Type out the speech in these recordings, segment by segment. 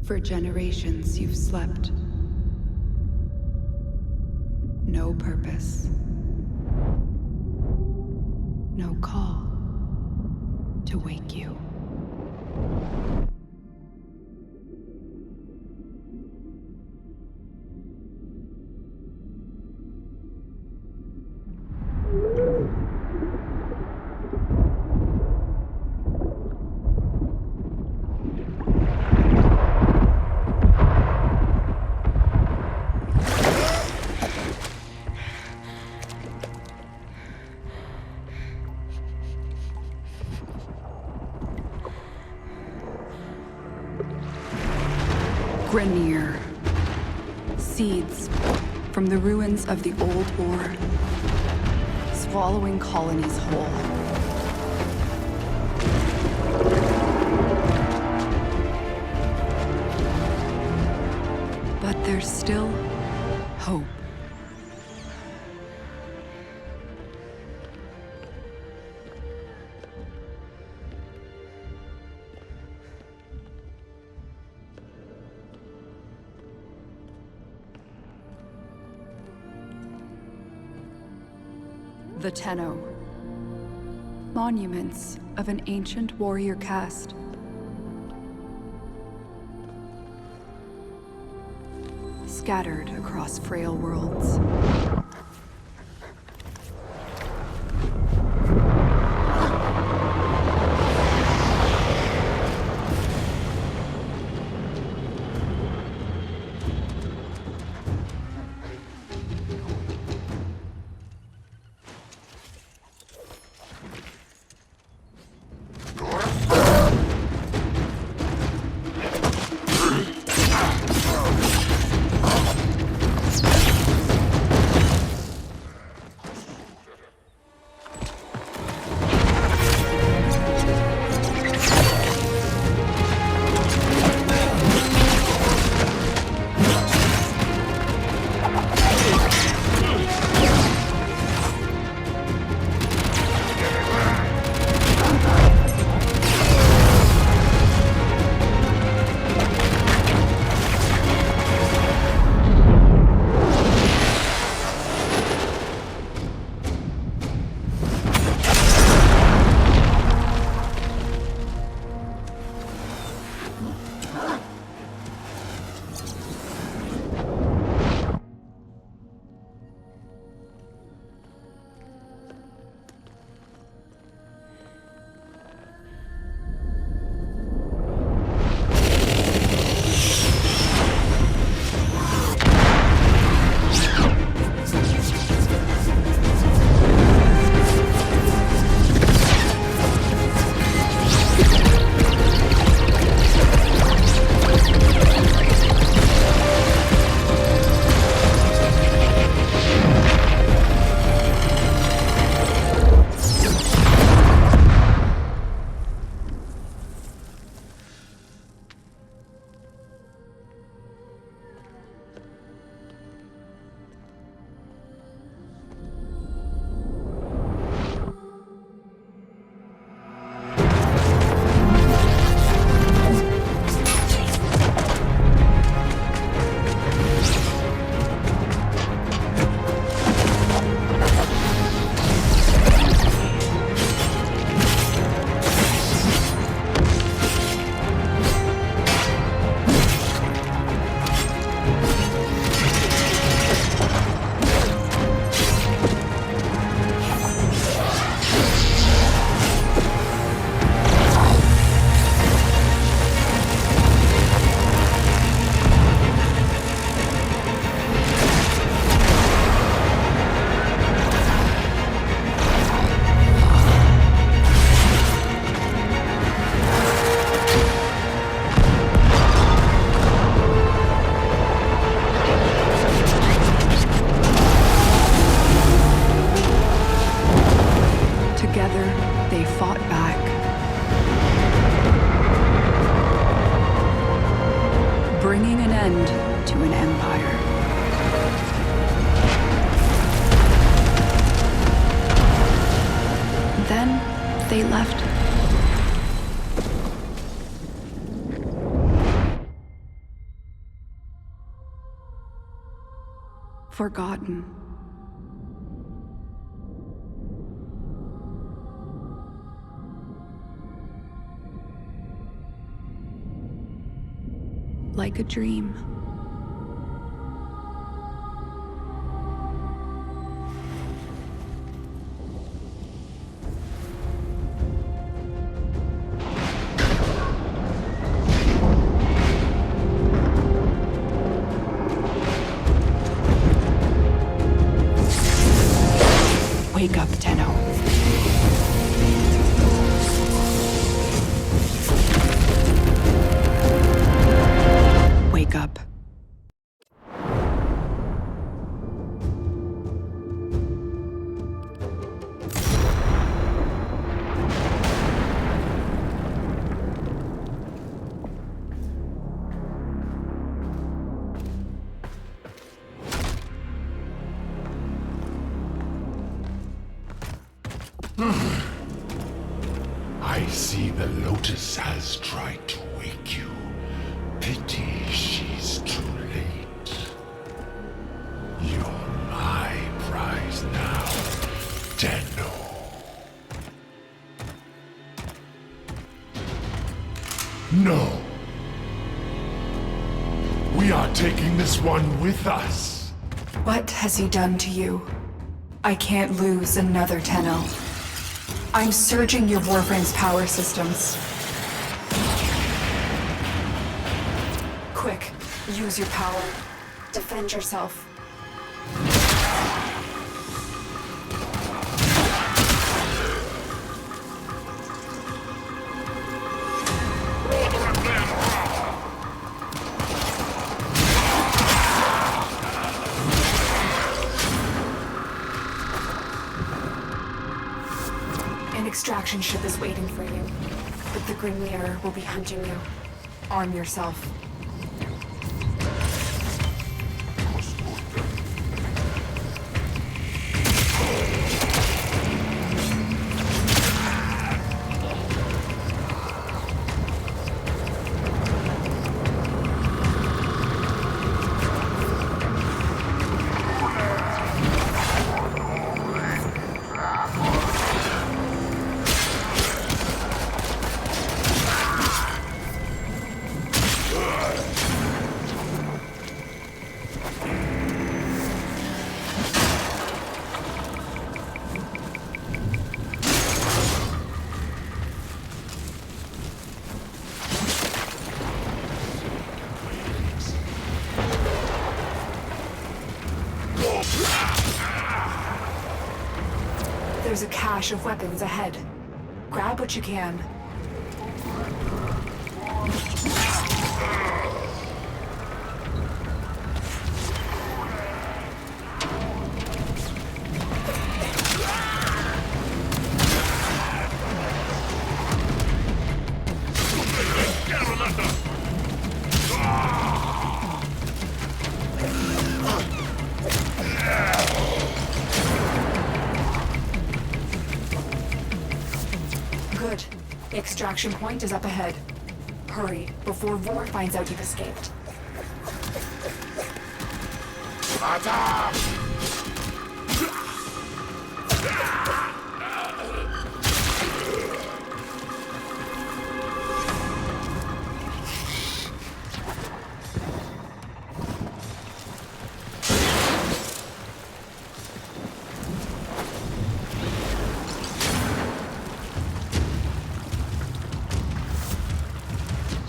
For generations you've slept. No purpose. No call to wake you. Grenier. Seeds from the ruins of the old war, swallowing colonies whole. But there's still hope. The Tenno. Monuments of an ancient warrior caste. Scattered across frail worlds. They left Forgotten. Like a dream. Wake up, Tenno. Wake up. I see the Lotus has tried to wake you. Pity she's too late. You're my prize now, Tenno. No. We are taking this one with us. What has he done to you? I can't lose another Tenno. I'm surging your Warframe's power systems. Quick, use your power. Defend yourself. An extraction ship is waiting for you, but the Grim Mirror will be hunting you. Arm yourself. There's a cache of weapons ahead. Grab what you can. Good. Extraction point is up ahead. Hurry, before Vor finds out you've escaped.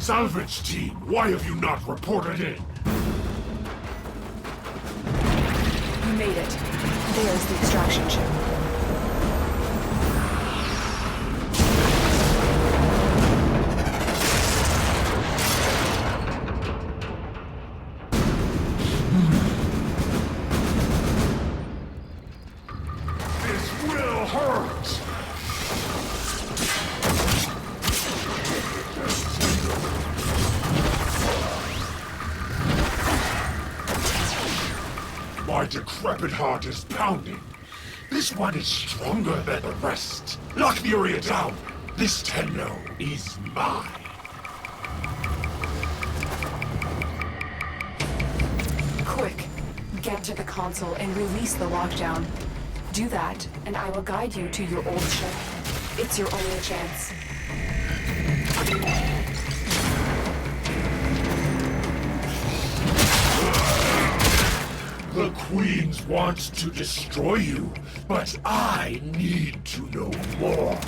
Salvage team, why have you not reported in? You made it. There's the extraction ship. This will hurt! My decrepit heart is pounding. This one is stronger than the rest. Lock the area down. This Tenno is mine. Quick. Get to the console and release the lockdown. Do that, and I will guide you to your old ship. It's your only chance. The Queens wants to destroy you, but I need to know more.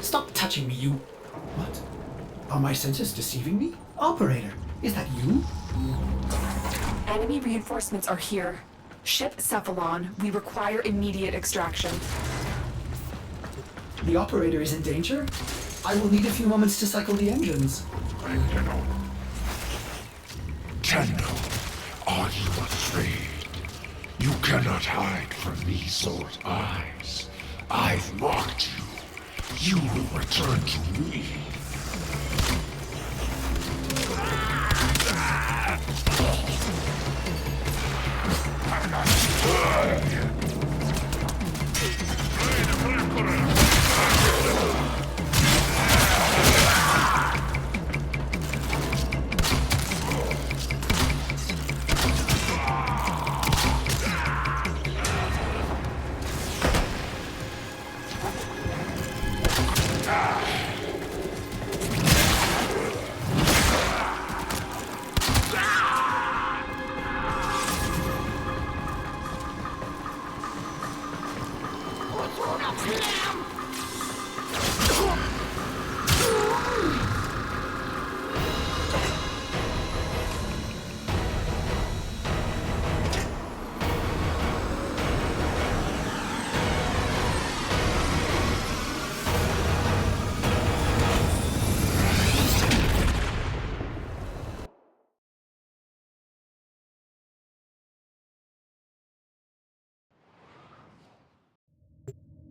Stop touching me, you... What? Are my senses deceiving me? Operator, is that you? Enemy reinforcements are here. Ship Cephalon, we require immediate extraction. The operator is in danger? I will need a few moments to cycle the engines. Tenno, are you afraid? You cannot hide from these old eyes. I've marked you. You will return to me.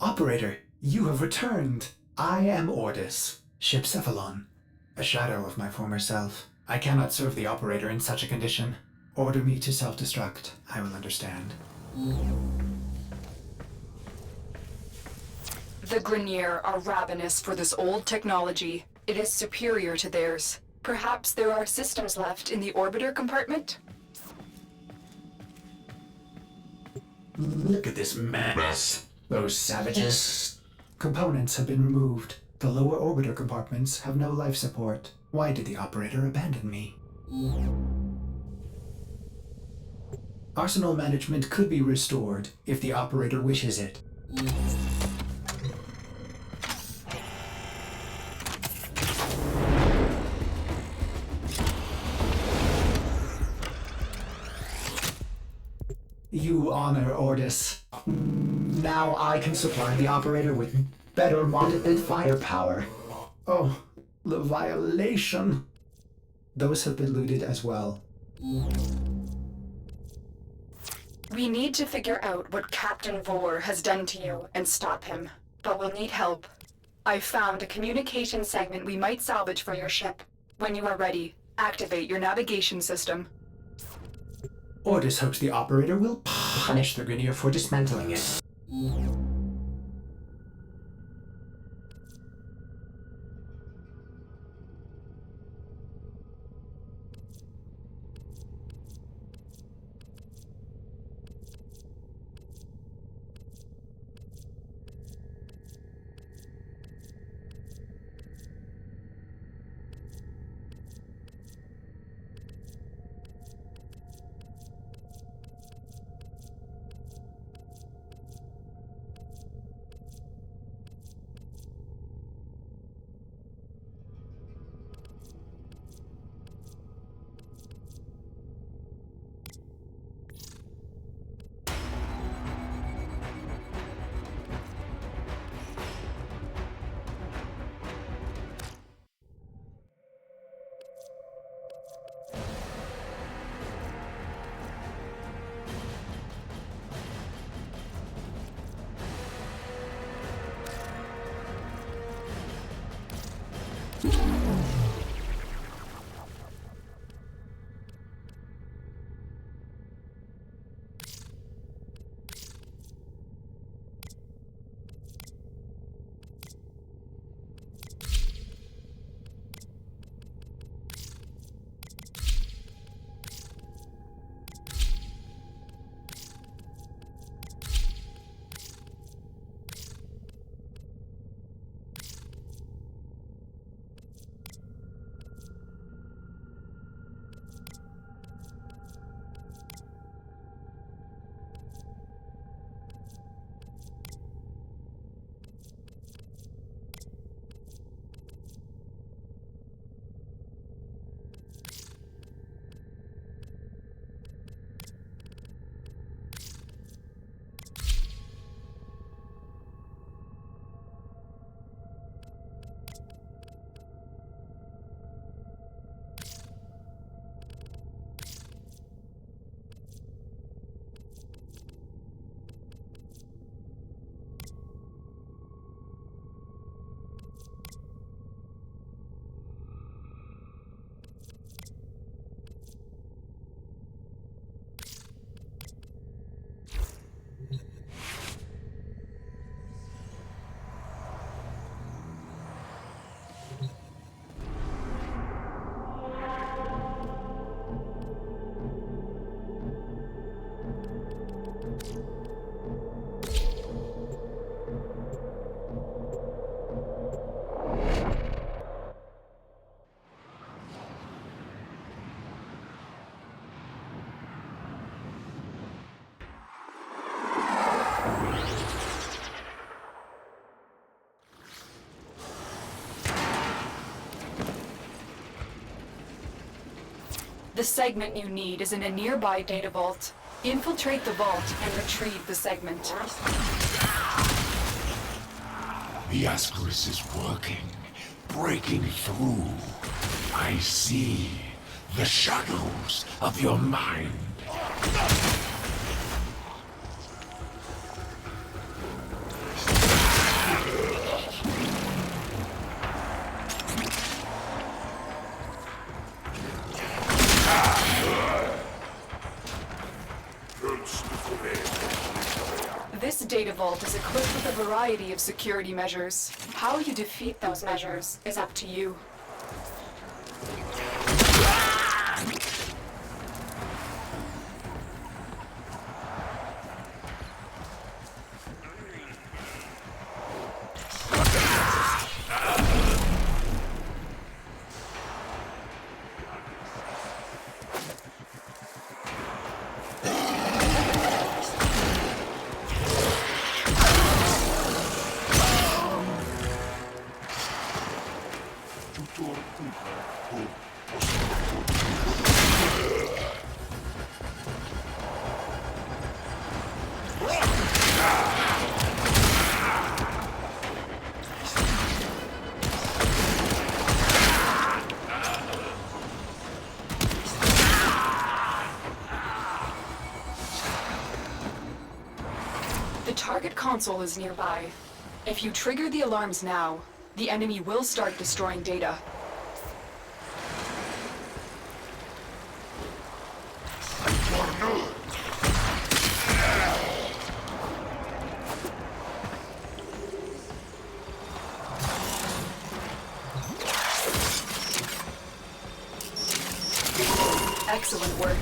Operator, you have returned. I am Ordis, Ship Cephalon, a shadow of my former self. I cannot serve the operator in such a condition. Order me to self-destruct. I will understand. The Grineer are ravenous for this old technology. It is superior to theirs. Perhaps there are systems left in the orbiter compartment? Look at this mess. Those savages. Components have been removed. The lower orbiter compartments have no life support. Why did the operator abandon me? Arsenal management could be restored if the operator wishes it. You honor Ordis. Now I can supply the operator with better monitored firepower. Oh, the violation. Those have been looted as well. We need to figure out what Captain Vor has done to you and stop him. But we'll need help. I've found a communication segment we might salvage for your ship. When you are ready, activate your navigation system. Ordis hopes the operator will punish the Grineer for dismantling it. The segment you need is in a nearby data vault. Infiltrate the vault and retrieve the segment. The Ascaris is working, breaking through. I see the shadows of your mind. This data vault is equipped with a variety of security measures. How you defeat those measures is up to you. The target console is nearby. If you trigger the alarms now, the enemy will start destroying data. Excellent work.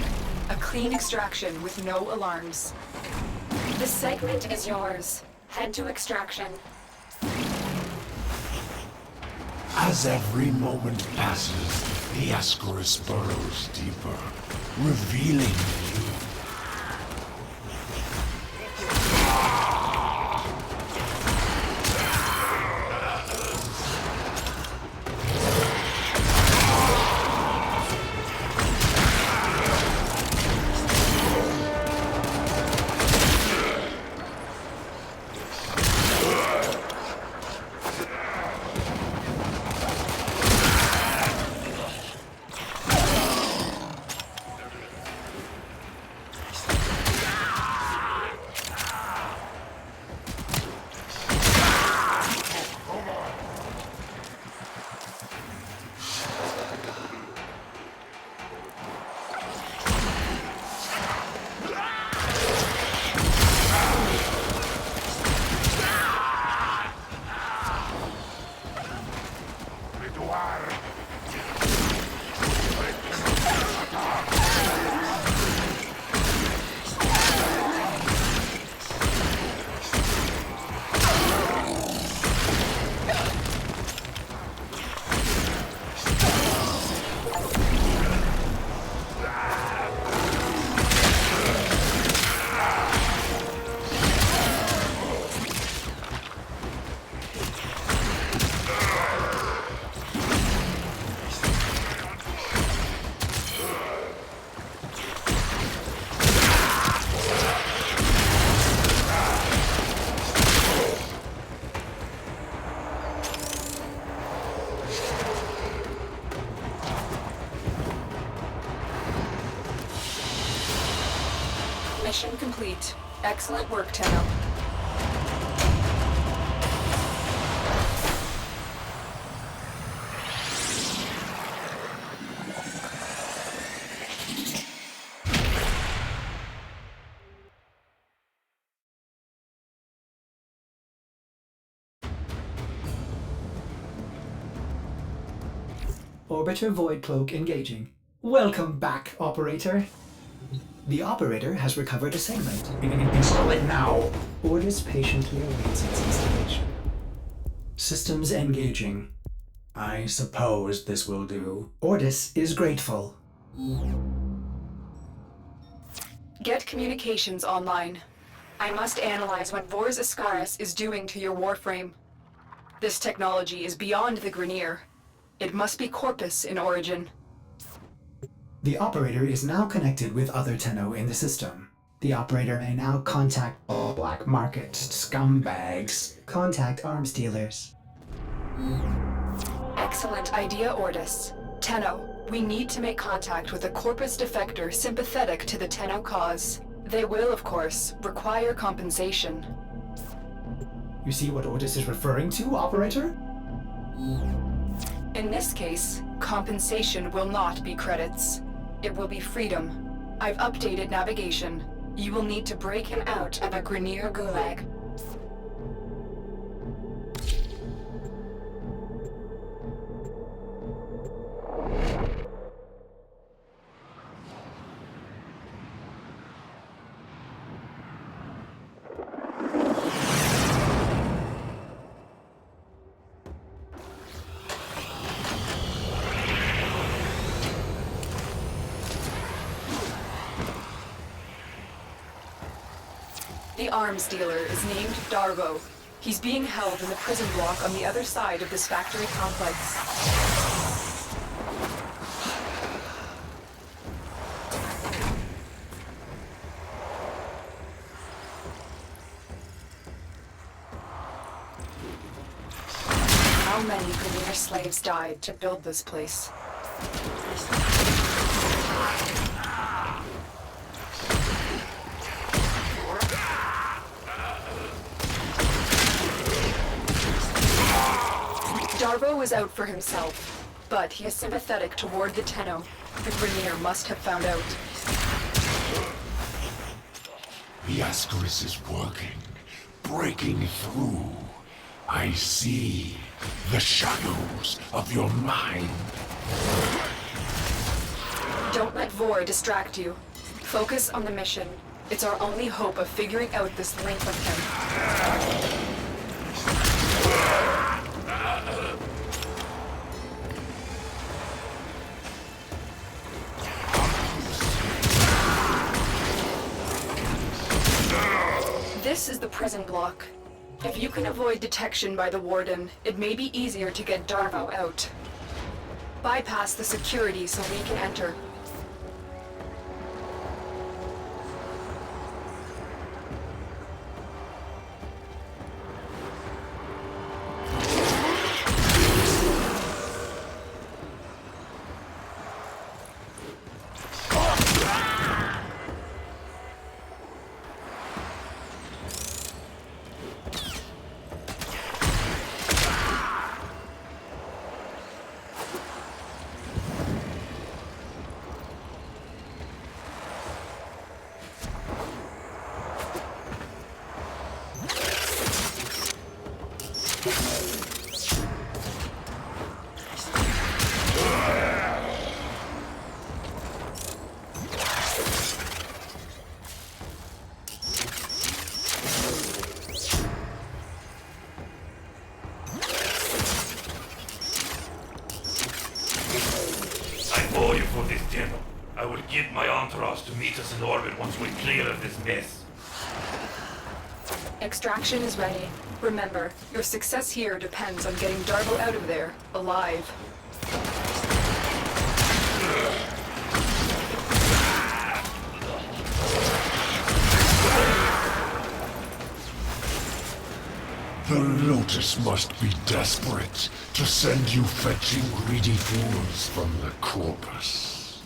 A clean extraction with no alarms. The segment is yours. Head to extraction. As every moment passes, the Ascaris burrows deeper, revealing you. Mission complete. Excellent work, Tenno. Orbiter Void Cloak engaging. Welcome back, Operator. The Operator has recovered a segment. Install it now! Ordis patiently awaits its installation. Systems engaging. I suppose this will do. Ordis is grateful. Get communications online. I must analyze what Vor's Ascaris is doing to your Warframe. This technology is beyond the Grineer. It must be Corpus in origin. The operator is now connected with other Tenno in the system. The operator may now contact all black market scumbags. Contact arms dealers. Excellent idea, Ordis. Tenno, we need to make contact with a Corpus defector sympathetic to the Tenno cause. They will, of course, require compensation. You see what Ordis is referring to, operator? In this case, compensation will not be credits. It will be freedom. I've updated navigation. You will need to break him out of a Grineer gulag. The arms dealer is named Darvo. He's being held in the prison block on the other side of this factory complex. How many Grineer slaves died to build this place? Darvo is out for himself, but he is sympathetic toward the Tenno. The Grineer must have found out. The Ascaris is working, breaking through. I see the shadows of your mind. Don't let Vor distract you. Focus on the mission. It's our only hope of figuring out this link with him. This is the prison block. If you can avoid detection by the warden, it may be easier to get Darvo out. Bypass the security so we can enter. owe you for this demo. I will get my entourage to meet us in orbit once we're clear of this mess. Extraction is ready. Remember, your success here depends on getting Darvo out of there, alive. The Lotus must be desperate to send you fetching greedy fools from the Corpus.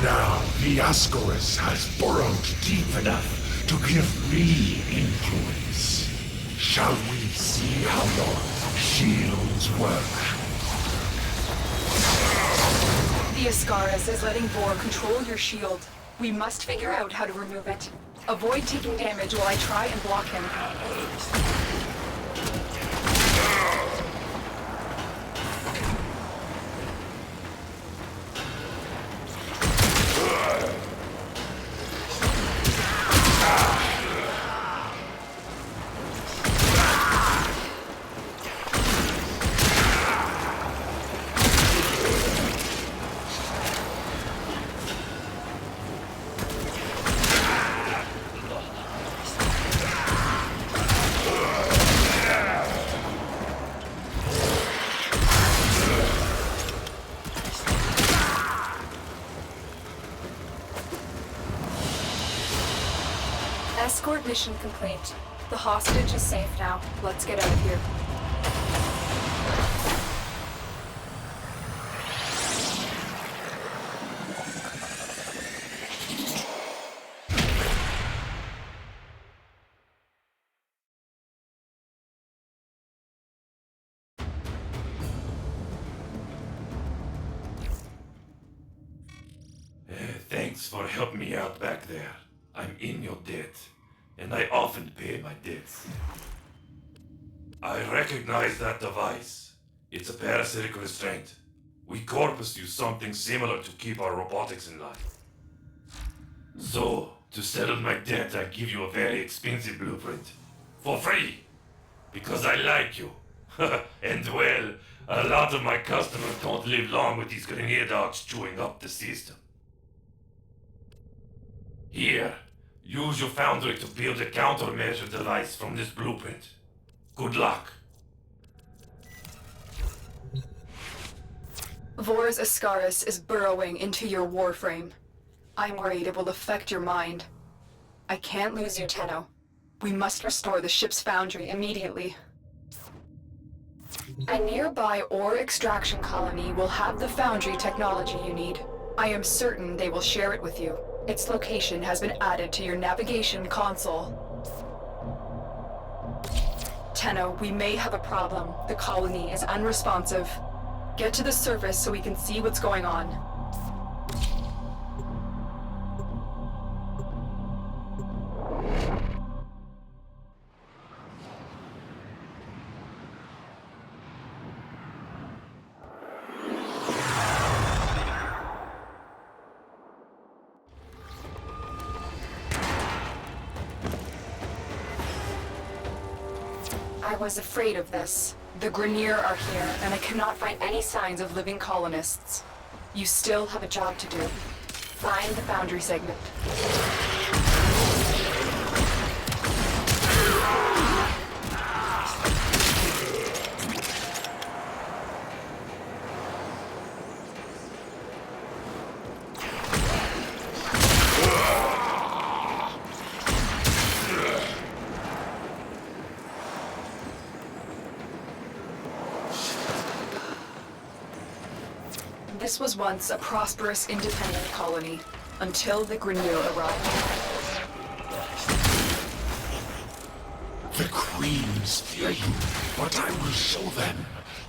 Now the Ascaris has burrowed deep enough to give me influence. Shall we see how your shields work? The Ascaris is letting Vor control your shield. We must figure out how to remove it. Avoid taking damage while I try and block him. Mission complete. The hostage is safe now. Let's get out of here. Thanks for helping me out back there. I'm in your debt, and I often pay my debts. I recognize that device. It's a parasitic restraint. We Corpus use something similar to keep our robotics in line. So, to settle my debt, I give you a very expensive blueprint. For free! Because I like you. And well, a lot of my customers don't live long with these grenade dogs chewing up the system. Here, use your foundry to build a countermeasure device from this blueprint. Good luck. Vor's Ascaris is burrowing into your Warframe. I'm worried it will affect your mind. I can't lose you, Tenno. We must restore the ship's foundry immediately. A nearby ore extraction colony will have the foundry technology you need. I am certain they will share it with you. Its location has been added to your navigation console. Tenno, we may have a problem. The colony is unresponsive. Get to the surface so we can see what's going on. I was afraid of this. The Grineer are here, and I cannot find any signs of living colonists. You still have a job to do. Find the foundry segment. This was once a prosperous, independent colony, until the Grineer arrived. The queens fear you, but I will show them.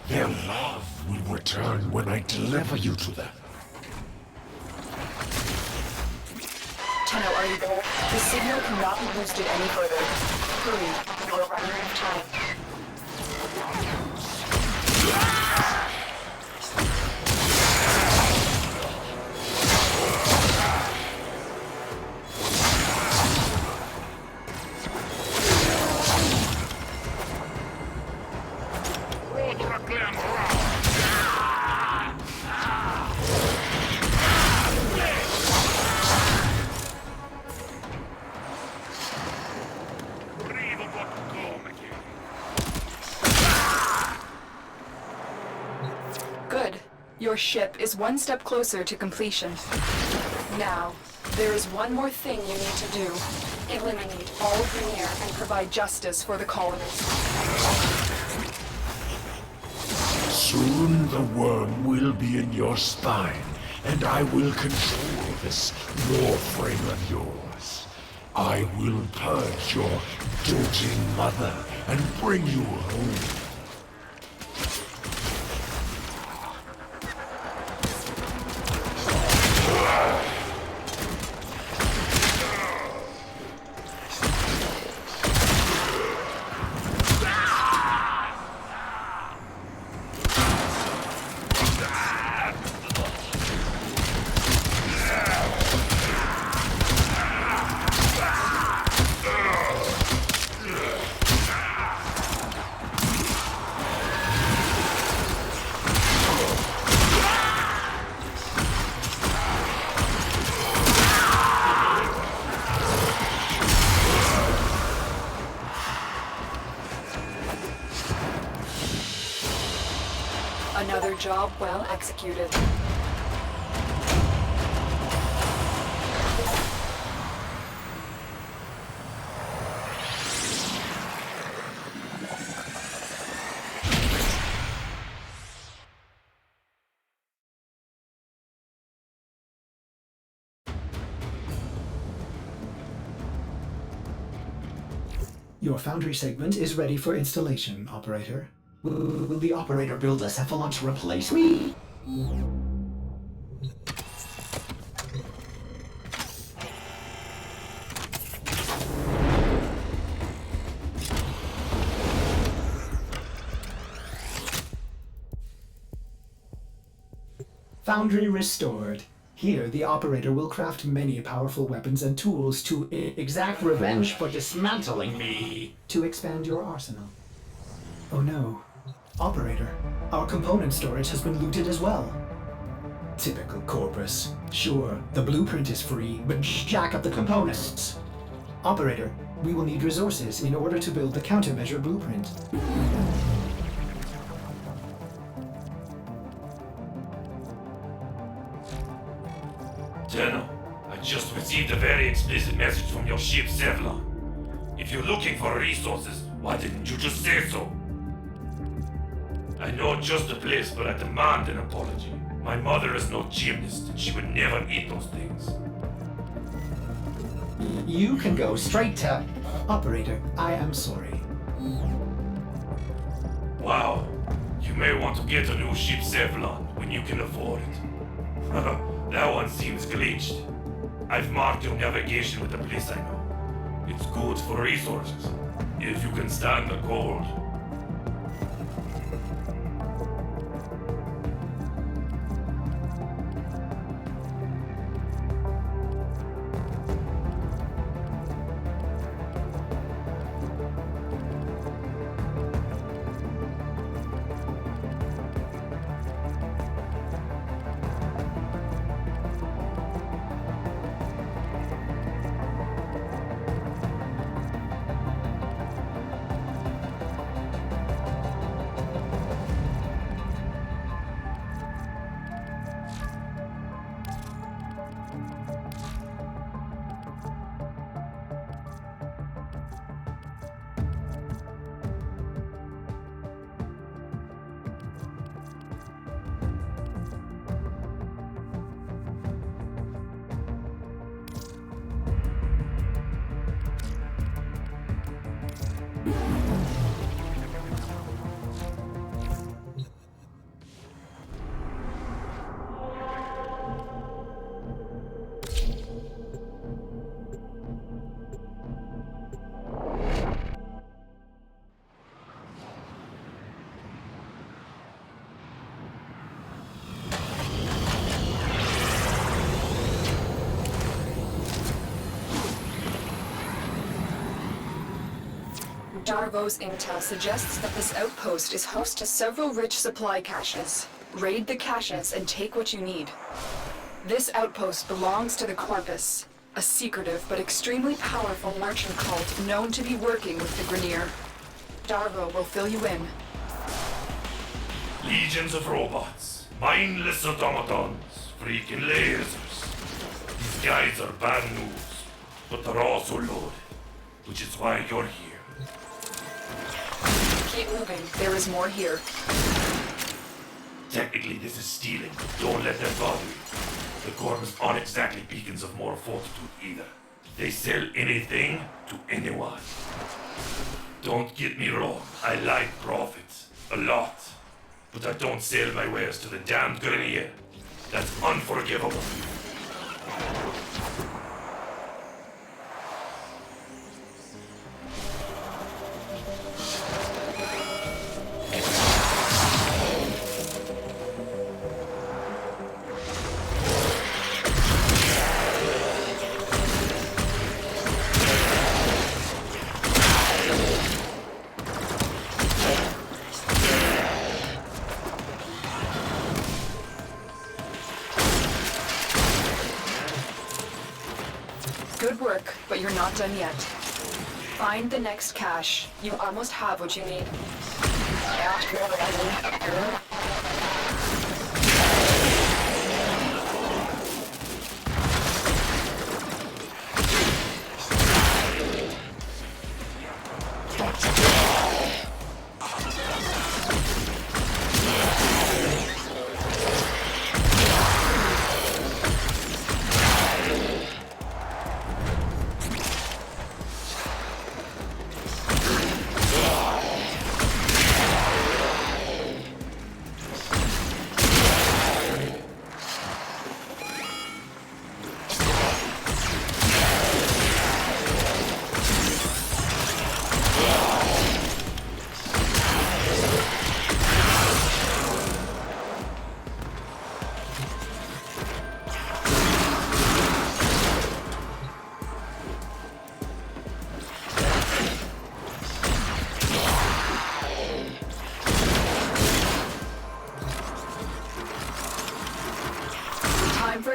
Their love will return when I deliver you to them. Tenno, are you there? The signal cannot be boosted any further. Hurry, you're running out of time. Good. Your ship is one step closer to completion. Now, there is one more thing you need to do. Eliminate all Grineer and provide justice for the colonists. Soon the worm will be in your spine, and I will control this Warframe of yours. I will purge your doting mother and bring you home. Another job well executed. Your foundry segment is ready for installation, Operator. Will the Operator build a Cephalon to replace me? Foundry restored. Here, the Operator will craft many powerful weapons and tools to exact revenge for dismantling me. To expand your arsenal. Oh no. Operator, our component storage has been looted as well. Typical Corpus. Sure, the blueprint is free, but jack up the components. Operator, we will need resources in order to build the countermeasure blueprint. Tenno, I just received a very explicit message from your ship, Sevlon. If you're looking for resources, why didn't you just say so? I know just the place, but I demand an apology. My mother is no gymnast, and she would never eat those things. You can go straight to... Operator, I am sorry. Wow, you may want to get a new ship, Sevlon, when you can afford it. That one seems glitched. I've marked your navigation with the place I know. It's good for resources, if you can stand the cold. Darvo's intel suggests that this outpost is host to several rich supply caches. Raid the caches and take what you need. This outpost belongs to the Corpus, a secretive but extremely powerful merchant cult known to be working with the Grineer. Darvo will fill you in. Legions of robots, mindless automatons, freaking lasers. These guys are bad news, but they're also loaded, which is why you're here. Keep moving. There is more here. Technically, this is stealing, but don't let that bother you. The Corpus aren't exactly beacons of moral fortitude either. They sell anything to anyone. Don't get me wrong, I like profits. A lot. But I don't sell my wares to the damned Grineer. That's unforgivable. Good work, but you're not done yet. Find the next cache. You almost have what you need.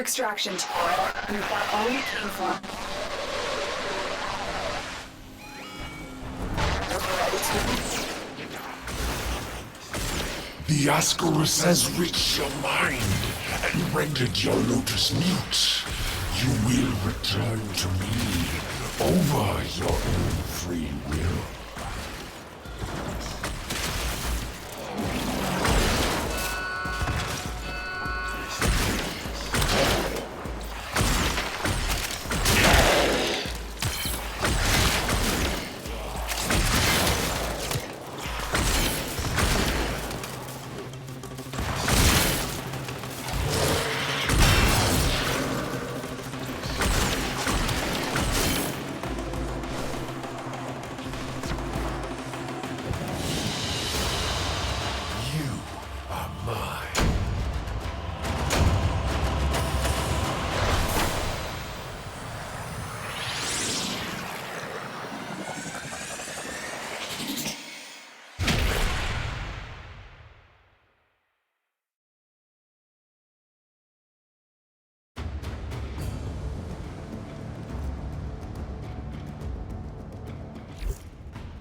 extraction, Tora. We've got all we came for. The Ascaris has reached your mind and rendered your lotus mute. You will return to me over your own free will.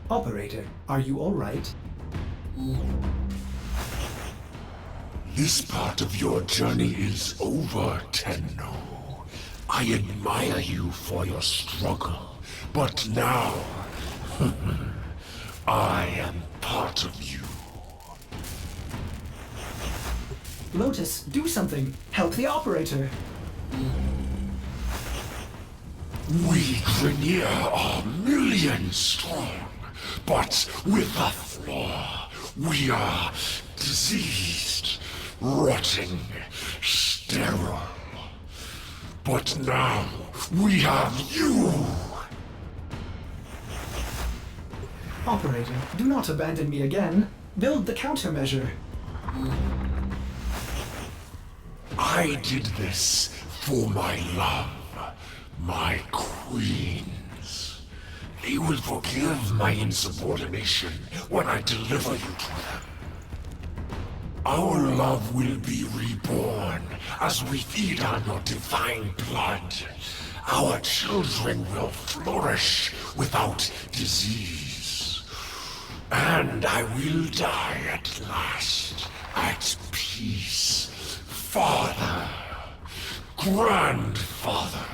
Operator, are you alright? This part of your journey is over, Tenno. I admire you for your struggle, but now I am part of you. Lotus, do something! Help the operator! We Grineer are millions strong, but with a flaw. We are diseased, rotting, sterile. But now we have you! Operator, do not abandon me again. Build the countermeasure. I did this for my love, my queens. They will forgive my insubordination when I deliver you to them. Our love will be reborn as we feed on your divine blood. Our children will flourish without disease. And I will die at last, at peace. Father, grandfather.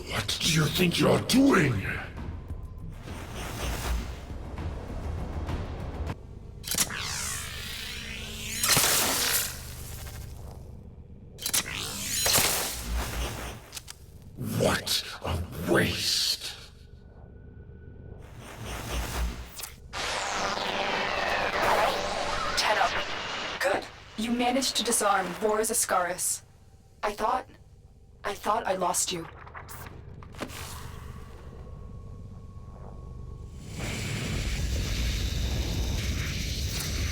What do you think you're doing? What a waste. Tenno. Good. You managed to disarm Vor's Ascaris. I thought I lost you.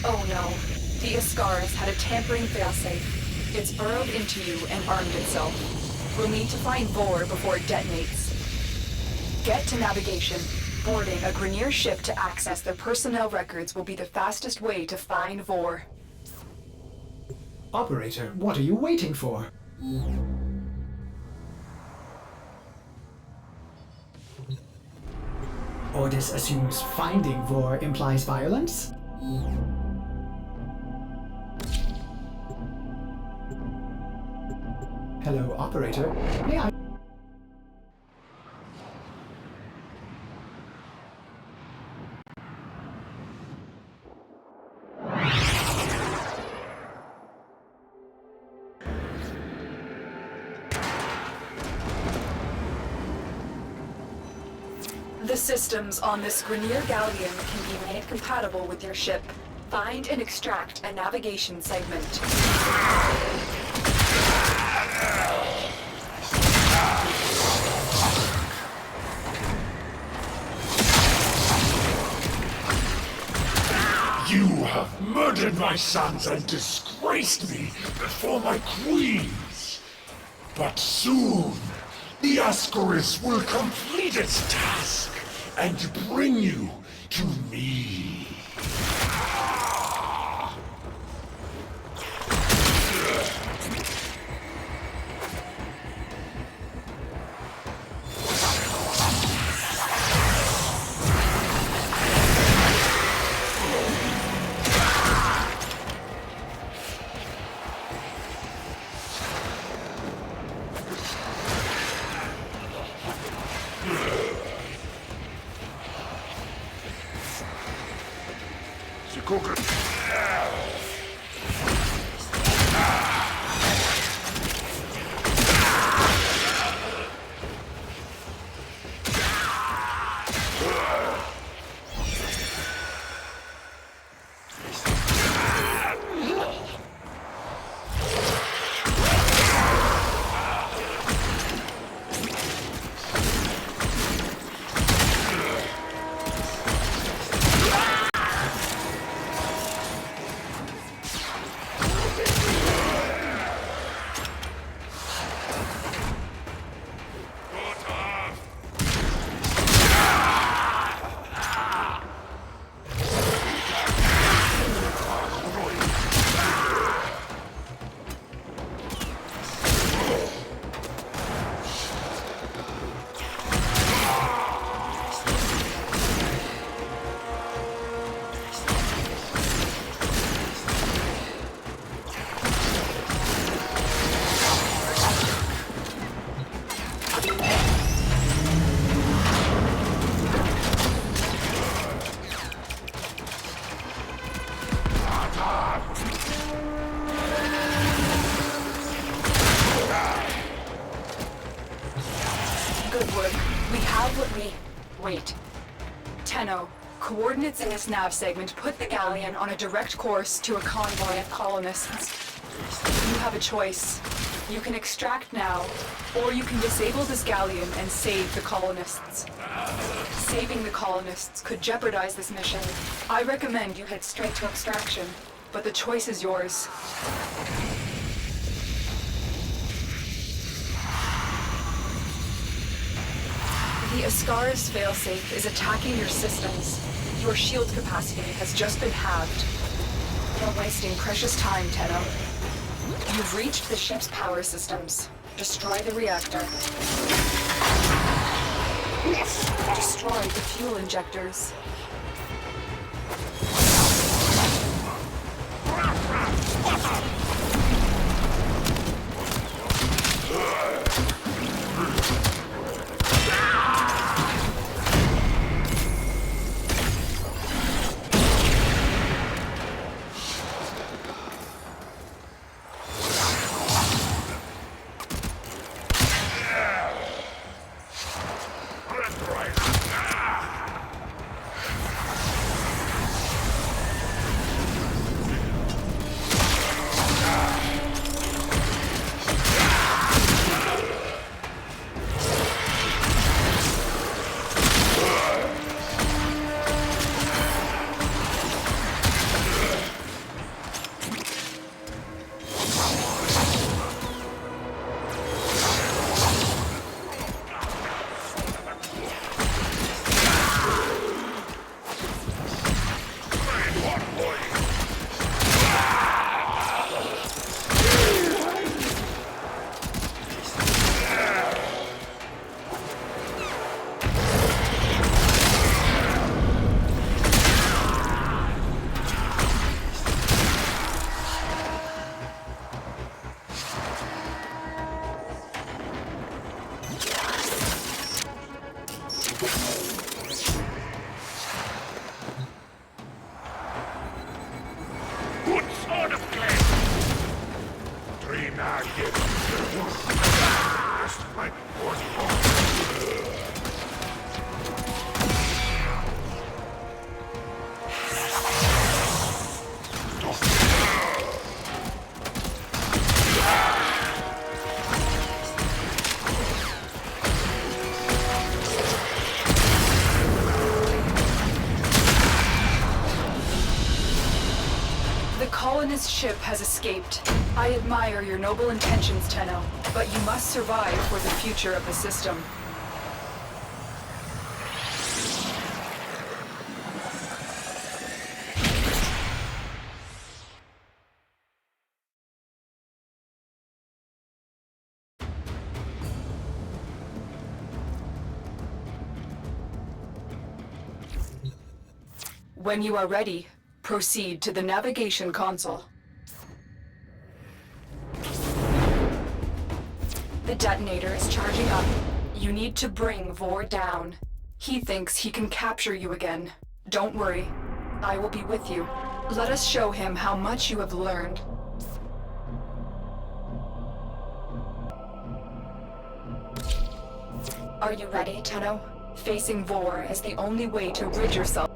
Oh no. The Ascaris had a tampering failsafe. It's burrowed into you and armed itself. We'll need to find Vor before it detonates. Get to navigation. Boarding a Grineer ship to access their personnel records will be the fastest way to find Vor. Operator, what are you waiting for? Ordis assumes finding Vor implies violence? Hello, operator. May I... The systems on this Grineer Galleon can be made compatible with your ship. Find and extract a navigation segment. You have murdered my sons and disgraced me before my queens. But soon, the Ascaris will complete its task and bring you to me. Good work. We have what we... Wait. Tenno, coordinates in this nav segment put the galleon on a direct course to a convoy of colonists. You have a choice. You can extract now, or you can disable this galleon and save the colonists. Saving the colonists could jeopardize this mission. I recommend you head straight to extraction, but the choice is yours. The Ascaris failsafe is attacking your systems. Your shield capacity has just been halved. You're wasting precious time, Tenno. You've reached the ship's power systems. Destroy the reactor. Destroy the fuel injectors. Colonist ship has escaped. I admire your noble intentions, Tenno, but you must survive for the future of the system. When you are ready, proceed to the navigation console. The detonator is charging up. You need to bring Vor down. He thinks he can capture you again. Don't worry. I will be with you. Let us show him how much you have learned. Are you ready, Tenno? Facing Vor is the only way to rid yourself.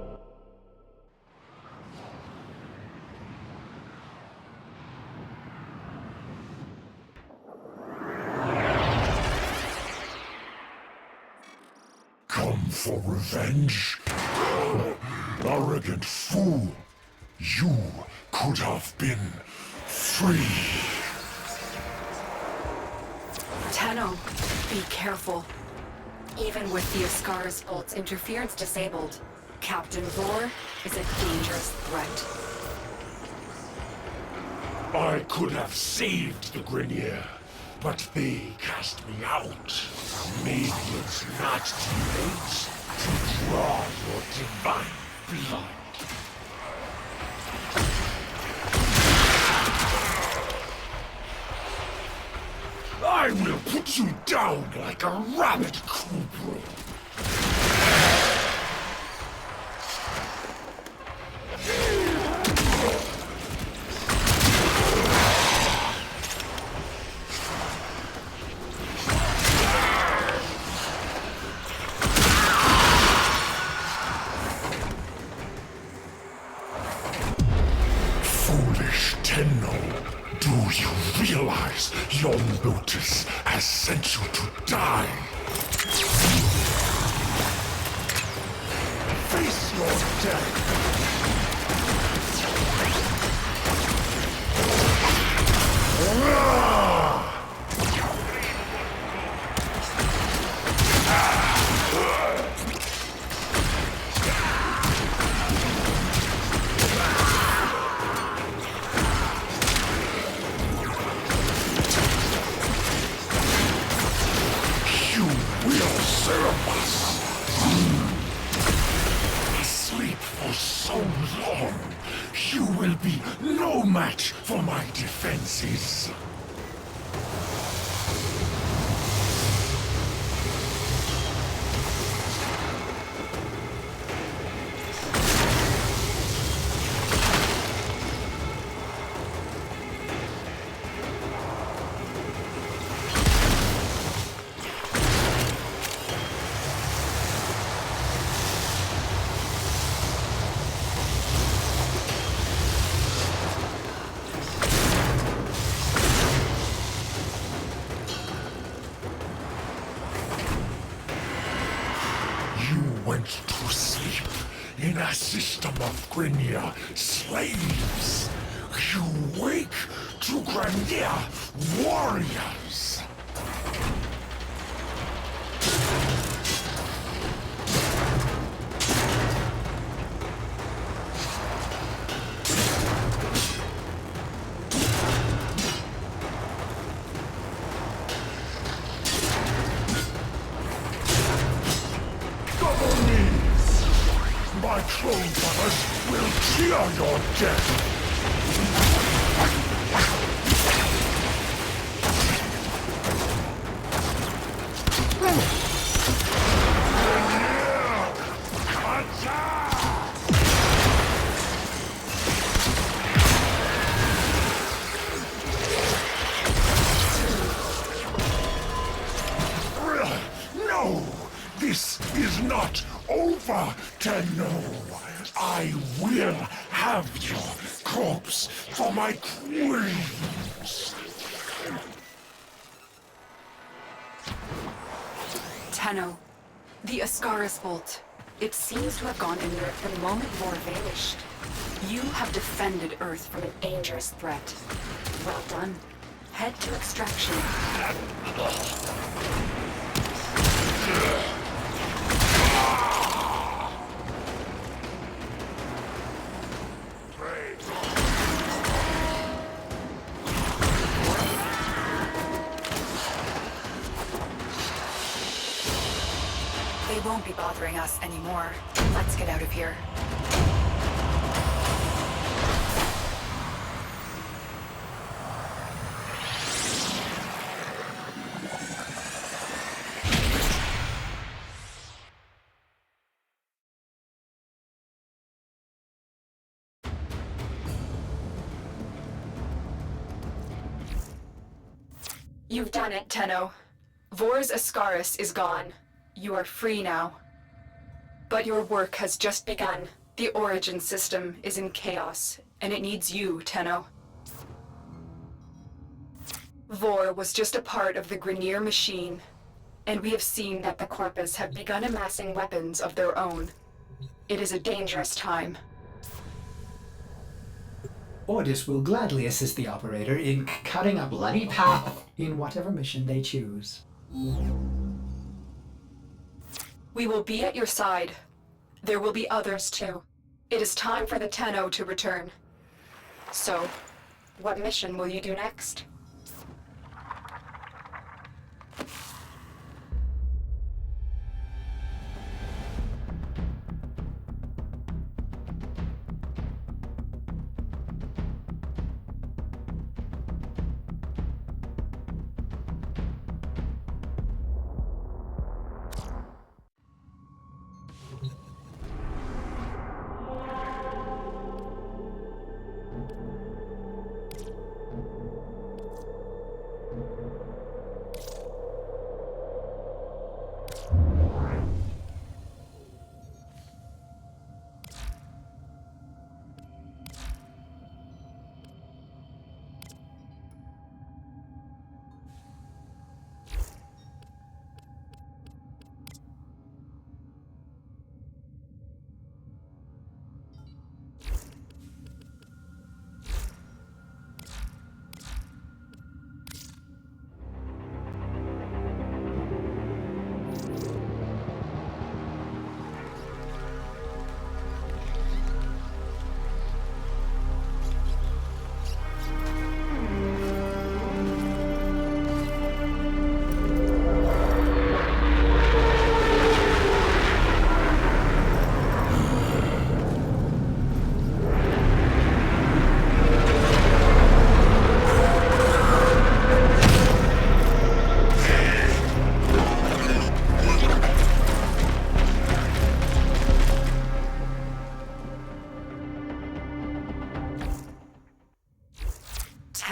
Come for revenge? Arrogant fool! You could have been free. Tenno, be careful. Even with the Ascaris bolt's interference disabled, Captain Vor is a dangerous threat. I could have saved the Grenier, but they cast me out. Maybe it's not too late to draw your divine blood. I will put you down like a rabid cobra. Foolish Tenno, do you realize your notice has sent you to die? Face your death! You will serve us! Asleep for so long, you will be no match for my defenses. You went to sleep in a system of Grenier slaves. You wake to Grenier warriors. Double knees! My clone brothers will cheer your death! No! This is not over, Tenno! I will have your corpse for my queens! Tenno, the Ascaris bolt. It seems to have gone inert the moment Vor vanished. You have defended Earth from a dangerous threat. Well done. Head to extraction. They won't be bothering us anymore. Let's get out of here. You've done it, Tenno. Vor's Ascaris is gone. You are free now. But your work has just begun. The Origin system is in chaos, and it needs you, Tenno. Vor was just a part of the Grineer machine, and we have seen that the Corpus have begun amassing weapons of their own. It is a dangerous time. Ordis will gladly assist the operator in cutting a bloody path in whatever mission they choose. We will be at your side. There will be others too. It is time for the Tenno to return. So, what mission will you do next?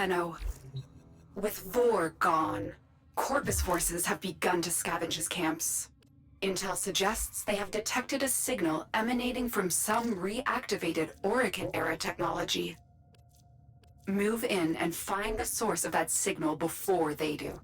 Tenno. With Vor gone, Corpus forces have begun to scavenge his camps. Intel suggests they have detected a signal emanating from some reactivated Origin-era technology. Move in and find the source of that signal before they do.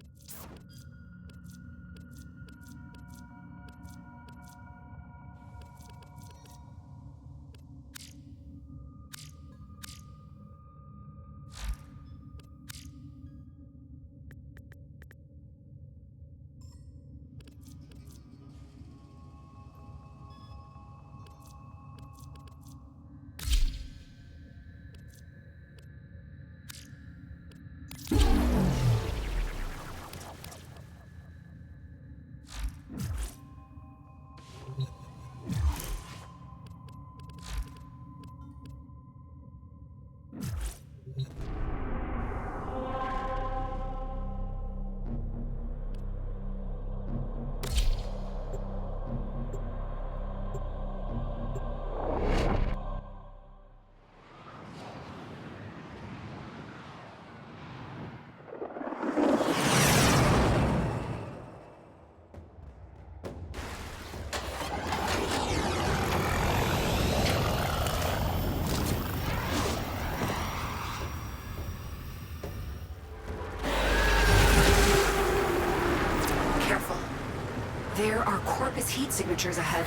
There are Corpus heat signatures ahead.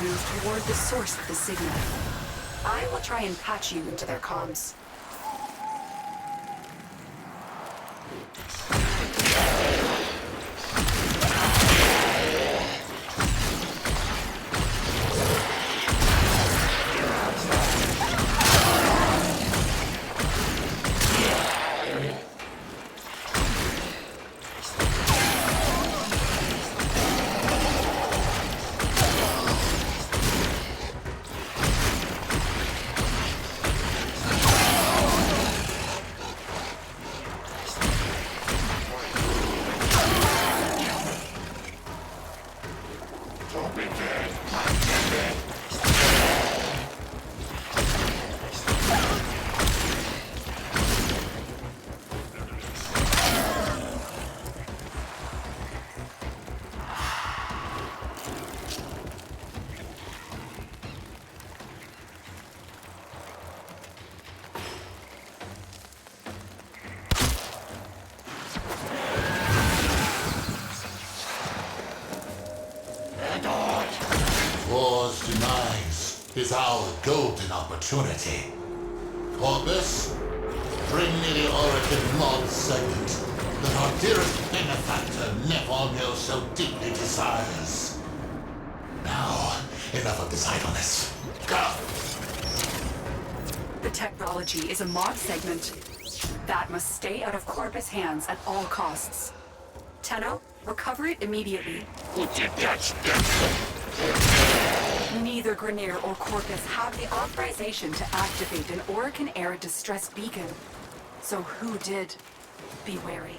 Move toward the source of the signal. I will try and patch you into their comms. is our golden opportunity. Corpus, bring me the Oracle mod segment that our dearest benefactor Nepomuk so deeply desires. Now, enough of this idleness. Go! The technology is a mod segment. That must stay out of Corpus' hands at all costs. Tenno, recover it immediately. Neither Grineer or Corpus have the authorization to activate an Orokin Era distress beacon. So who did? Be wary.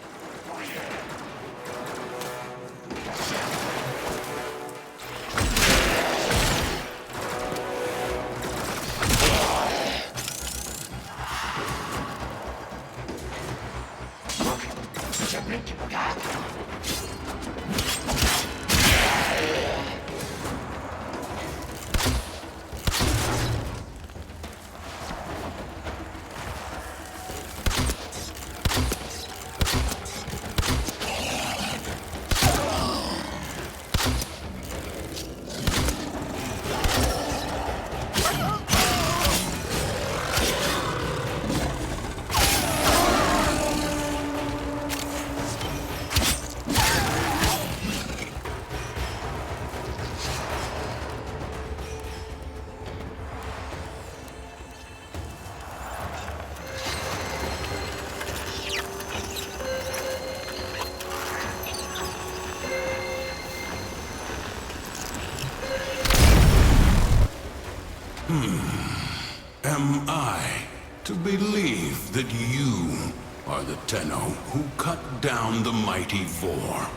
Am I to believe that you are the Tenno who cut down the mighty Vor?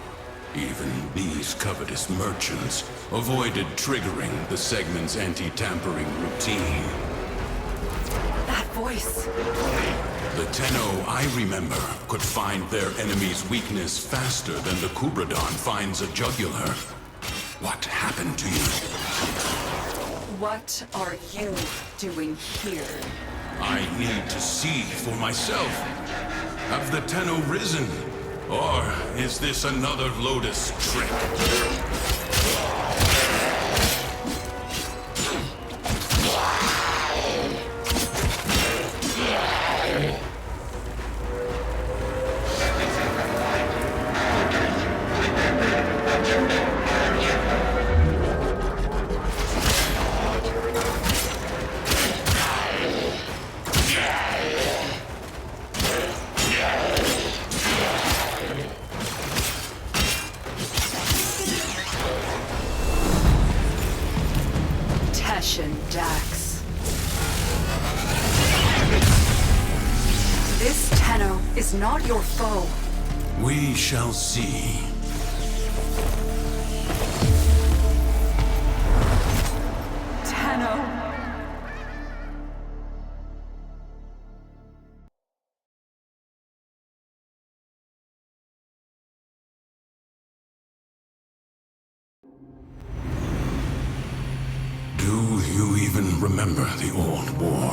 Even these covetous merchants avoided triggering the segment's anti-tampering routine. That voice. The Tenno I remember could find their enemy's weakness faster than the Kubradon finds a jugular. What happened to you? What are you doing here? I need to see for myself. Have the Tenno risen? Or is this another Lotus trick? Dax. This Tenno is not your foe. We shall see. Tenno. Do you even remember the old war?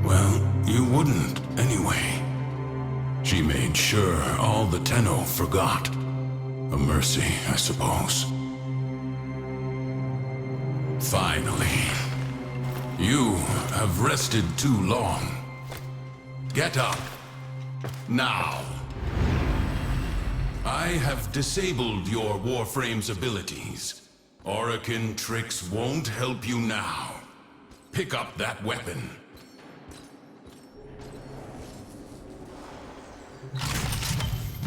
Well, you wouldn't anyway. She made sure all the Tenno forgot. A mercy, I suppose. Finally. You have rested too long. Get up. Now. I have disabled your Warframe's abilities. Orokin tricks won't help you now. Pick up that weapon.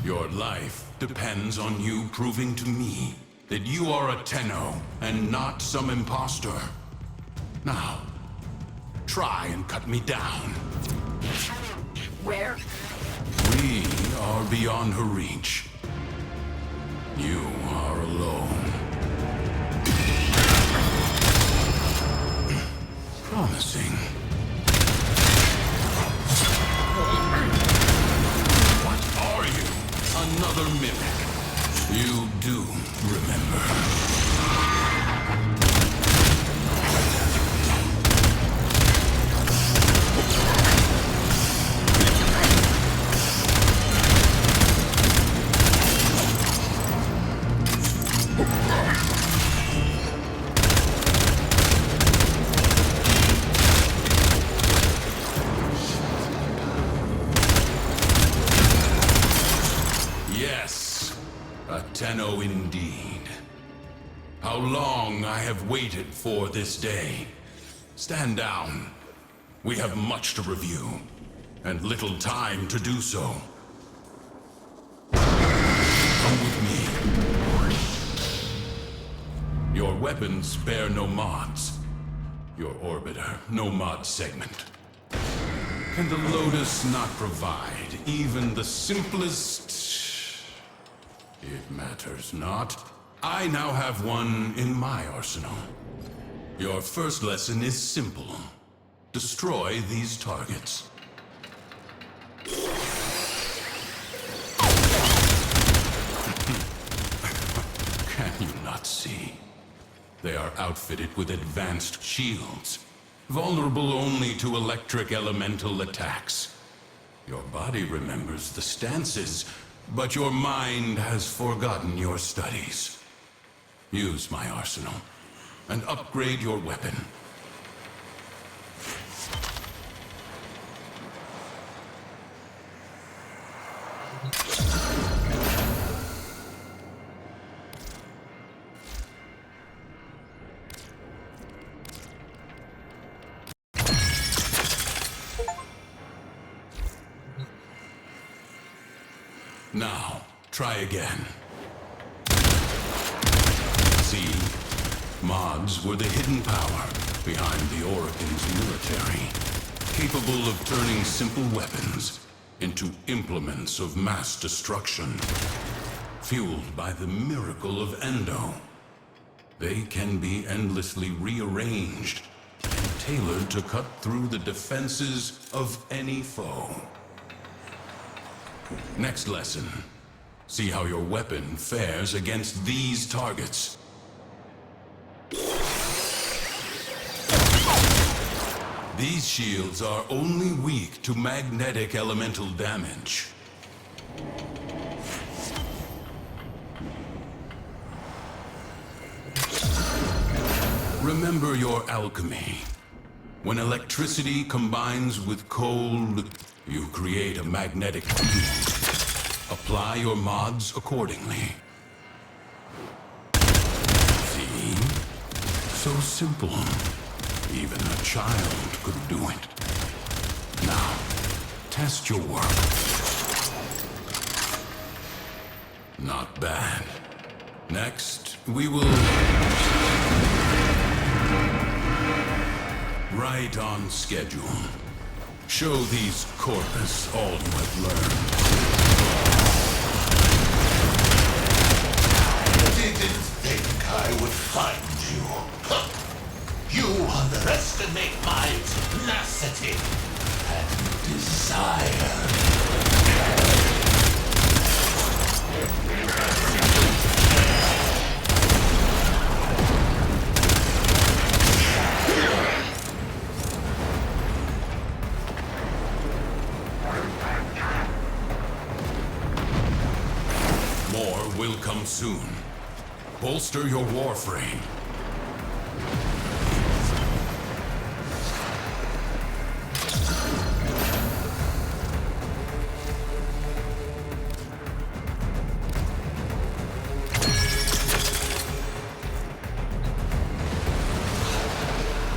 Your life depends on you proving to me that you are a Tenno and not some imposter. Now, try and cut me down. Where? We are beyond her reach. You are alone. Promising. What are you? Another mimic. You do remember. Inferno indeed. How long I have waited for this day. Stand down. We have much to review, and little time to do so. Come with me. Your weapons spare no mods. Your orbiter, no mod segment. Can the Lotus not provide even the simplest? It matters not. I now have one in my arsenal. Your first lesson is simple. Destroy these targets. Can you not see? They are outfitted with advanced shields, vulnerable only to electric elemental attacks. Your body remembers the stances, but your mind has forgotten your studies. Use my arsenal, and upgrade your weapon. Now, try again. See? Mods were the hidden power behind the Orokin's military, capable of turning simple weapons into implements of mass destruction. Fueled by the miracle of Endo, they can be endlessly rearranged and tailored to cut through the defenses of any foe. Next lesson. See how your weapon fares against these targets. These shields are only weak to magnetic elemental damage. Remember your alchemy. When electricity combines with cold, you create a magnetic field. Apply your mods accordingly. See? So simple. Even a child could do it. Now, test your work. Not bad. Next, we will... Right on schedule. Show these corpus all you have learned. Didn't think I would find you. Huh. You underestimate my tenacity and desire. More will come soon. Bolster your Warframe.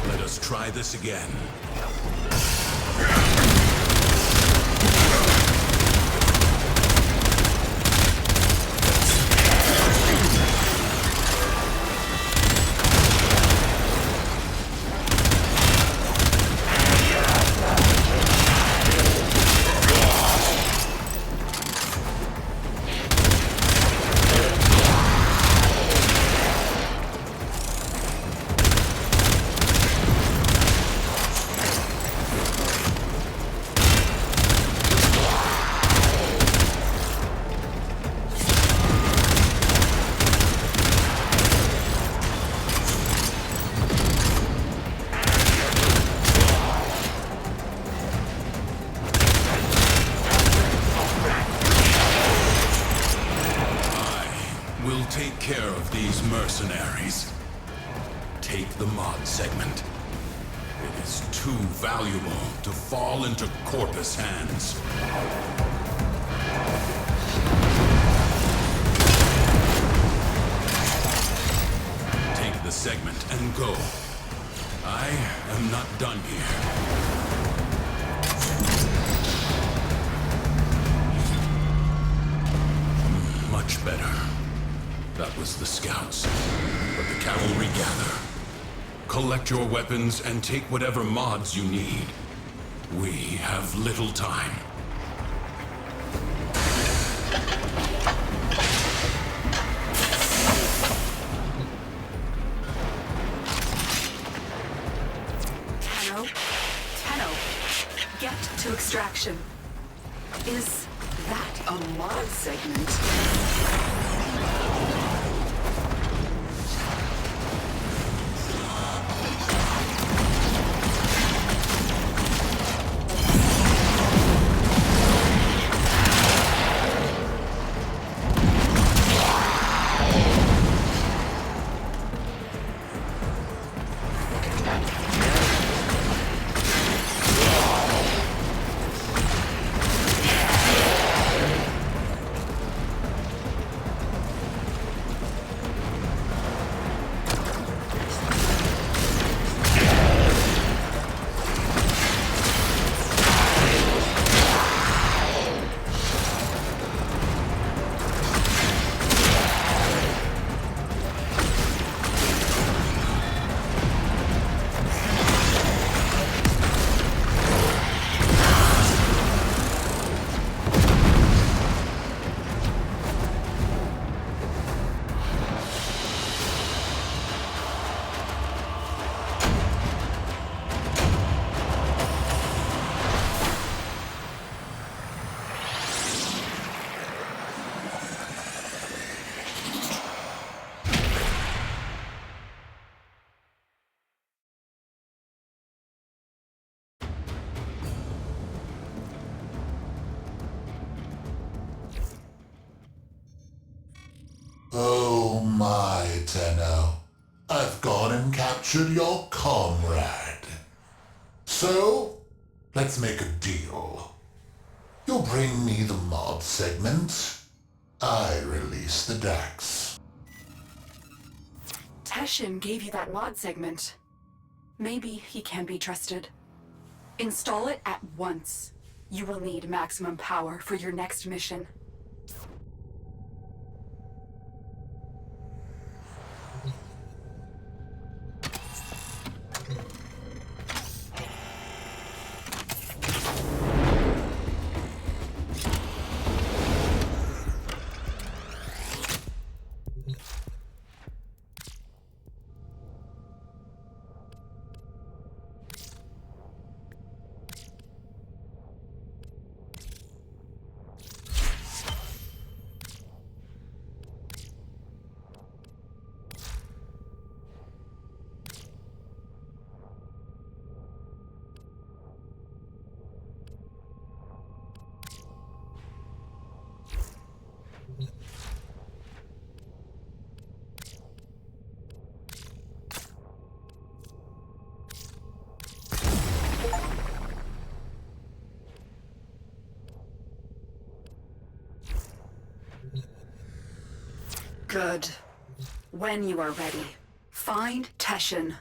Let us try this again. Take care of these mercenaries. Take the mod segment. It is too valuable to fall into Corpus hands. the segment and go. I am not done here. Much better. That was the scouts. But the cavalry gather. Collect your weapons and take whatever mods you need. We have little time. Tenno, get to extraction. Is that a mod segment? Oh my, Tenno. I've gone and captured your comrade. So, let's make a deal. You bring me the mod segment, I release the Dax. Teshin gave you that mod segment. Maybe he can be trusted. Install it at once. You will need maximum power for your next mission. Good. When you are ready, find Teshin.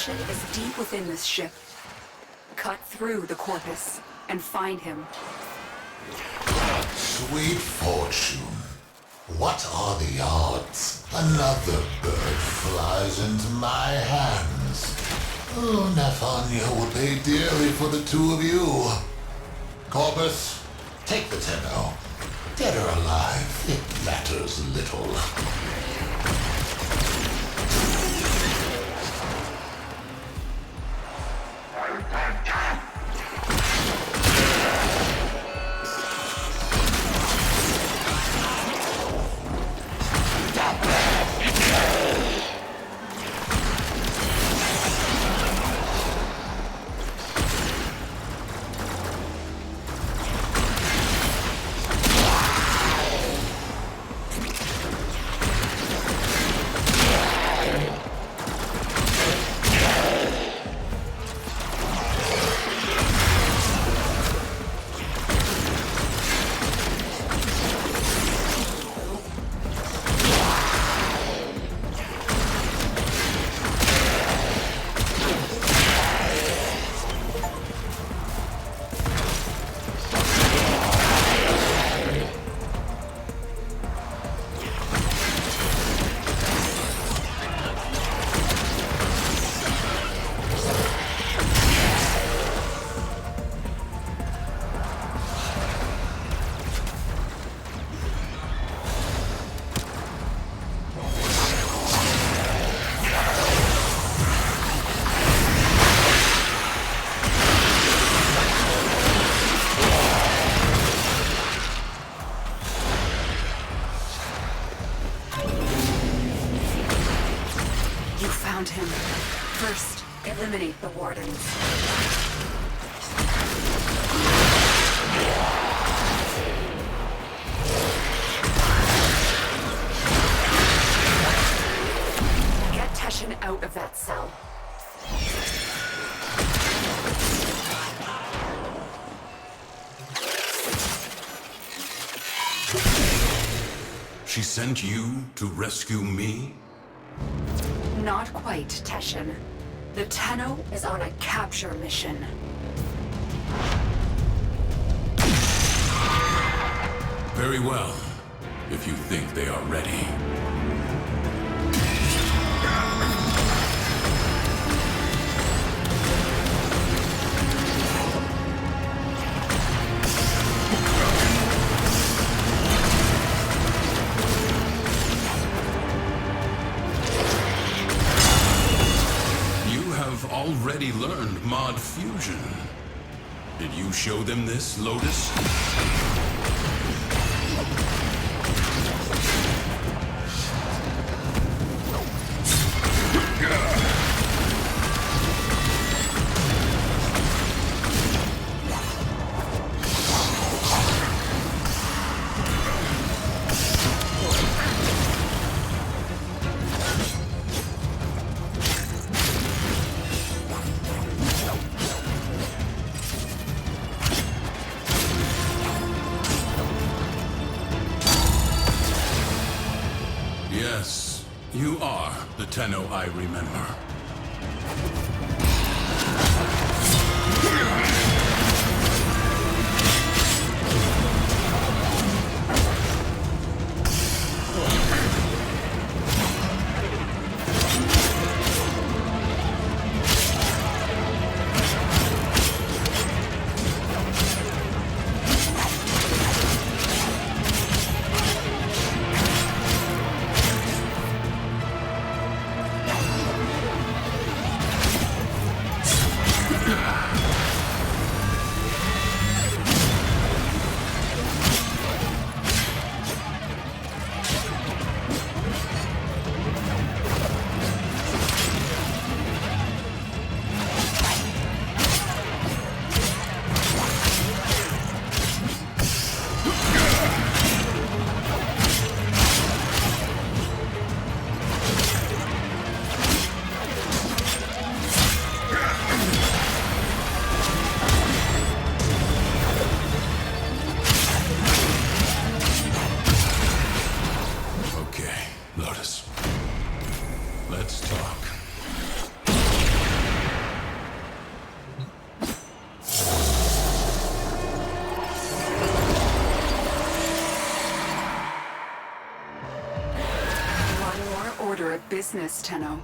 mission is deep within this ship. Cut through the Corpus and find him. Sweet fortune. What are the odds? Another bird flies into my hands. Oh, Nathania will pay dearly for the two of you. Corpus, take the Tenno. Dead or alive, it matters little. Him. First, eliminate the wardens. Get Teshin out of that cell. She sent you to rescue me? Not quite, Teshin. The Tenno is on a capture mission. Very well, if you think they are ready. Already learned mod fusion. Did you show them this, Lotus? Yes, you are the Tenno I remember. business, Tenno.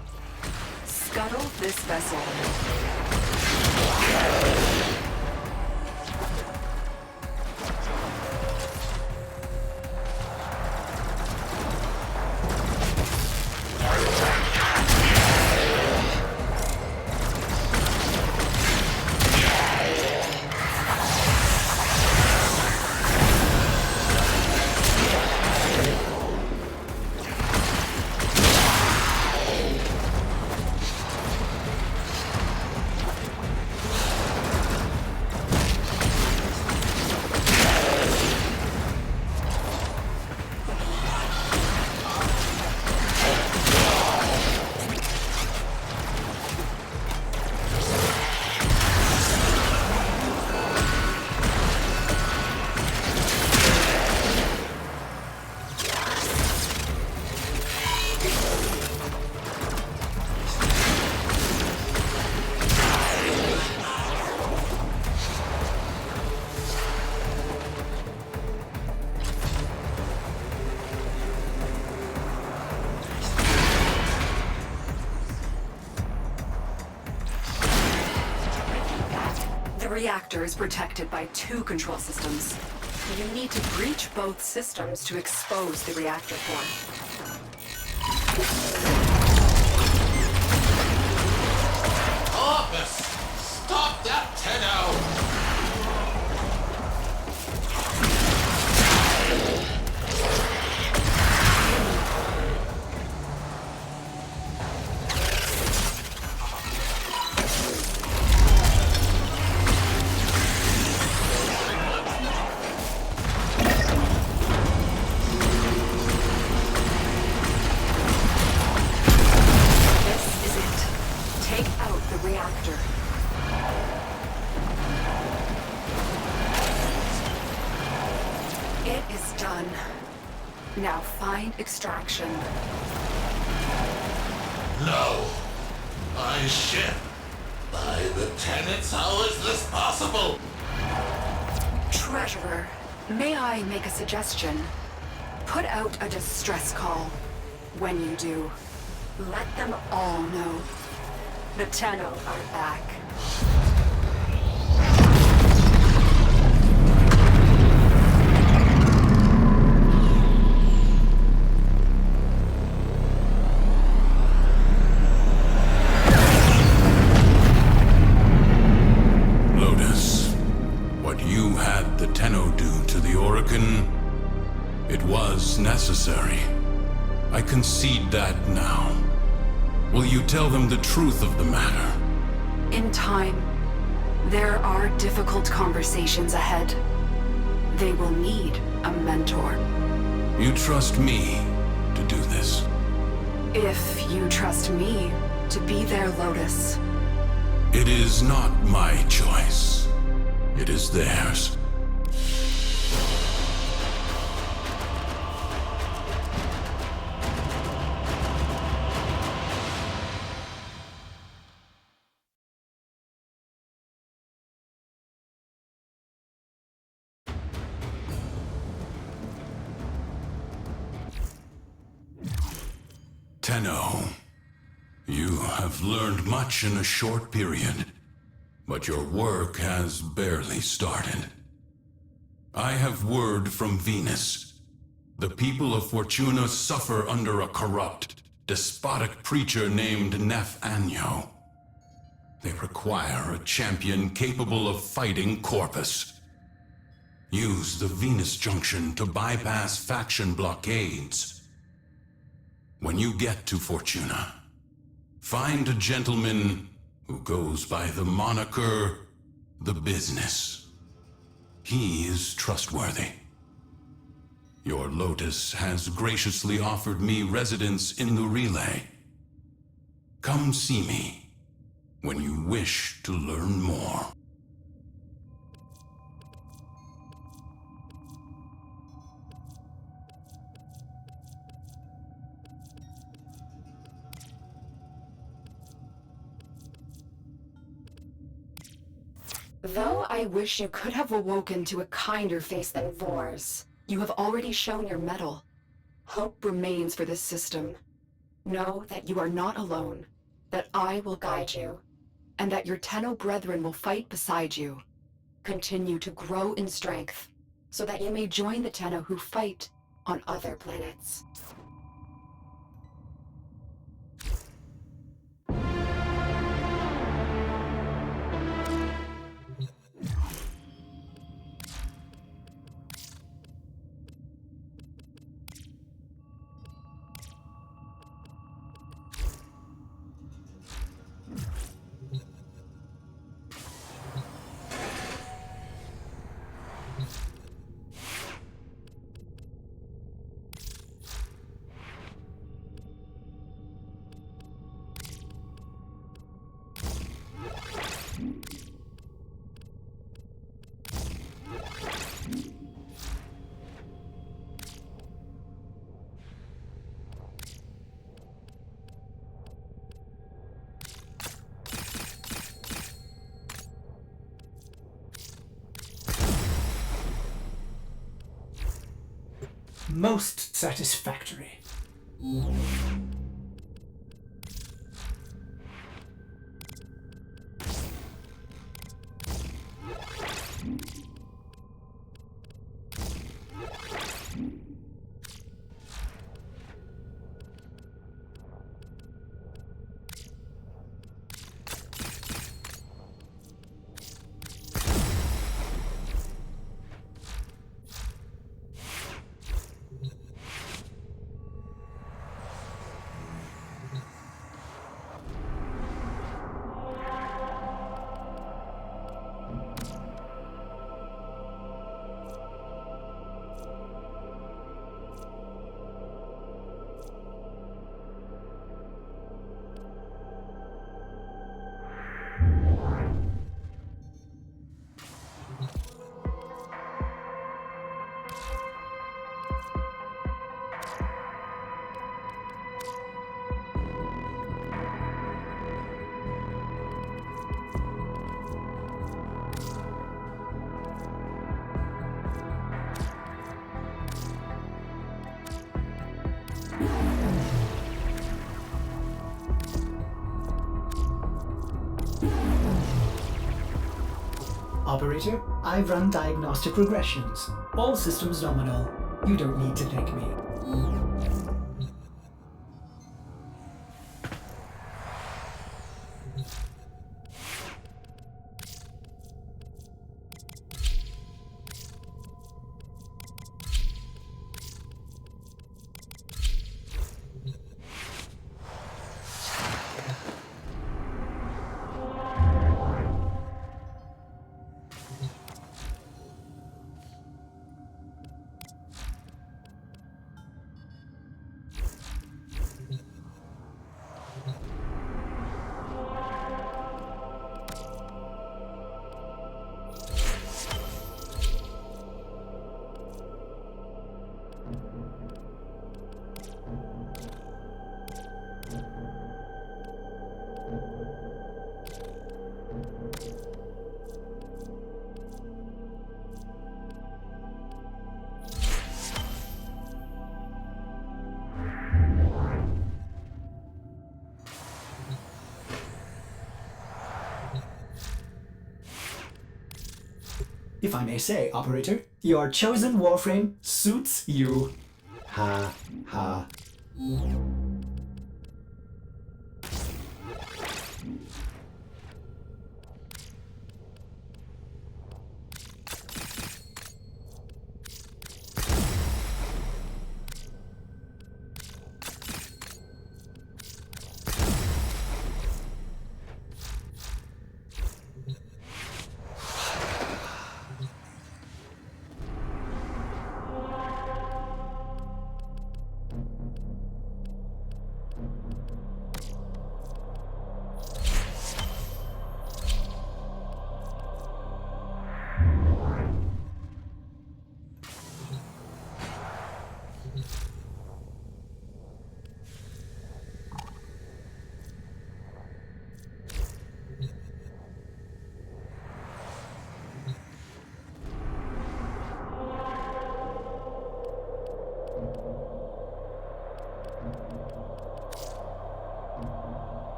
Scuttle this vessel. The reactor is protected by 2 control systems. You need to breach both systems to expose the reactor core. Corpus! Stop that, Tenno! This is it. Take out the reactor. It is done. Now find extraction. No! My ship! By the tenets, how is this possible? Treasurer, may I make a suggestion? Put out a distress call. When you do, let them all know. The Tenno are back. Lotus, what you had the Tenno do to the Orokin, it was necessary. I concede that now. Will you tell them the truth of the matter? In time, there are difficult conversations ahead. They will need a mentor. You trust me to do this? If you trust me to be their Lotus. It is not my choice. It is theirs. Tenno, you have learned much in a short period, but your work has barely started. I have word from Venus. The people of Fortuna suffer under a corrupt, despotic preacher named Nef Anyo. They require a champion capable of fighting Corpus. Use the Venus Junction to bypass faction blockades. When you get to Fortuna, find a gentleman who goes by the moniker The Business. He is trustworthy. Your Lotus has graciously offered me residence in the relay. Come see me when you wish to learn more. Though I wish you could have awoken to a kinder face than Vor's, you have already shown your mettle. Hope remains for this system. Know that you are not alone, that I will guide you, and that your Tenno brethren will fight beside you. Continue to grow in strength, so that you may join the Tenno who fight on other planets. Most satisfactory. Operator, I've run diagnostic regressions. All systems nominal. You don't need to thank me. If I may say, Operator, your chosen Warframe suits you. Ha ha.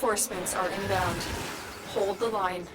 Reinforcements are inbound. Hold the line.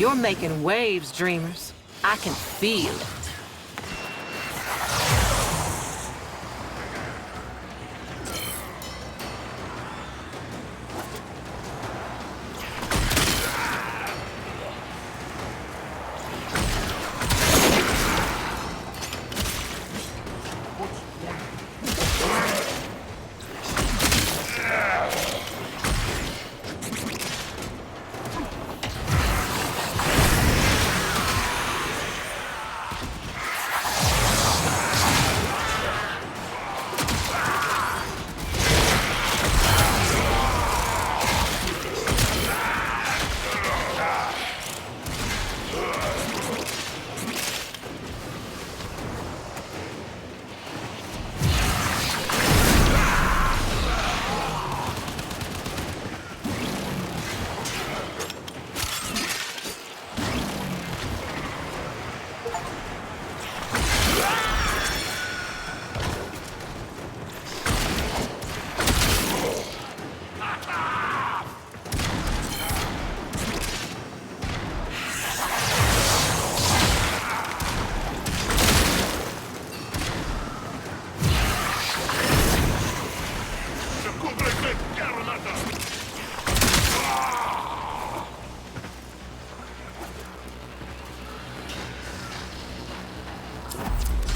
You're making waves, dreamers. I can feel it.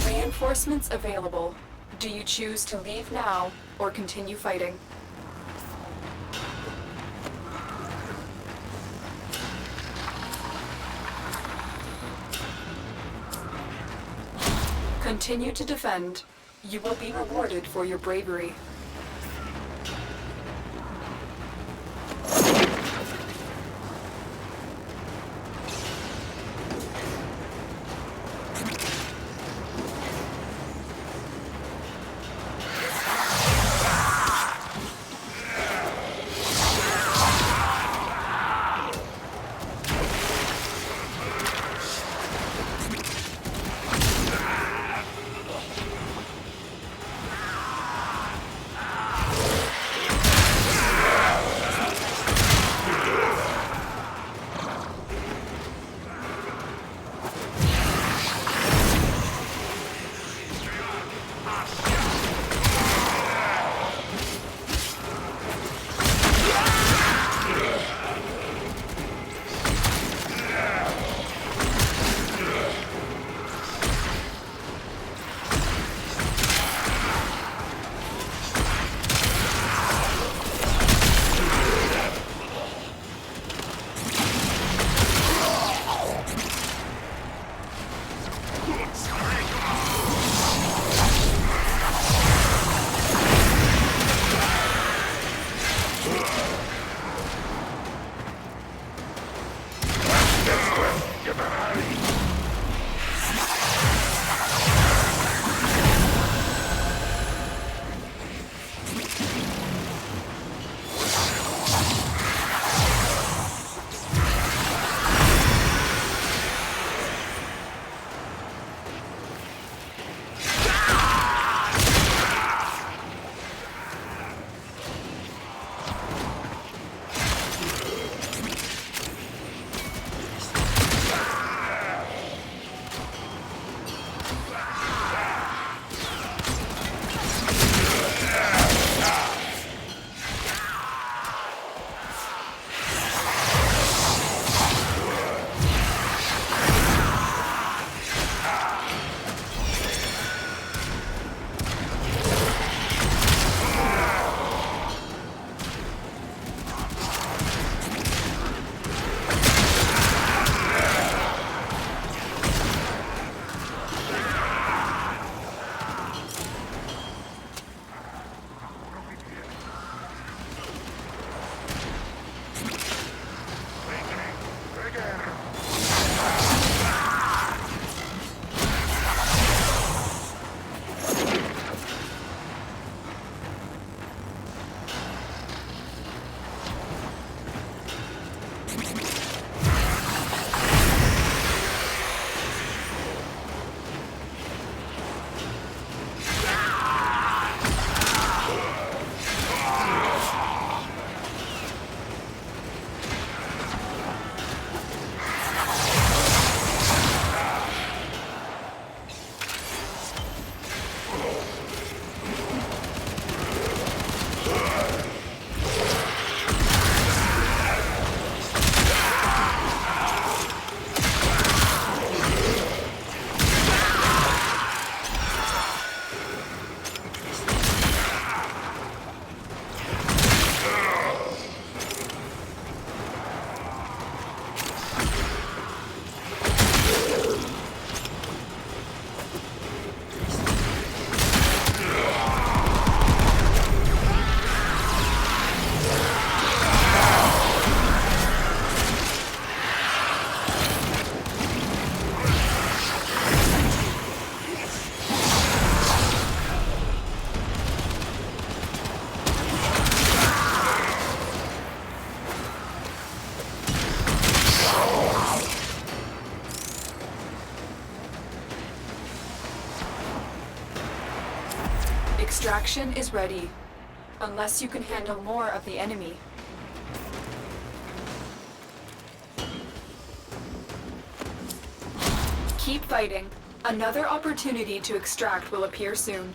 Reinforcements available. Do you choose to leave now or continue fighting? Continue to defend. You will be rewarded for your bravery. Extraction is ready. Unless you can handle more of the enemy. Keep fighting. Another opportunity to extract will appear soon.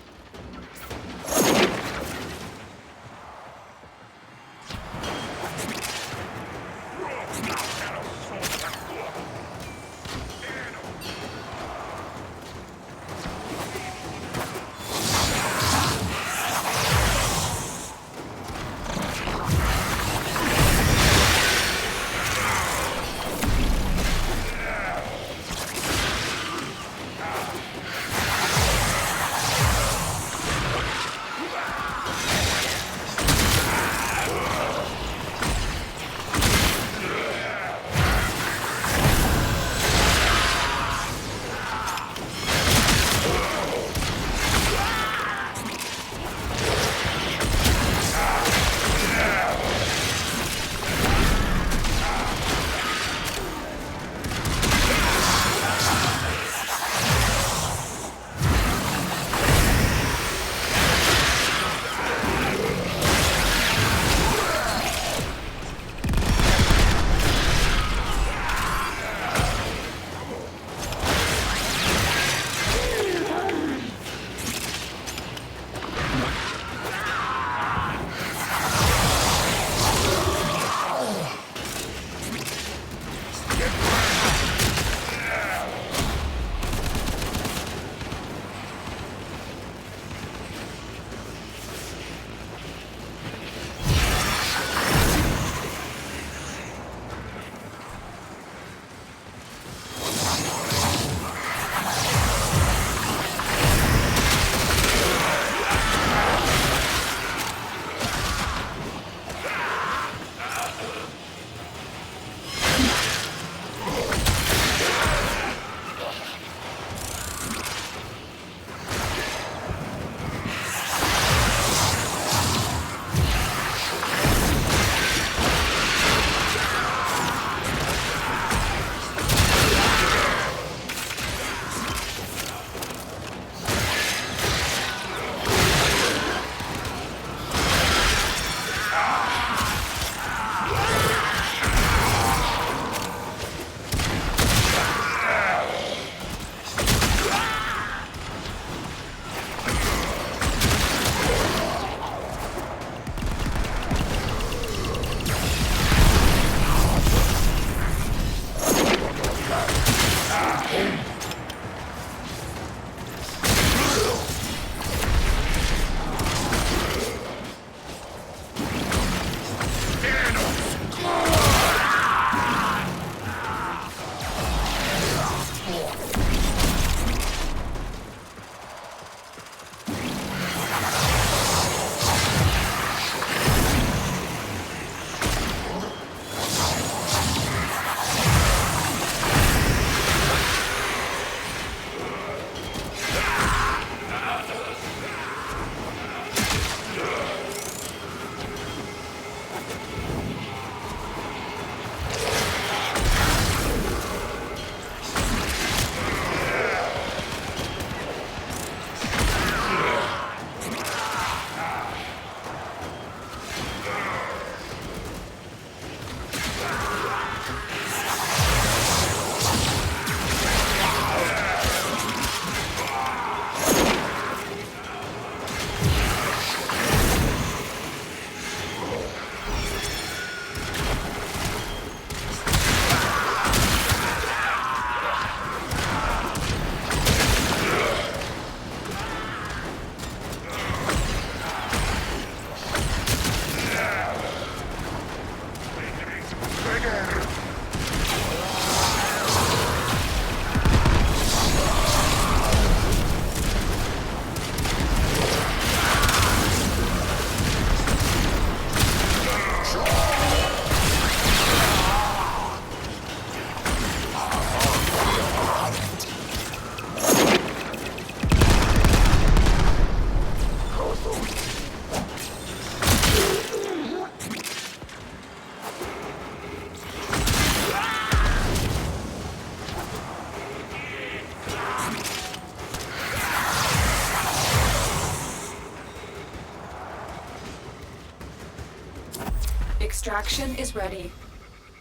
Extraction is ready.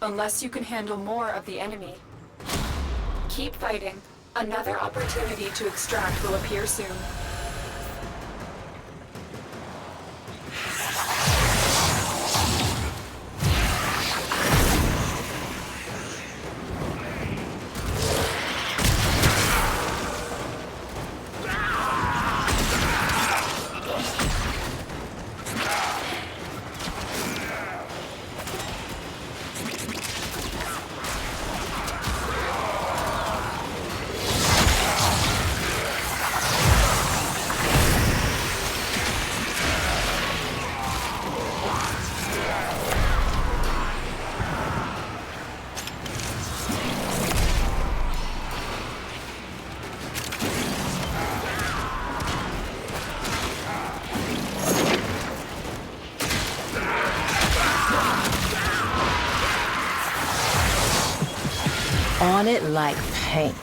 Unless you can handle more of the enemy. Keep fighting. Another opportunity to extract will appear soon. On it like paint.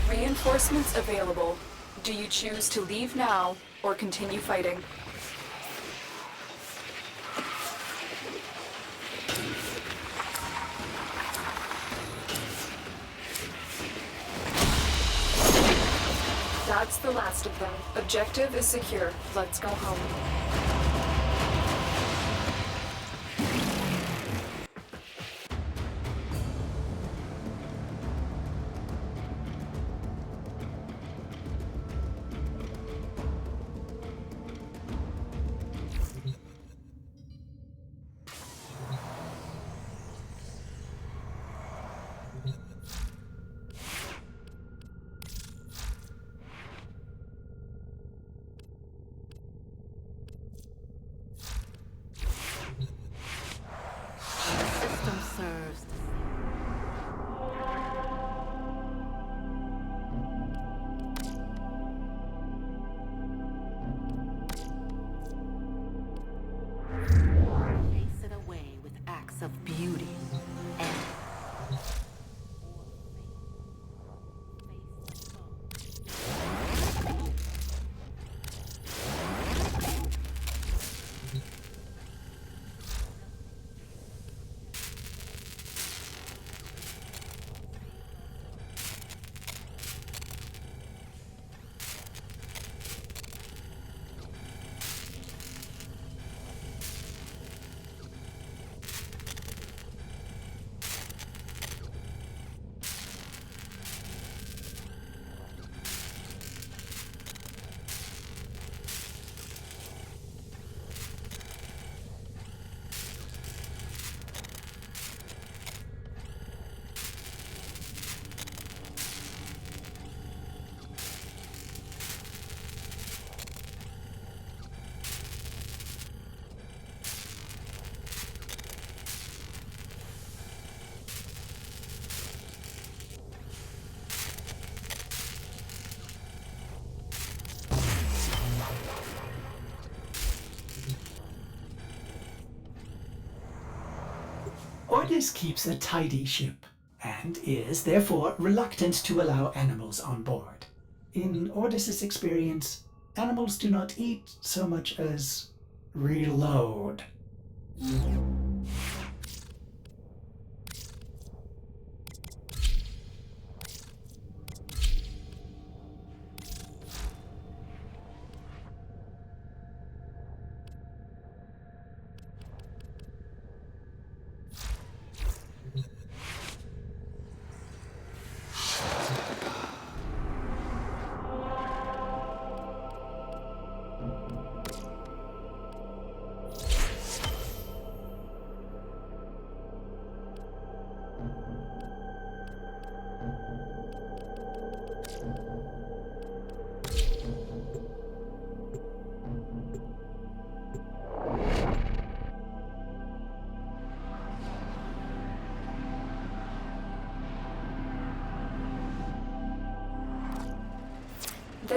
Reinforcements available. Do you choose to leave now or continue fighting? That's the last of them. Objective is secure. Let's go home. System serves. Chase it away with acts of beauty and Ordis keeps a tidy ship, and is therefore reluctant to allow animals on board. In Ordis's experience, animals do not eat so much as reload.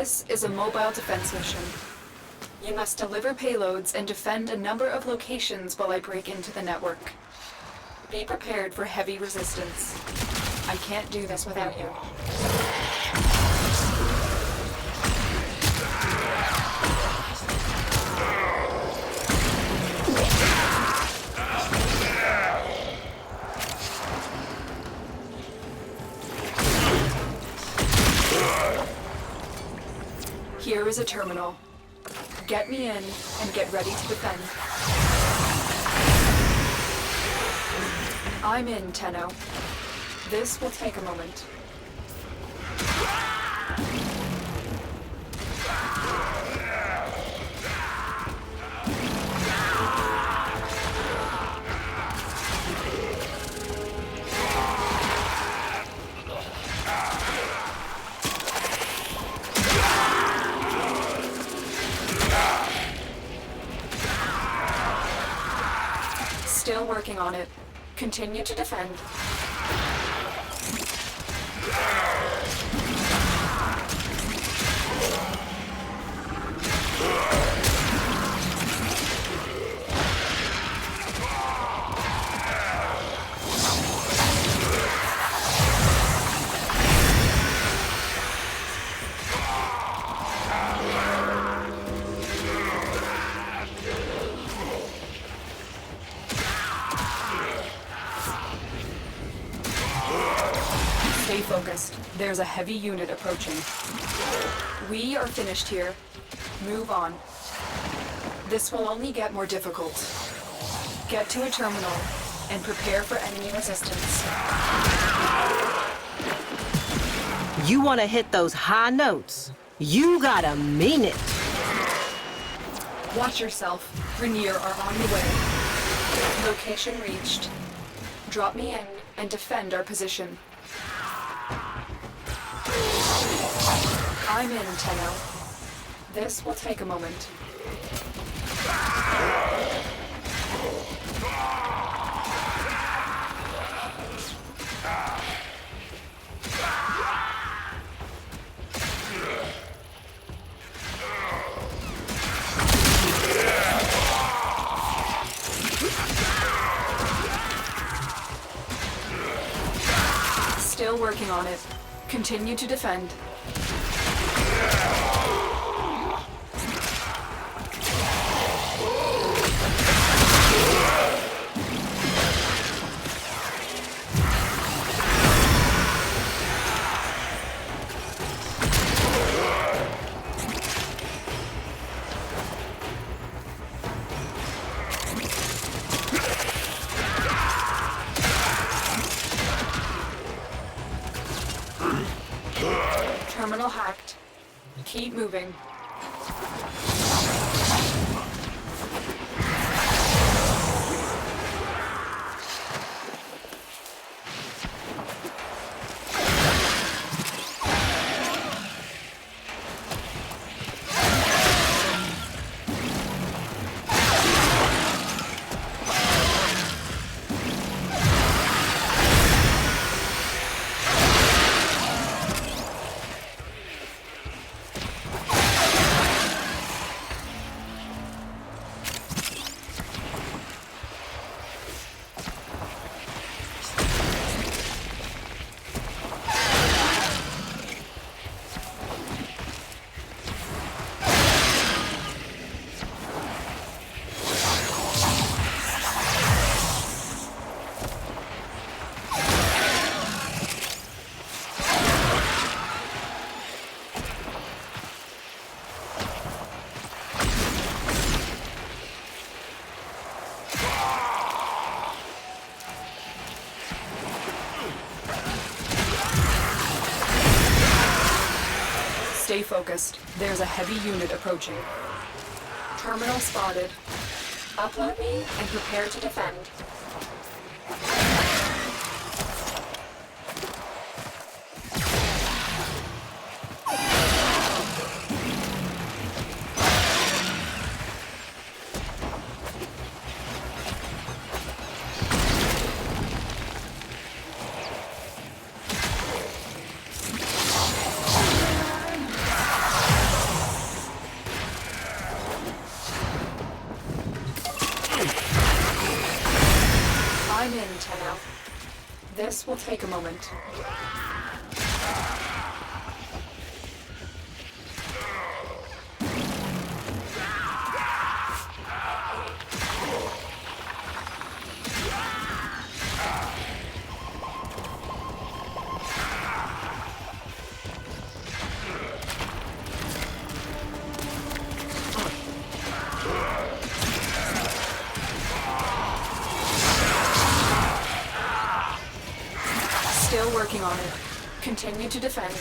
This is a mobile defense mission. You must deliver payloads and defend a number of locations while I break into the network. Be prepared for heavy resistance. I can't do this without you. Here is a terminal. Get me in and get ready to defend. I'm in, Tenno. This will take a moment. Still working on it. Continue to defend. Stay focused. focused. There's a heavy unit approaching. We are finished here. Move on. This will only get more difficult. Get to a terminal and prepare for enemy resistance. You want to hit those high notes? You gotta mean it. Watch yourself. Rainier are on the way. Location reached. Drop me in and defend our position. I'm in, Tenno. This will take a moment. Still working on it. Continue to defend. Terminal hacked. Keep moving. Stay focused. There's a heavy unit approaching. Terminal spotted. Upload me and prepare to defend. I'm in, Tenno. This will take a moment. Still working on it. Continue to defend.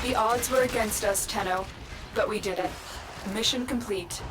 The odds were against us, Tenno, but we did it. Mission complete.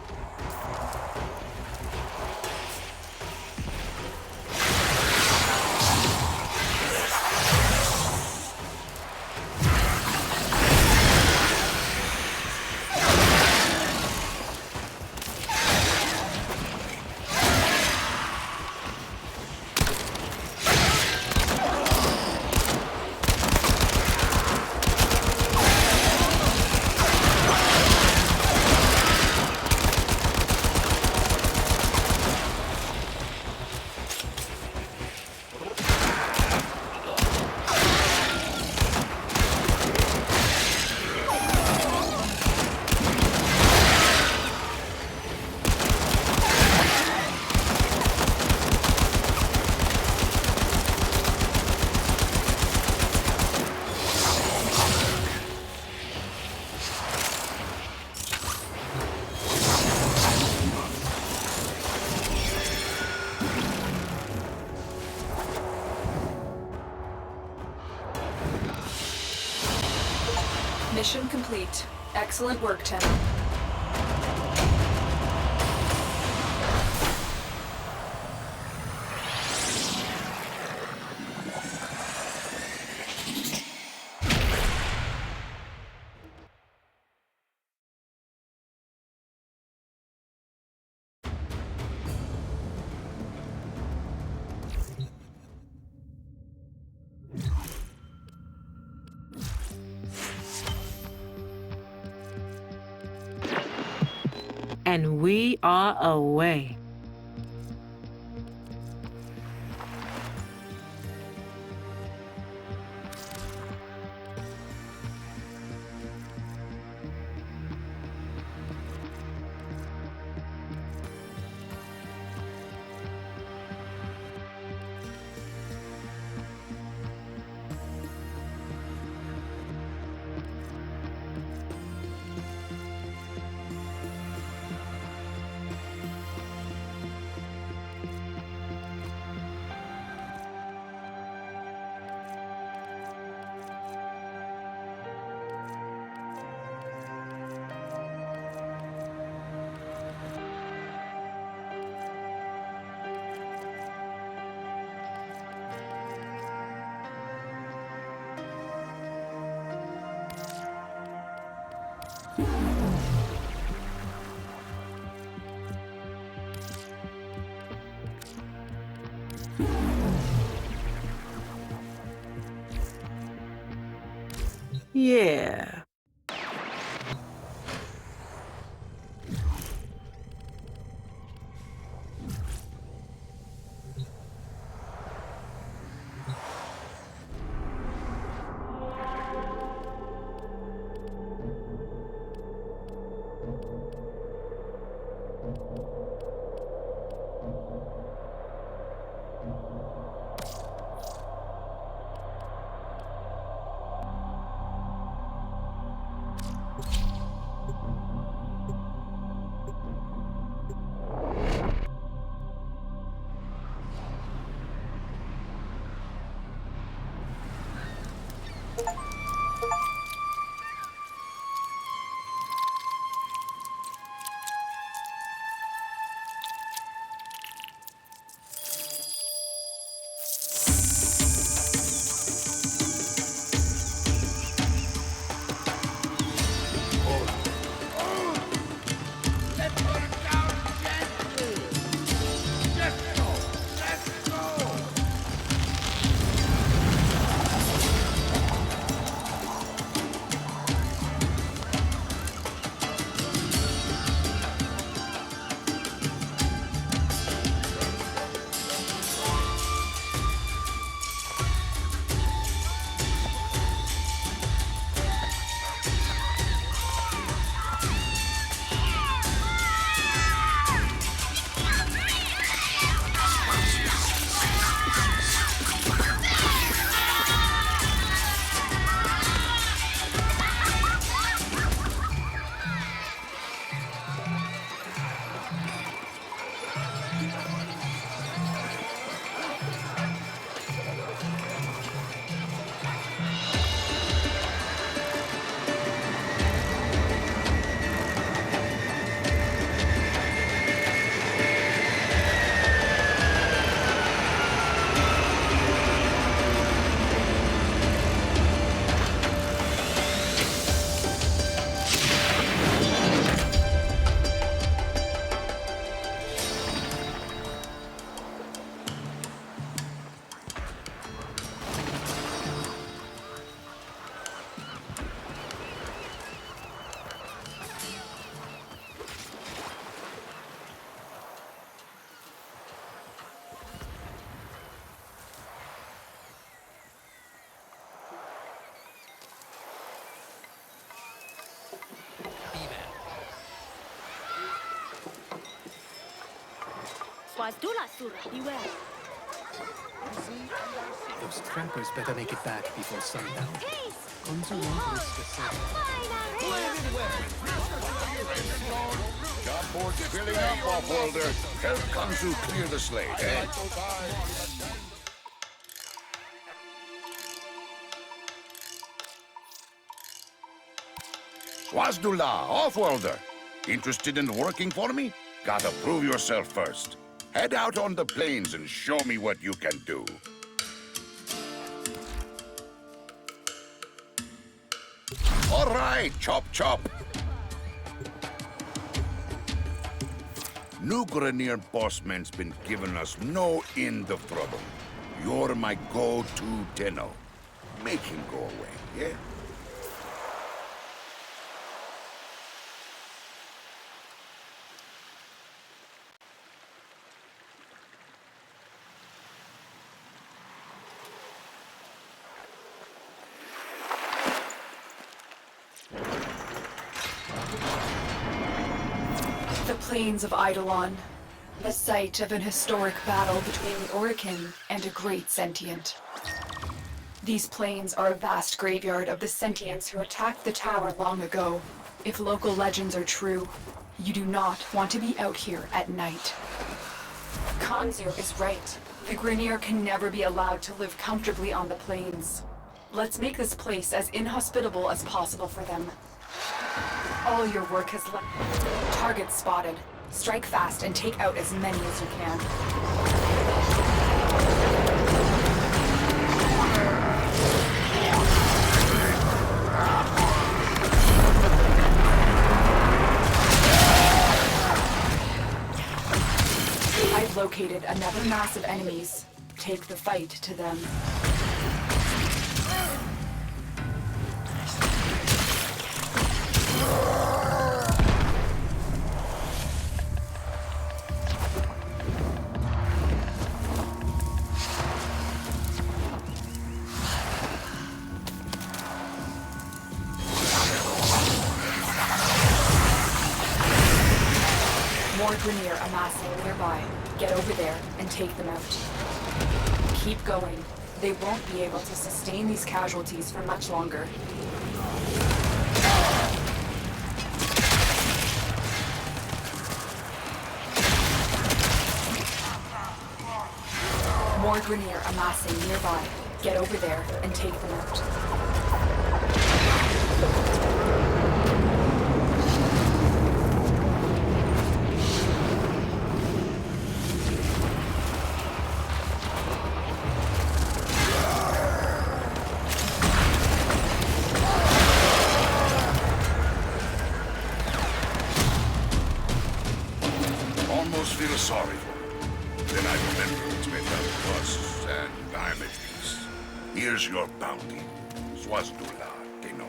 Mission complete. Excellent work, Tim. And we are away. Yeah. Beware. Those trappers better make it back before sundown. Guns are Job board's filling up, Off-Worlder. Help Kanzu clear the slate, eh? Swazdula, Offworlder. Interested in working for me? Gotta prove yourself first. Head out on the plains and show me what you can do. All right, chop chop. New Grenier bossman's been giving us no end of trouble. You're my go-to Tenno. Make him go away, yeah? The plains of Eidolon, the site of an historic battle between the Orokin and a great sentient. These plains are a vast graveyard of the sentients who attacked the tower long ago. If local legends are true, you do not want to be out here at night. Kanzu is right. The Grenier can never be allowed to live comfortably on the plains. Let's make this place as inhospitable as possible for them. All your work has left. Target spotted. Strike fast and take out as many as you can. I've located another mass of enemies. Take the fight to them. More Grenier amassing nearby. Get over there and take them out. Keep going. They won't be able to sustain these casualties for much longer. More Grenier amassing nearby. Get over there and take them out. Almost feel sorry for him. Then I remember it's without us, and I'm at peace. Here's your bounty. Swazdula, Tenno.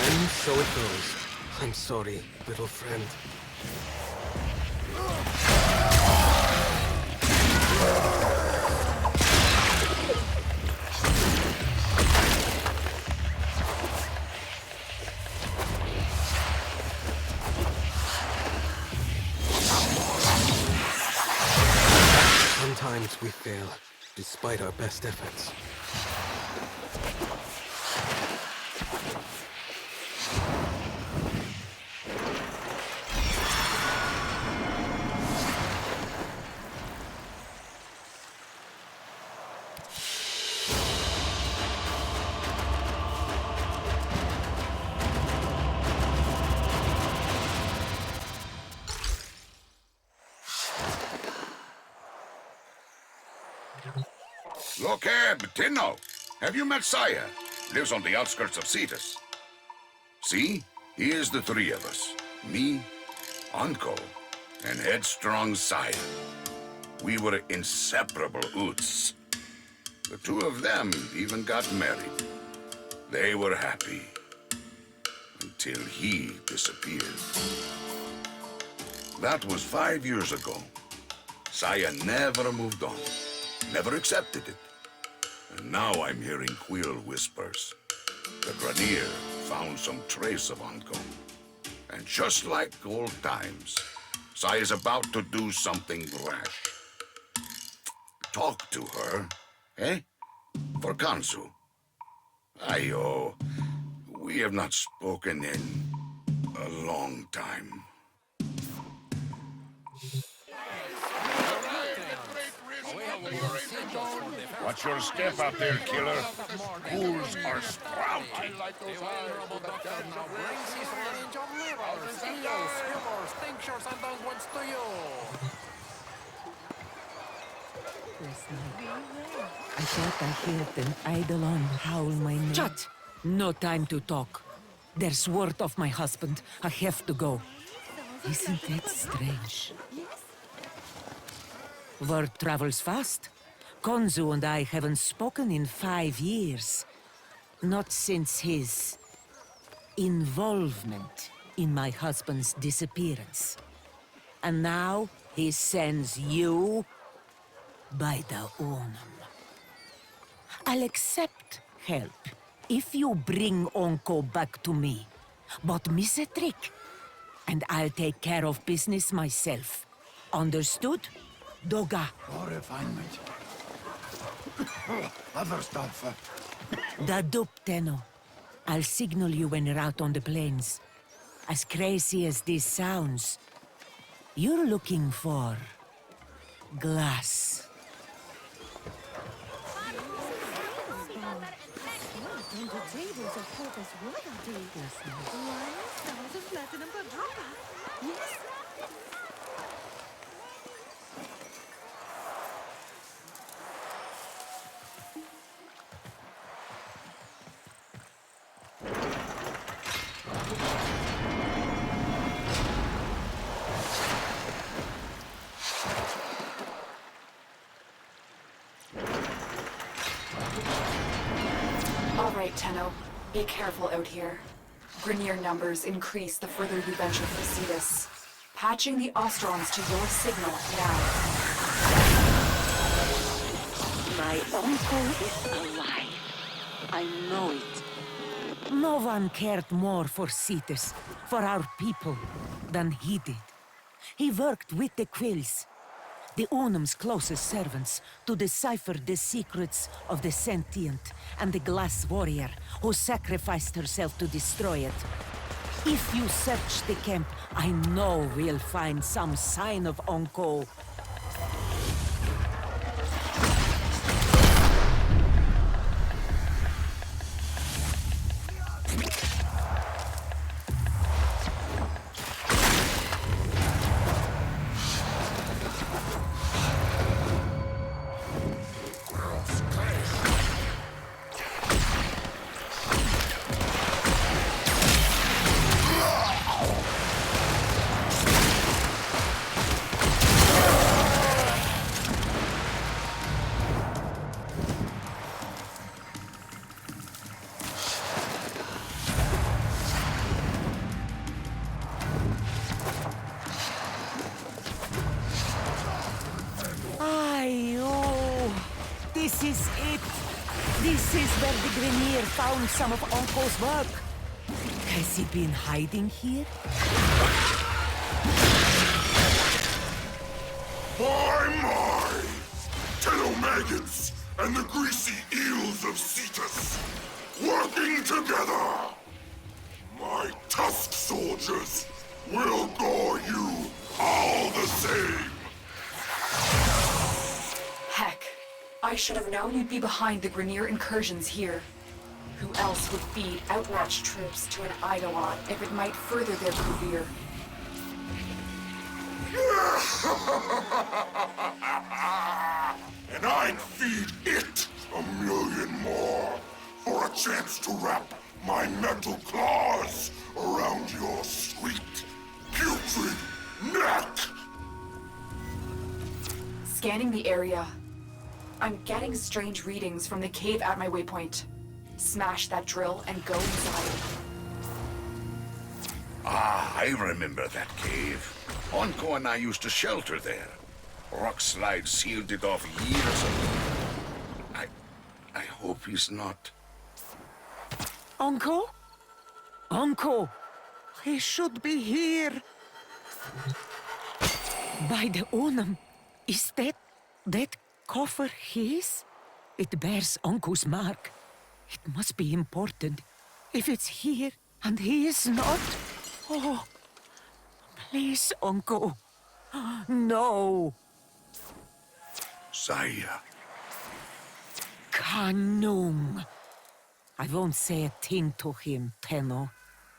And so it goes. I'm sorry, little friend. Sometimes we fail, despite our best efforts. Look here, Tenno. Have you met Saya? Lives on the outskirts of Cetus. See? Here's the three of us. Me, Anko, and headstrong Saya. We were inseparable Oots. The two of them even got married. They were happy. Until he disappeared. That was 5 years ago. Saya never moved on. Never accepted it. And now I'm hearing queer whispers. The Grenier found some trace of Anko. And just like old times, Saya's about to do something rash. Talk to her, eh? For Kanzu. Ayo, we have not spoken in a long time. Watch your step out there, killer. Ghouls are sprouting. I thought I heard an eidolon howl my name. Shut! No time to talk. There's word of my husband. I have to go. Isn't that strange? Word travels fast. Konzu and I haven't spoken in 5 years. Not since his involvement in my husband's disappearance. And now he sends you by the Unum. I'll accept help if you bring Onko back to me. But miss a trick, and I'll take care of business myself. Understood? Doga. More refinement. Other stuff. Da dup, Tenno. I'll signal you when you're out on the plains. As crazy as this sounds, you're looking for glass. All right, Tenno. Be careful out here. Grineer numbers increase the further you venture from Cetus. Patching the Ostrons to your signal now. My uncle is alive. I know it. No one cared more for Cetus, for our people, than he did. He worked with the Quills, the Unum's closest servants, to decipher the secrets of the sentient and the glass warrior who sacrificed herself to destroy it. If you search the camp, I know we'll find some sign of Onko. This is it. This is where the Grineer found some of Onko's work. Has he been hiding here? My! Tenomaggots and the greasy eels of Cetus working together! My tusk soldiers will gore you all the same! Heck. I should have known you'd be behind the Grineer incursions here. Who else would feed Outwatch troops to an Eidolon if it might further their career? And I'd feed it 1,000,000 more for a chance to wrap my metal claws around your sweet, putrid neck! Scanning the area. I'm getting strange readings from the cave at my waypoint. Smash that drill and go inside. Ah, I remember that cave. Onko and I used to shelter there. Rock slide sealed it off years ago. I hope he's not. Onko? Onko! He should be here! By the Unum, is that coffer his? It bears Onko's mark. It must be important. If it's here and he is not... Oh, please, Uncle. No. Saya. Kanung. I won't say a thing to him, Tenno.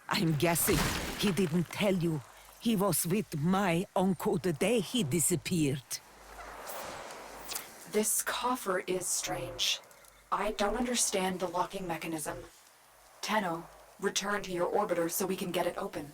I'm guessing he didn't tell you he was with my uncle the day he disappeared. This coffer is strange. I don't understand the locking mechanism. Tenno, return to your orbiter so we can get it open.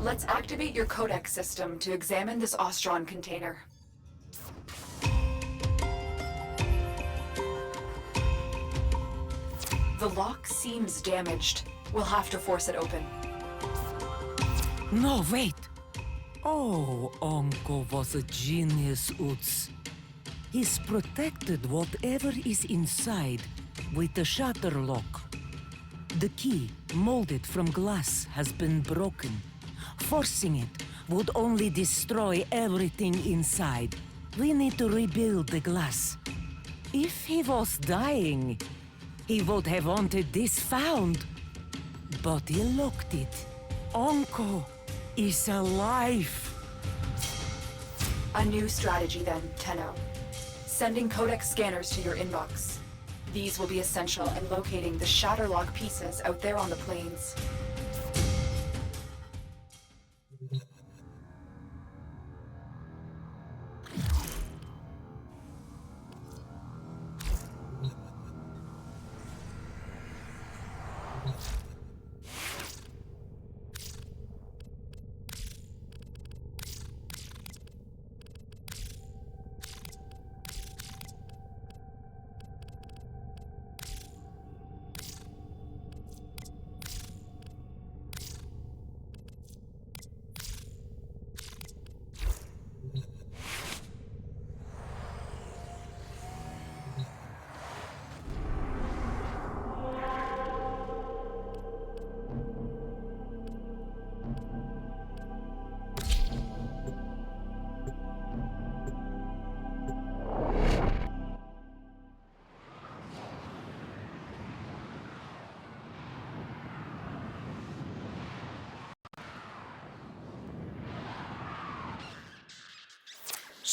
Let's activate your codex system to examine this Ostron container. The lock seems damaged. We'll have to force it open. No, wait. Oh, Uncle was a genius, Utz. He's protected whatever is inside with the shutter lock. The key, molded from glass, has been broken. Forcing it would only destroy everything inside. We need to rebuild the glass. If he was dying, he would have wanted this found. But he locked it. Uncle is alive. A new strategy then, Tenno. Sending codex scanners to your inbox. These will be essential in locating the Shatterlock pieces out there on the plains.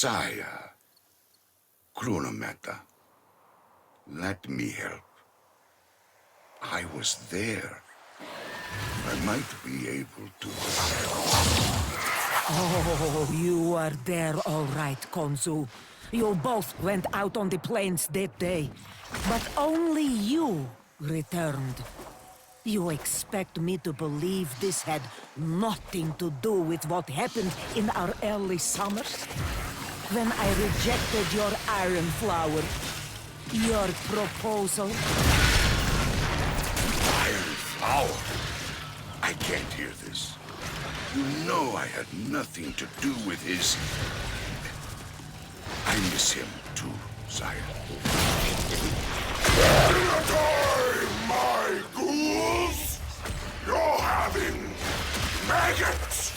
Saya. Krunameta. Let me help. I was there. I might be able to... Oh, you are there all right, Konzu. You both went out on the plains that day, but only you returned. You expect me to believe this had nothing to do with what happened in our early summers? When I rejected your iron flower, your proposal? Iron flower? I can't hear this. You know I had nothing to do with his... I miss him too, sire. My ghouls! You're having maggots!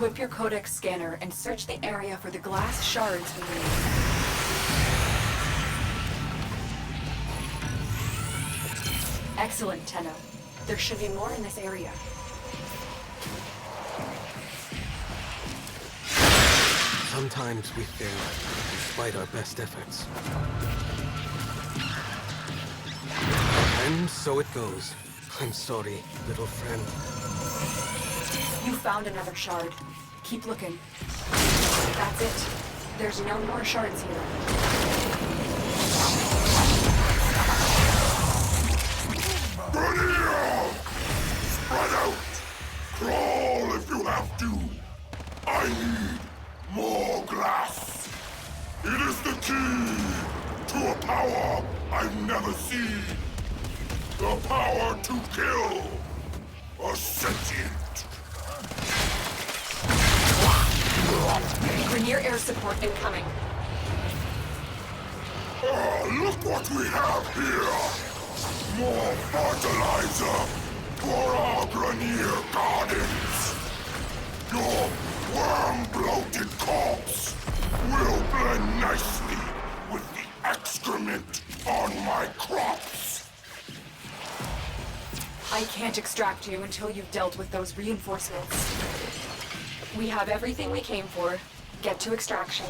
Equip your codex scanner and search the area for the glass shards we need. Excellent, Tenno. There should be more in this area. Sometimes we fail, despite our best efforts. And so it goes. I'm sorry, little friend. You found another shard. Keep looking. That's it. There's no more shards here. Grania! Spread out! Crawl if you have to! I need more glass! It is the key to a power I've never seen! The power to kill a sentient! Grenier air support incoming. Look what we have here! More fertilizer for our Grenier gardens! Your worm-bloated corpse will blend nicely with the excrement on my crops! I can't extract you until you've dealt with those reinforcements. We have everything we came for. Get to extraction.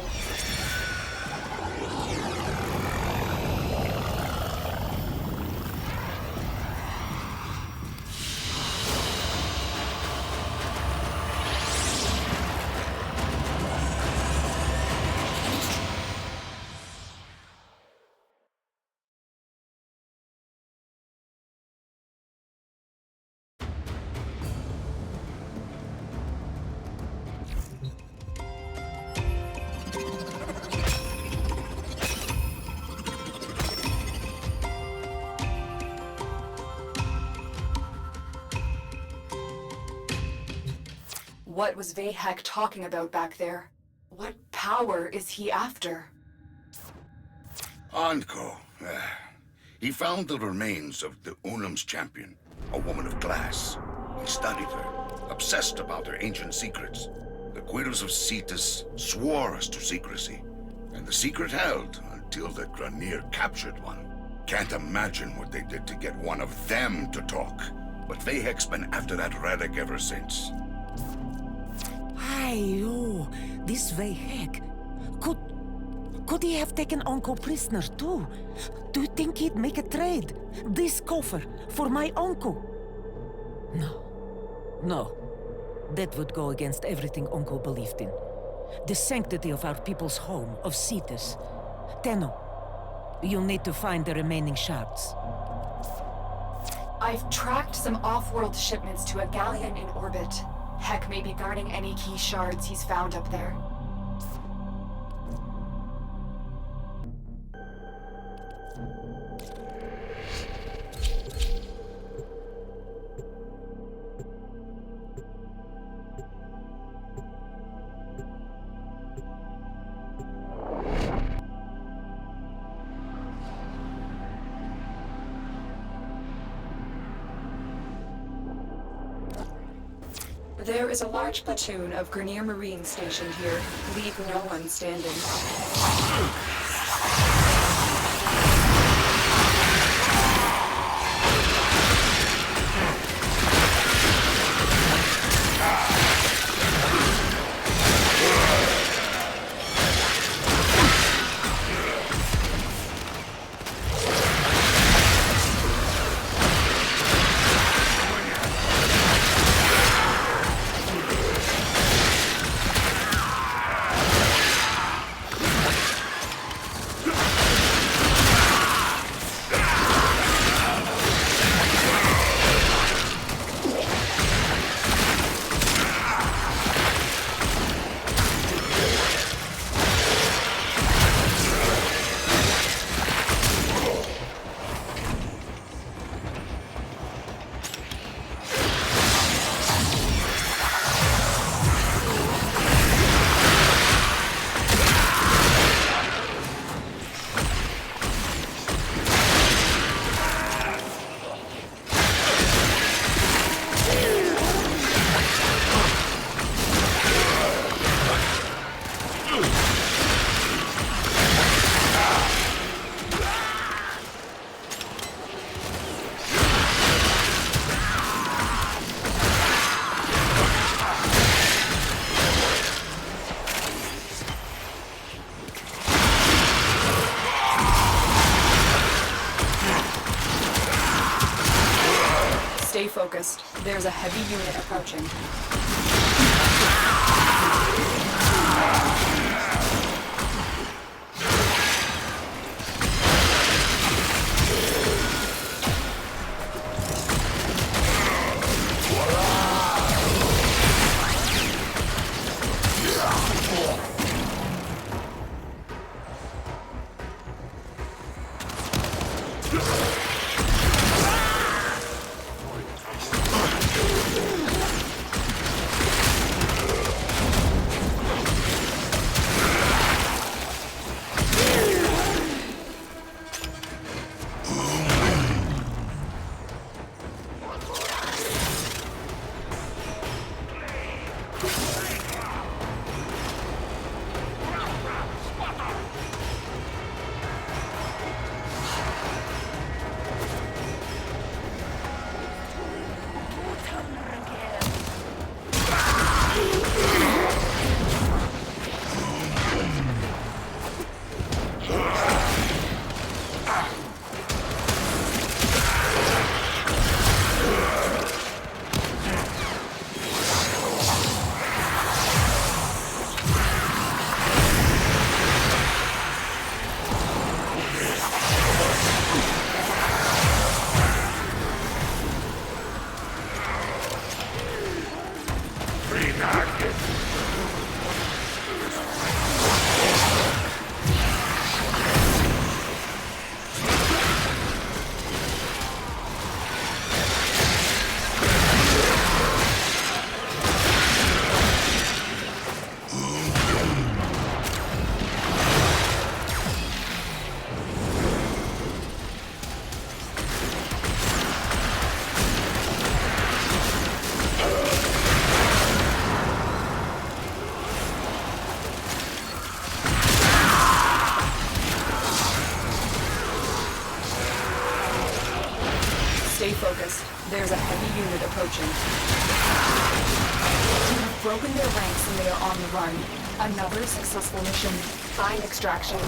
What was Vahek talking about back there? What power is he after? Anko. He found the remains of the Unum's champion, a woman of glass. He studied her, obsessed about her ancient secrets. The Quitters of Cetus swore us to secrecy, and the secret held until the Grenier captured one. Can't imagine what they did to get one of them to talk, but Vahek's been after that relic ever since. Oh, this Vahek. Could he have taken Uncle prisoner too? Do you think he'd make a trade? This coffer for my uncle? No. That would go against everything Uncle believed in. The sanctity of our people's home, of Cetus. Tenno, you'll need to find the remaining shards. I've tracked some off-world shipments to a galleon in orbit. Heck may be guarding any key shards he's found up there. There is a large platoon of Grenier Marines stationed here. Leave no one standing. Stay focused. There's a heavy unit approaching. Stay focused. There's a heavy unit approaching. You have broken their ranks and they are on the run. Another successful mission. Find extraction.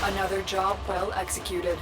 Another job well executed.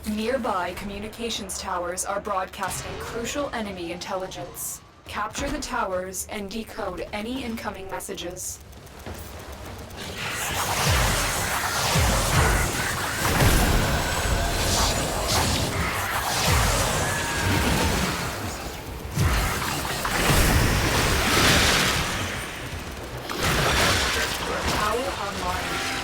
Nearby communications towers are broadcasting crucial enemy intelligence. Capture the towers and decode any incoming messages. Tower online.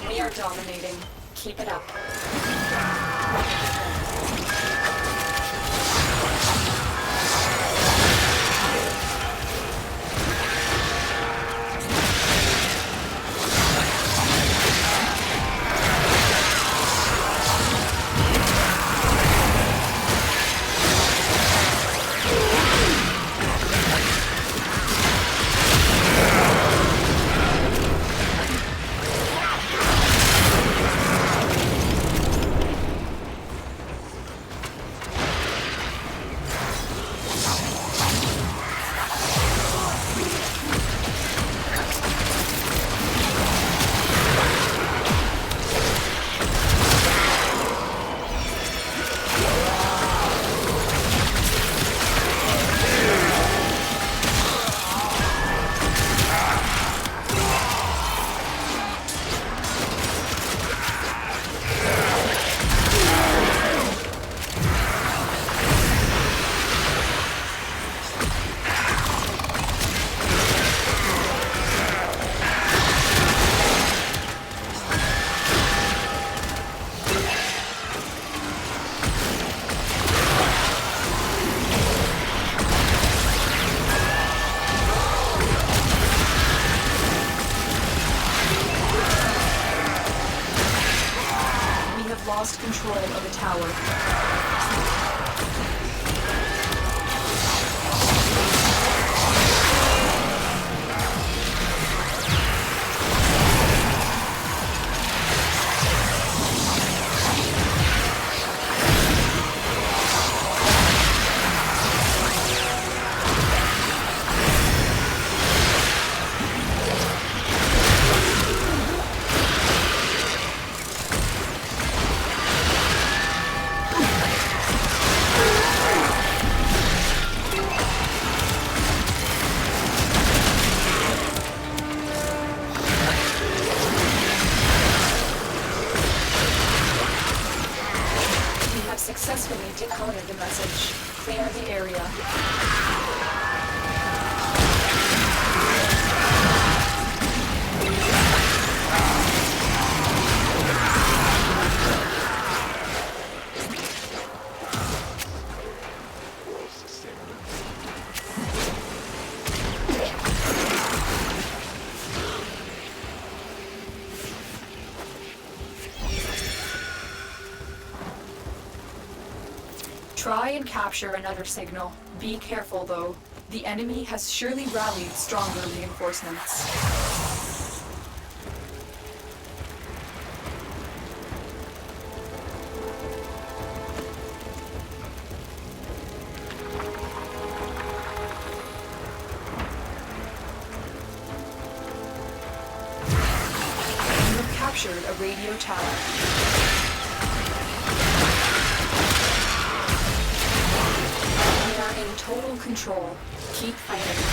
We are dominating. Keep it up. Lost control of the tower. Successfully decoded the message. Clear the area. Try and capture another signal. Be careful, though. The enemy has surely rallied stronger reinforcements. captured a radio tower. We are in total control. Keep fighting.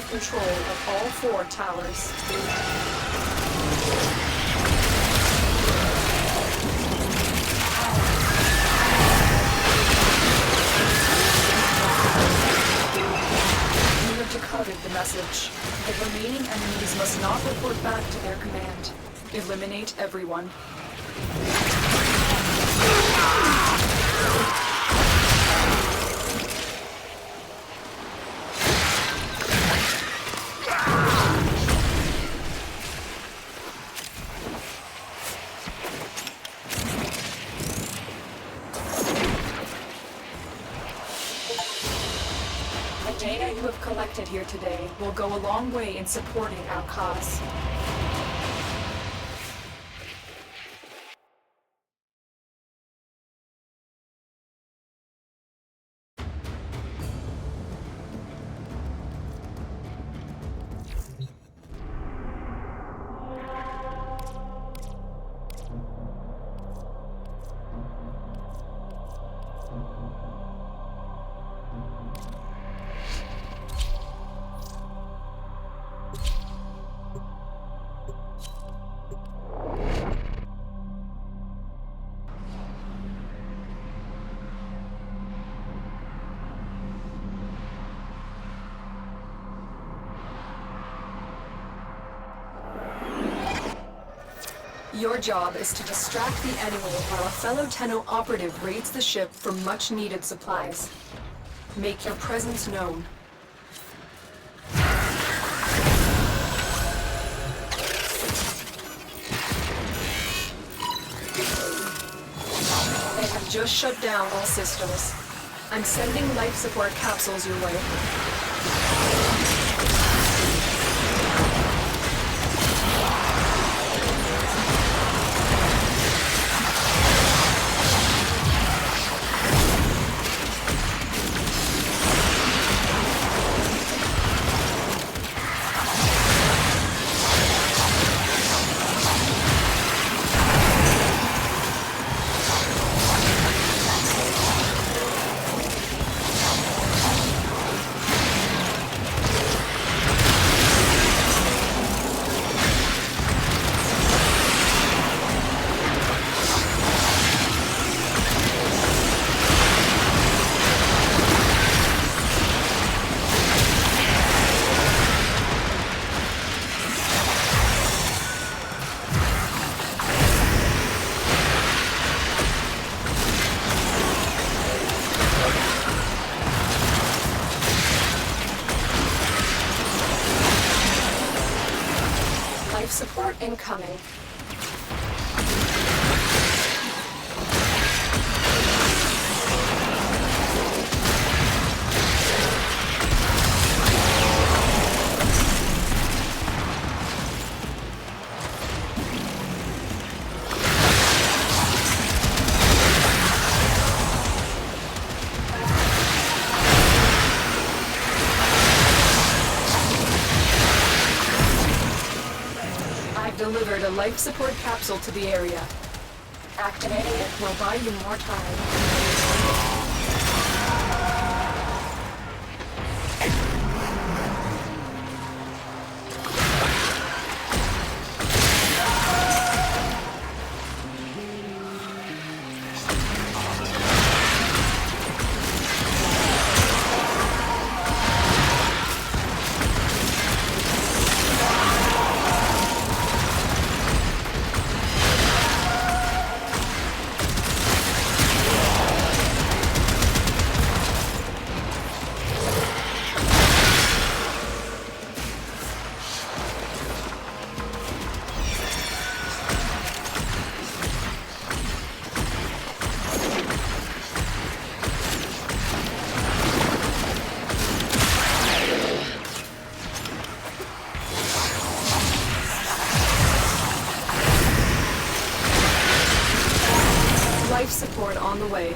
Control of all 4 towers. You have decoded the message. The remaining enemies must not report back to their command. Eliminate everyone. The data you have collected here today will go a long way in supporting our cause. Your job is to distract the enemy while a fellow Tenno operative raids the ship for much-needed supplies. Make your presence known. They have just shut down all systems. I'm sending life support capsules your way. support incoming. Delivered a life support capsule to the area. Activating it will buy you more time. Life support on the way.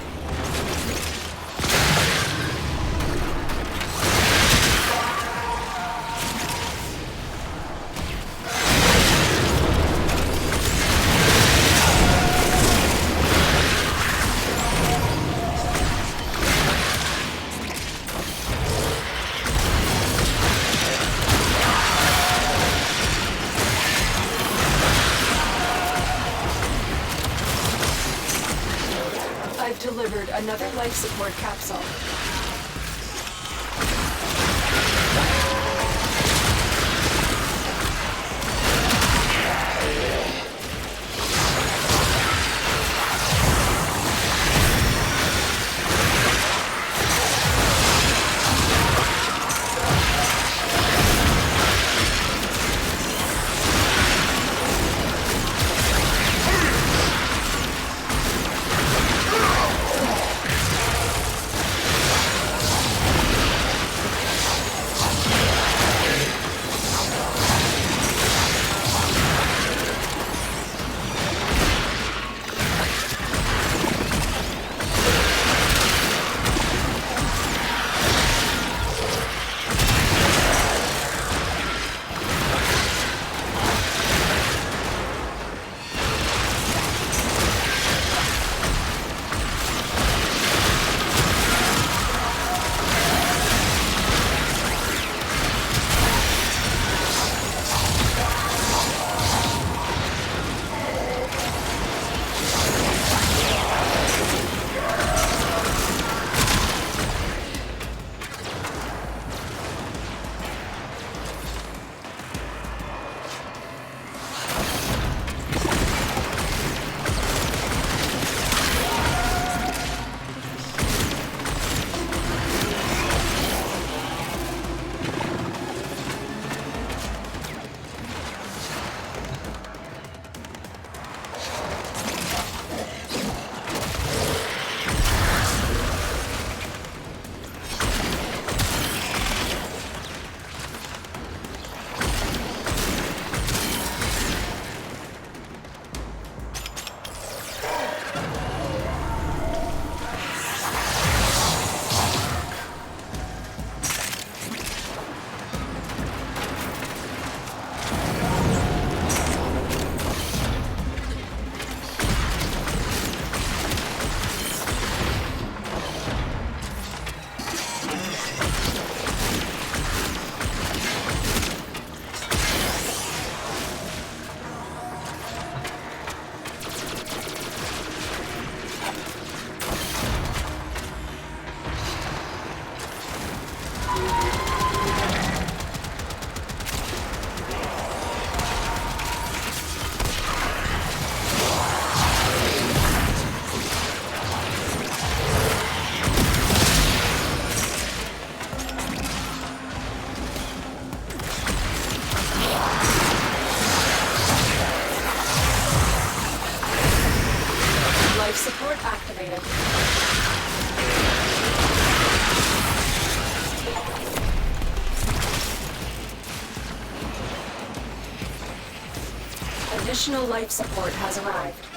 I've delivered another life support capsule. activated. Additional life support has arrived.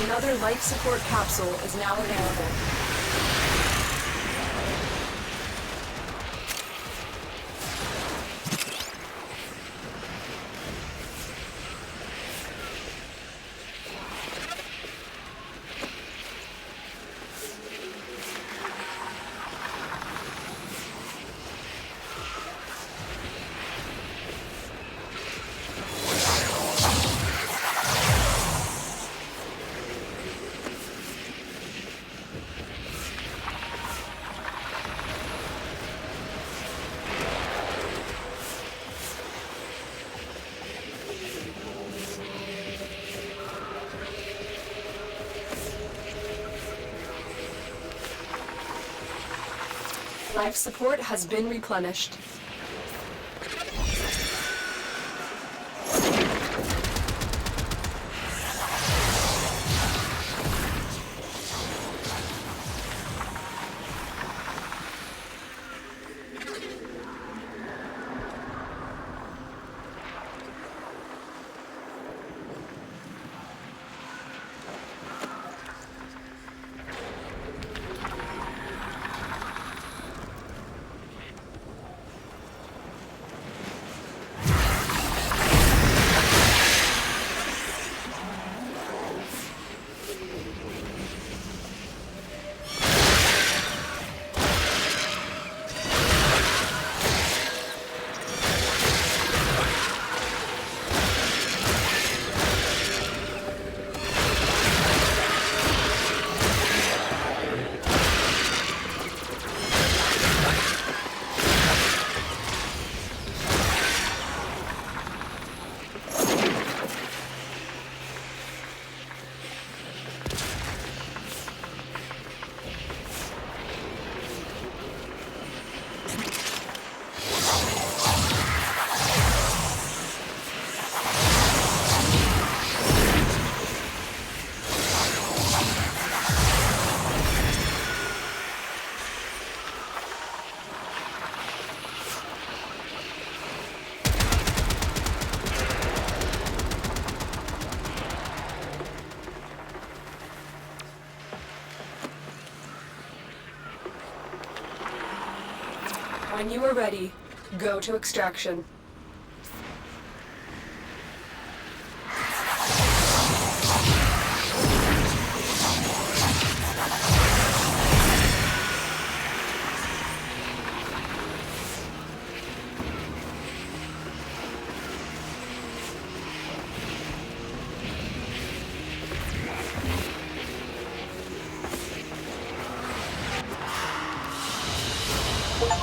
Another life support capsule is now available. Life support has been replenished. When you are ready, go to extraction.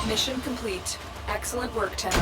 Mission complete. Excellent work, Tenno.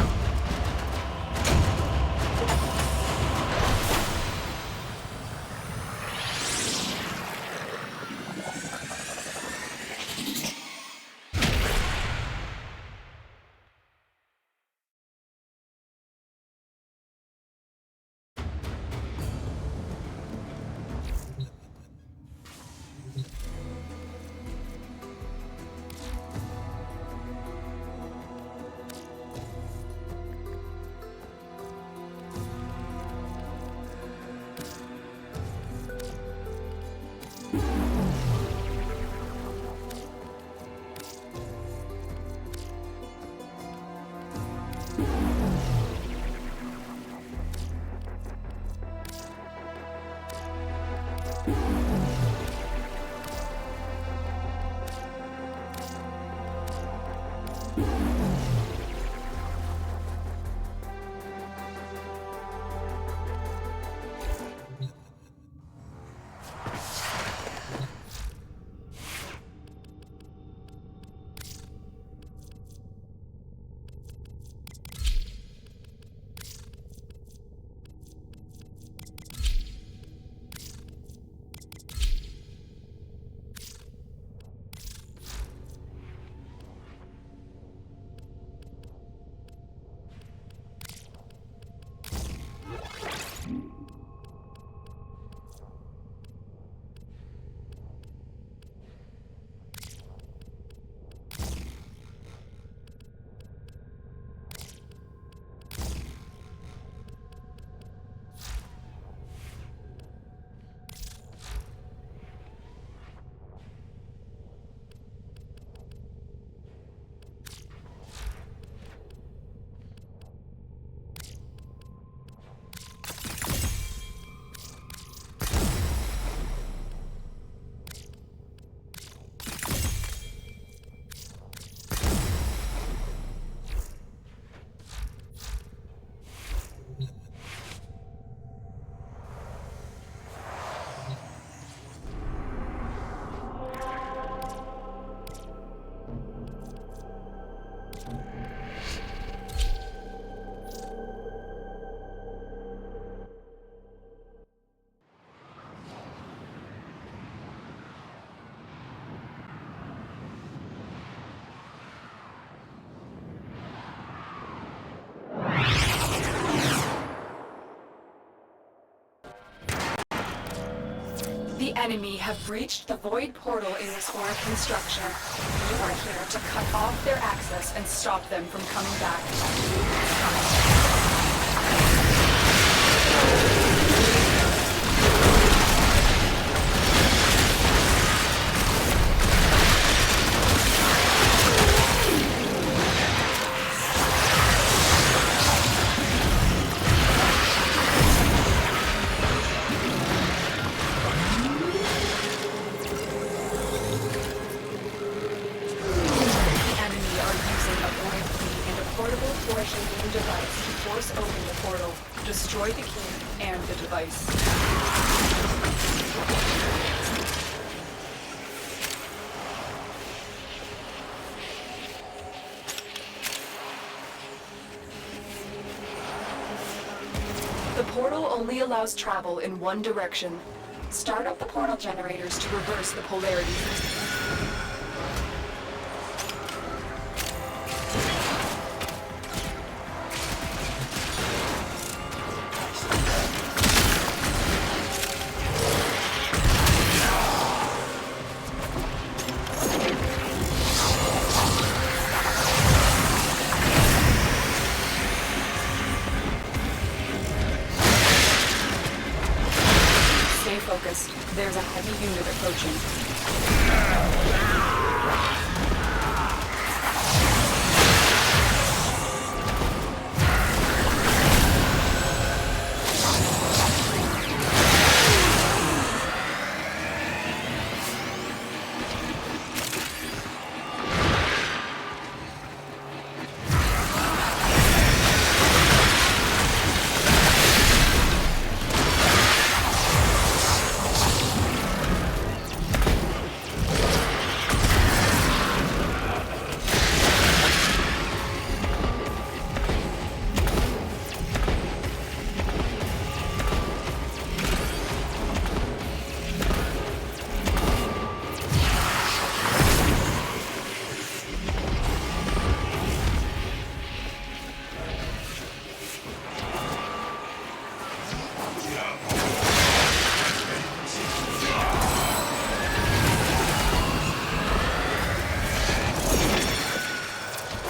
enemy have breached the void portal in this Orokin structure. You are here to cut off their access and stop them from coming back. Destroy the key and the device. The portal only allows travel in one direction. Start up the portal generators to reverse the polarity. Focused. There's a heavy unit approaching.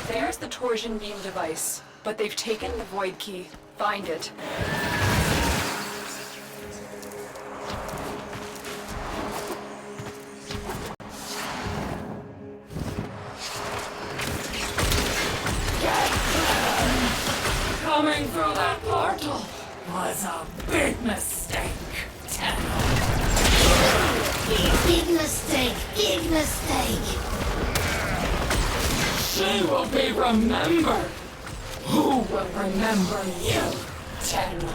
There's the torsion beam device, but they've taken the void key. Find it. Coming through that portal was a big mistake, Tenno. Big mistake, big mistake. She will be remembered. Who will remember you, Tenno?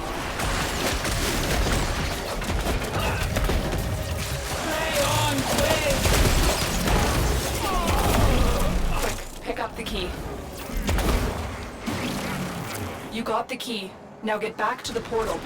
Play on, quick! Quick, pick up the key. You got the key. Now get back to the portal.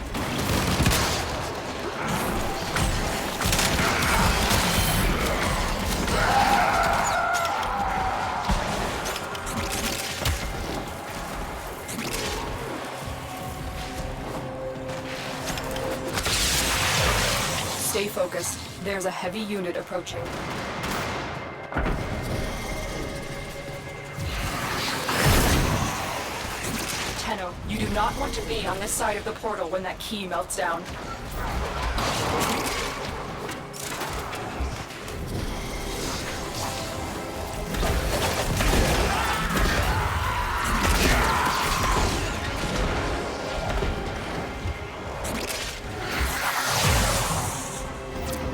Stay focused. There's a heavy unit approaching. Tenno, you do not want to be on this side of the portal when that key melts down.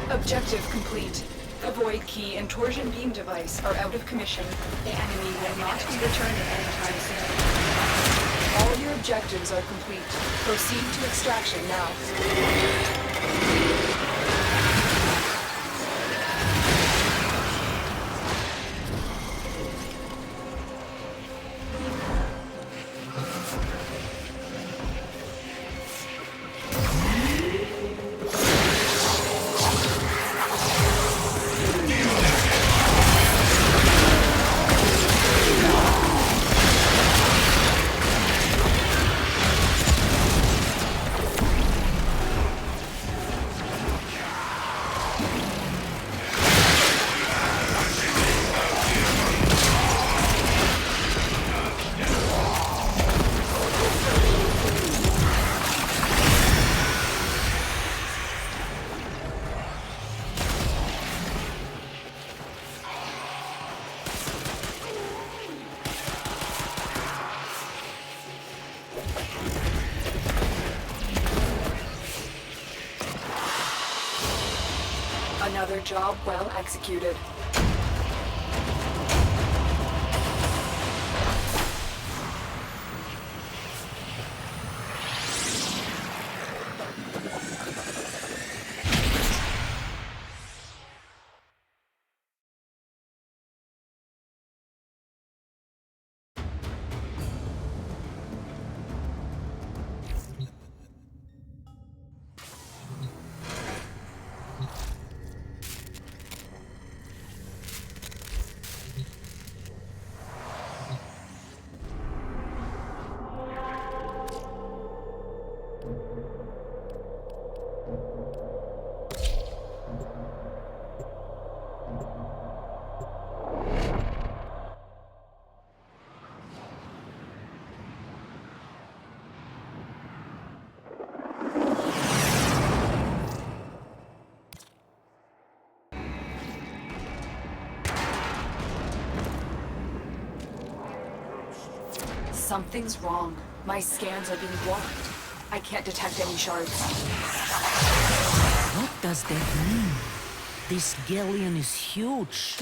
Objective complete. The void key and torsion beam device are out of commission. The enemy will not be returning anytime soon. All your objectives are complete. Proceed to extraction now. Another job well executed. Something's wrong. My scans are being blocked. I can't detect any shards. What does that mean? This galleon is huge.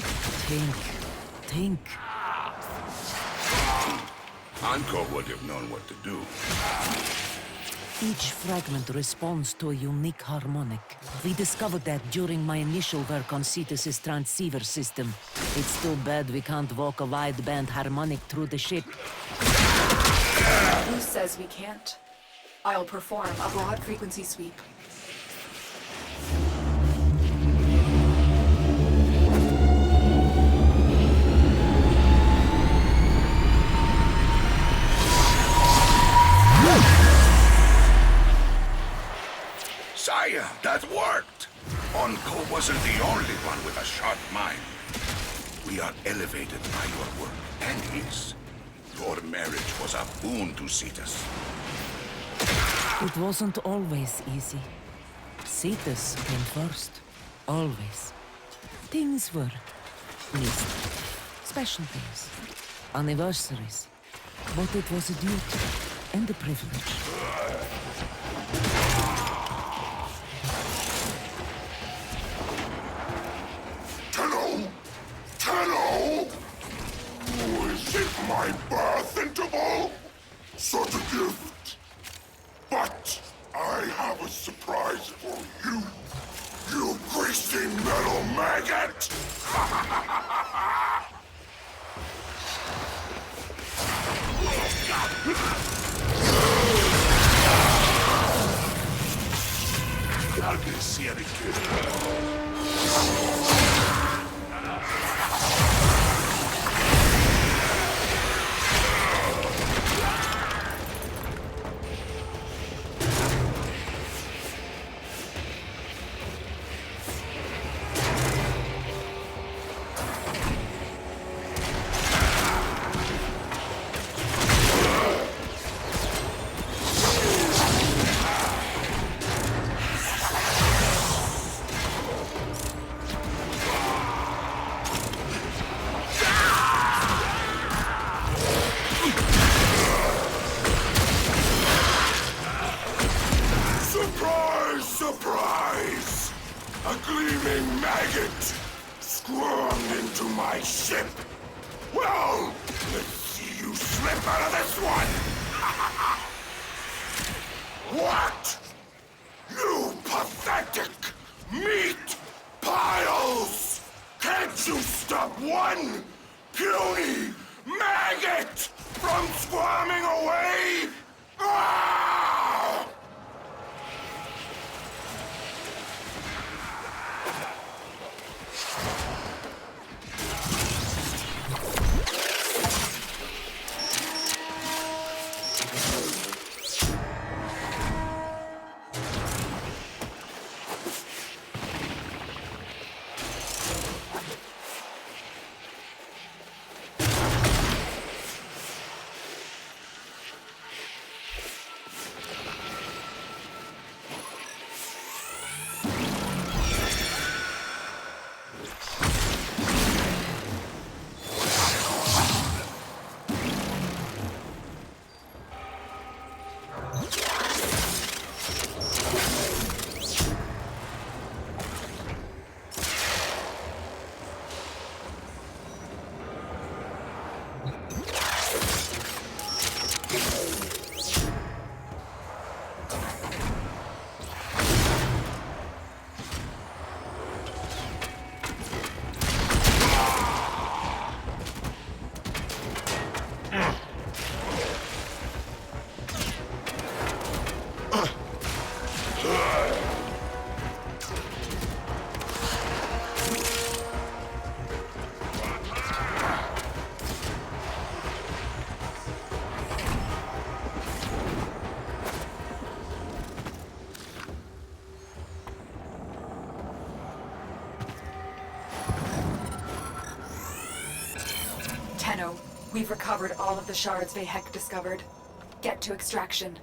Think. Anko would have known what to do. Each fragment responds to a unique harmonic. We discovered that during my initial work on Cetus's transceiver system. It's too bad we can't walk a wideband harmonic through the ship. Who says we can't? I'll perform a broad frequency sweep. Saya, that worked! Onko wasn't the only one with a sharp mind. We are elevated by your work and his. Your marriage was a boon to Cetus. It wasn't always easy. Cetus came first. Always. Things were missed. Special days. Anniversaries. But it was a duty and a privilege. Tenno! Is it my birth interval? Such a gift. But I have a surprise for you. You greasy metal maggot! Surprise, surprise! A gleaming maggot squirmed into my ship. Well, let's see you slip out of this one! What? You pathetic meat piles! Can't you stop one puny maggot from squirming away? Ah! Tenno, we've recovered all of the shards Vahek discovered. Get to extraction.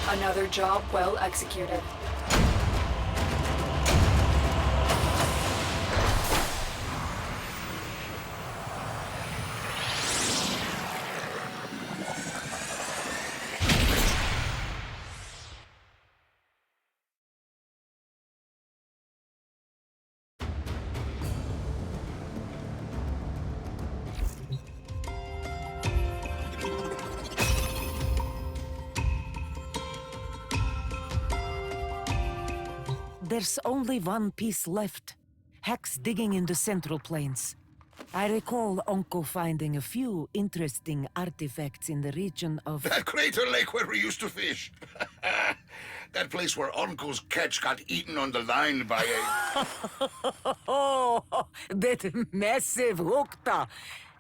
Another job well executed. There's only one piece left. Hex digging in the Central Plains. I recall Uncle finding a few interesting artifacts in the region of... That crater lake where we used to fish. That place where Uncle's catch got eaten on the line by a... Oh, that massive hookta.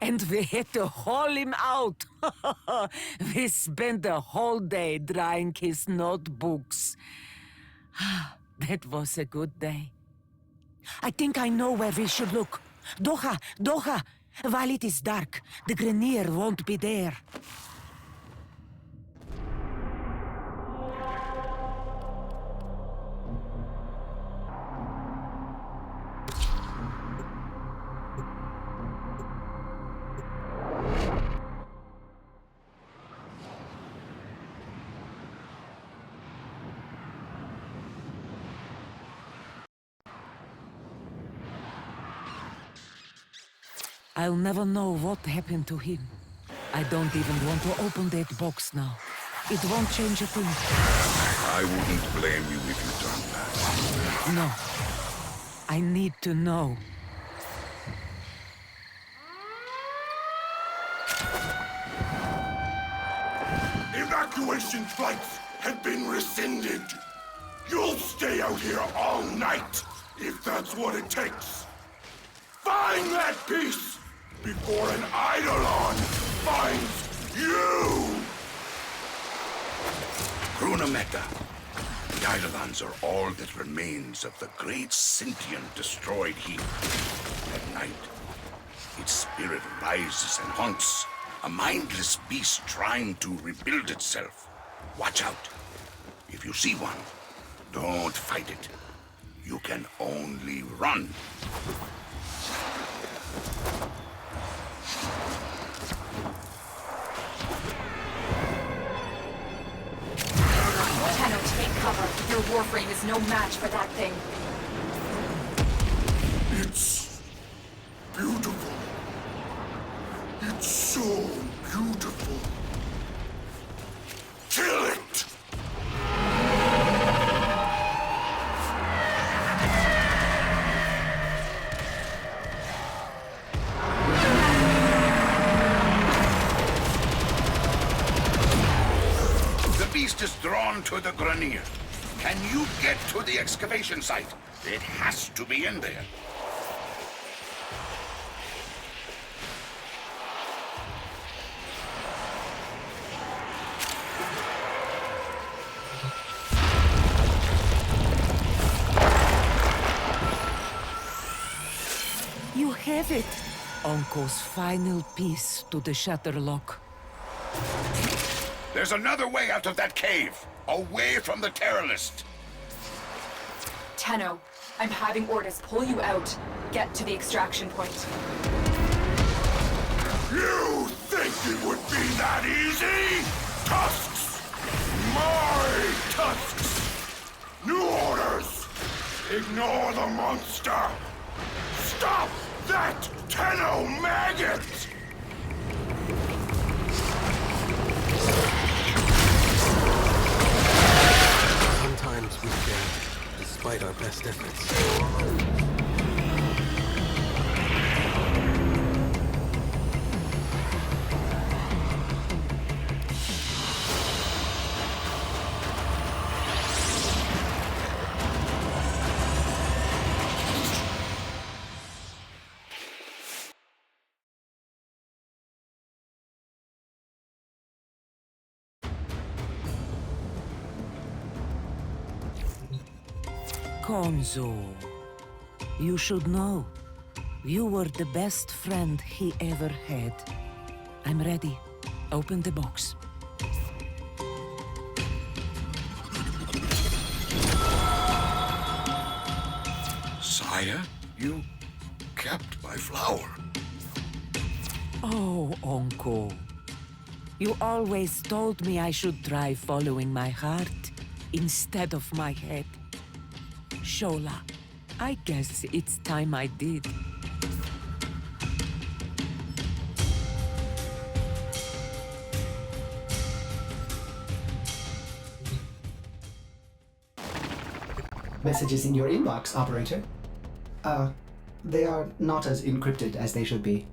And we had to haul him out. We spent the whole day drying his notebooks. That was a good day. I think I know where we should look. Doha! Doha! While it is dark, the Grenier won't be there. I'll never know what happened to him. I don't even want to open that box now. It won't change a thing. I wouldn't blame you if you turned back. No. I need to know. Evacuation flights have been rescinded. You'll stay out here all night, if that's what it takes. Find that piece before an Eidolon finds you! Krunameta. The Eidolons are all that remains of the great sentient destroyed heap. At night, its spirit rises and haunts, a mindless beast trying to rebuild itself. Watch out. If you see one, don't fight it. You can only run. Tenno, take cover. Your Warframe is no match for that thing. It's beautiful. It's so beautiful. Kill it! onto the Grenier. Can you get to the excavation site? It has to be in there. You have it! Uncle's final piece to the shutter lock. There's another way out of that cave, away from the Terrorist. Tenno, I'm having Ordis pull you out. Get to the extraction point. You think it would be that easy? Tusks! My tusks! New orders! Ignore the monster! Stop that Tenno maggot! Sometimes we fail, despite our best efforts. Konzo, you should know. You were the best friend he ever had. I'm ready. Open the box. Sire, you kept my flower. Oh, Uncle. You always told me I should try following my heart instead of my head. Shola, I guess it's time I did. Messages in your inbox, operator. They are not as encrypted as they should be.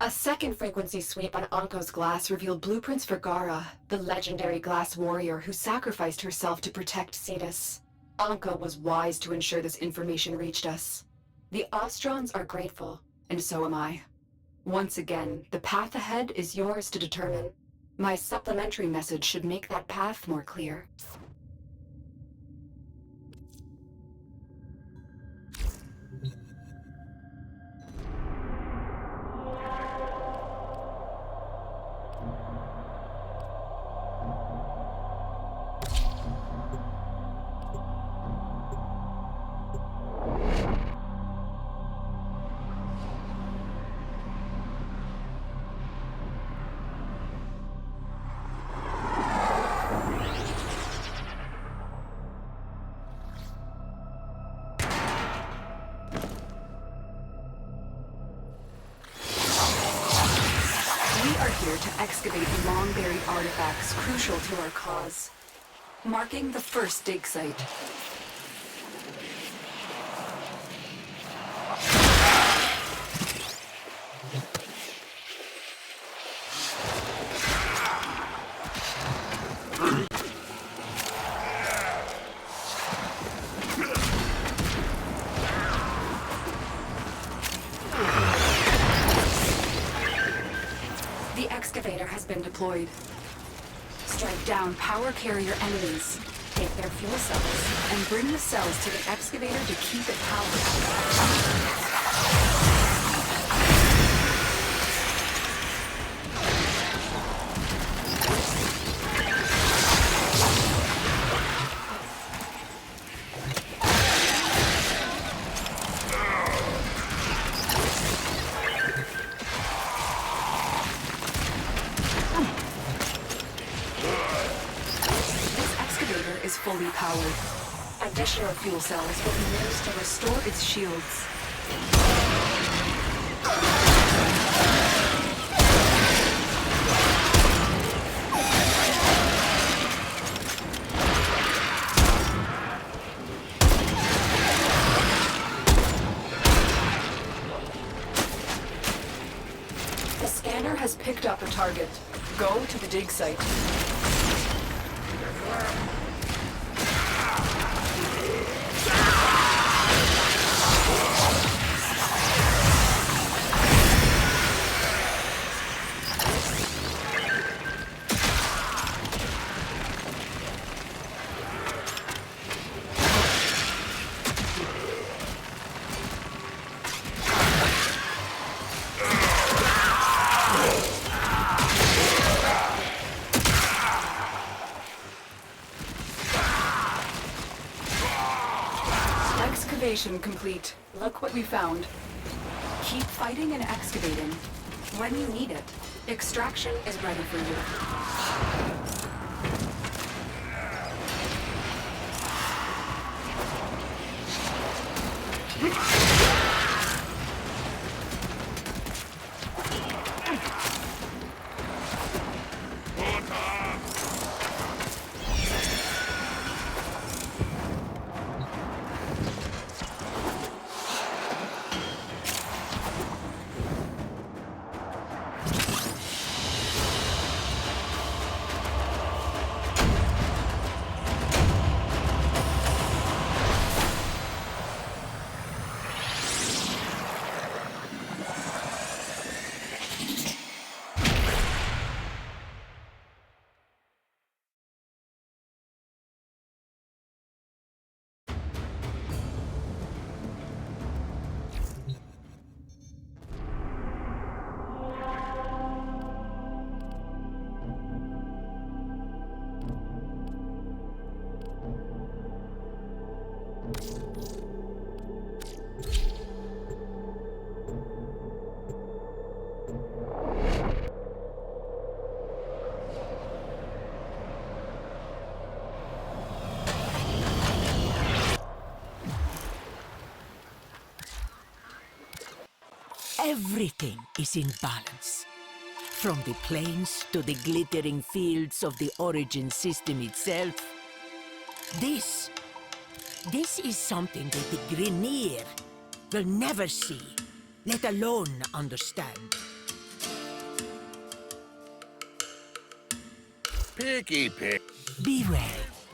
A second frequency sweep on Anko's glass revealed blueprints for Gara, the legendary glass warrior who sacrificed herself to protect Cetus. Anko was wise to ensure this information reached us. The Ostrons are grateful, and so am I. Once again, the path ahead is yours to determine. My supplementary message should make that path more clear. To excavate long-buried artifacts crucial to our cause. Marking the first dig site. The excavator has been deployed. Strike down power carrier enemies, take their fuel cells, and bring the cells to the excavator to keep it powered. Is fully powered. Additional fuel cells will be used to restore its shields. The scanner has picked up a target. Go to the dig site. Excavation complete. Look what we found. Keep fighting and excavating. When you need it, extraction is ready for you. Everything is in balance. From the plains to the glittering fields of the origin system itself. This is something that the Grineer will never see, let alone understand. Picky pick. Be well.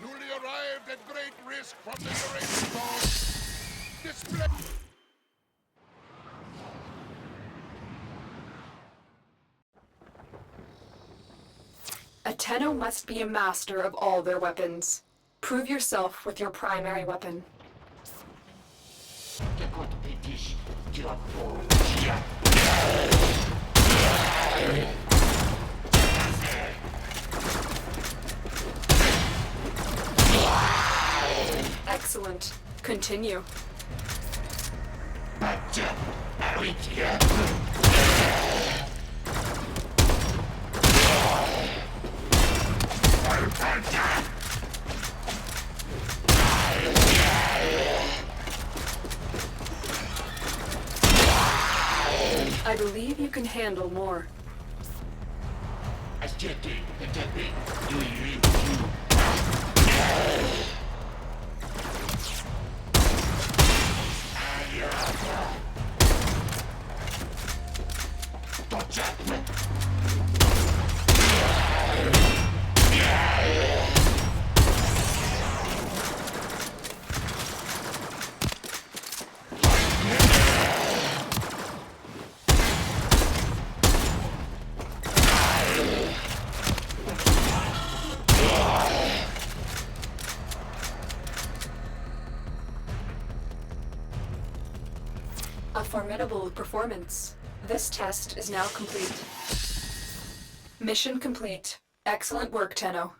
Newly arrived at great risk from the Eurasian Zone. Display. A Tenno must be a master of all their weapons. Prove yourself with your primary weapon. Excellent. Continue. I believe you can handle more. A formidable performance. This test is now complete. Mission complete. Excellent work, Tenno.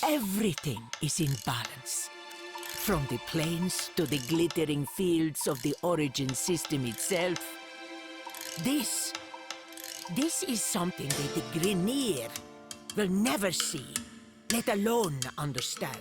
Everything is in balance. From the plains to the glittering fields of the origin system itself. This is something that the Grineer will never see, let alone understand.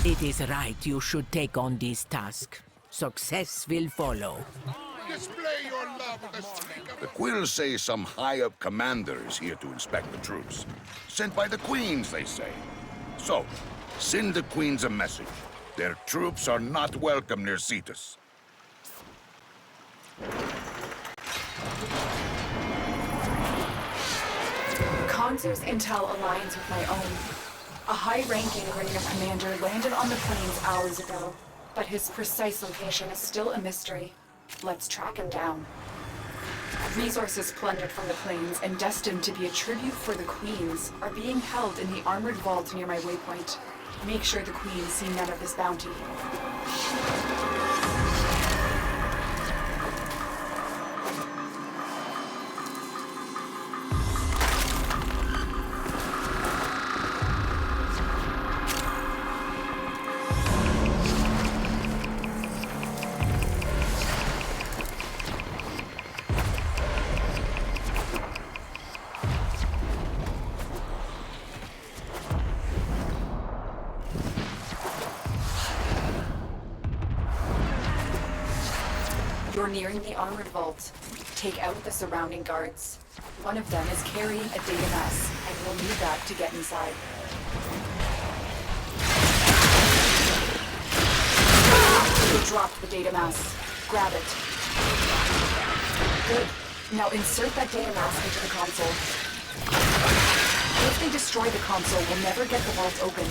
It is right you should take on this task. Success will follow. Display your love with a stick of... The Quills say some high-up commander is here to inspect the troops. Sent by the Queens, they say. So, send the Queens a message. Their troops are not welcome near Cetus. Konzu's intel aligns with my own. A high-ranking Grineer commander landed on the plains hours ago, but his precise location is still a mystery. Let's track him down. Resources plundered from the plains and destined to be a tribute for the Queens are being held in the armored vault near my waypoint. Make sure the Queens see none of this bounty. You're nearing the armored vault. Take out the surrounding guards. One of them is carrying a data mass, and we'll need that to get inside. You dropped the data mass. Grab it. Good. Now insert that data mass into the console. If they destroy the console, we'll never get the vault open.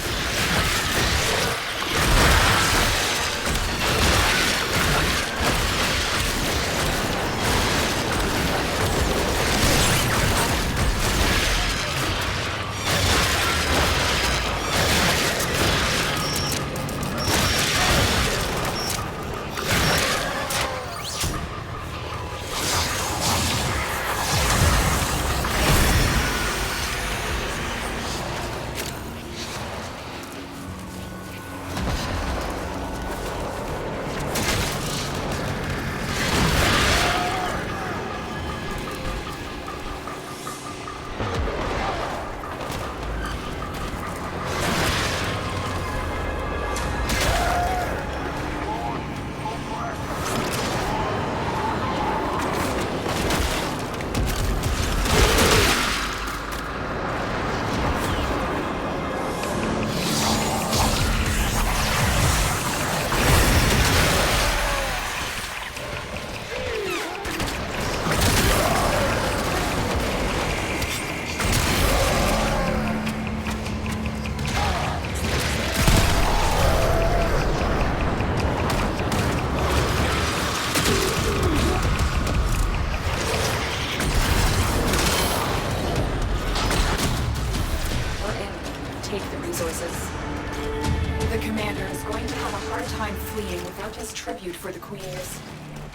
Tribute for the Queens.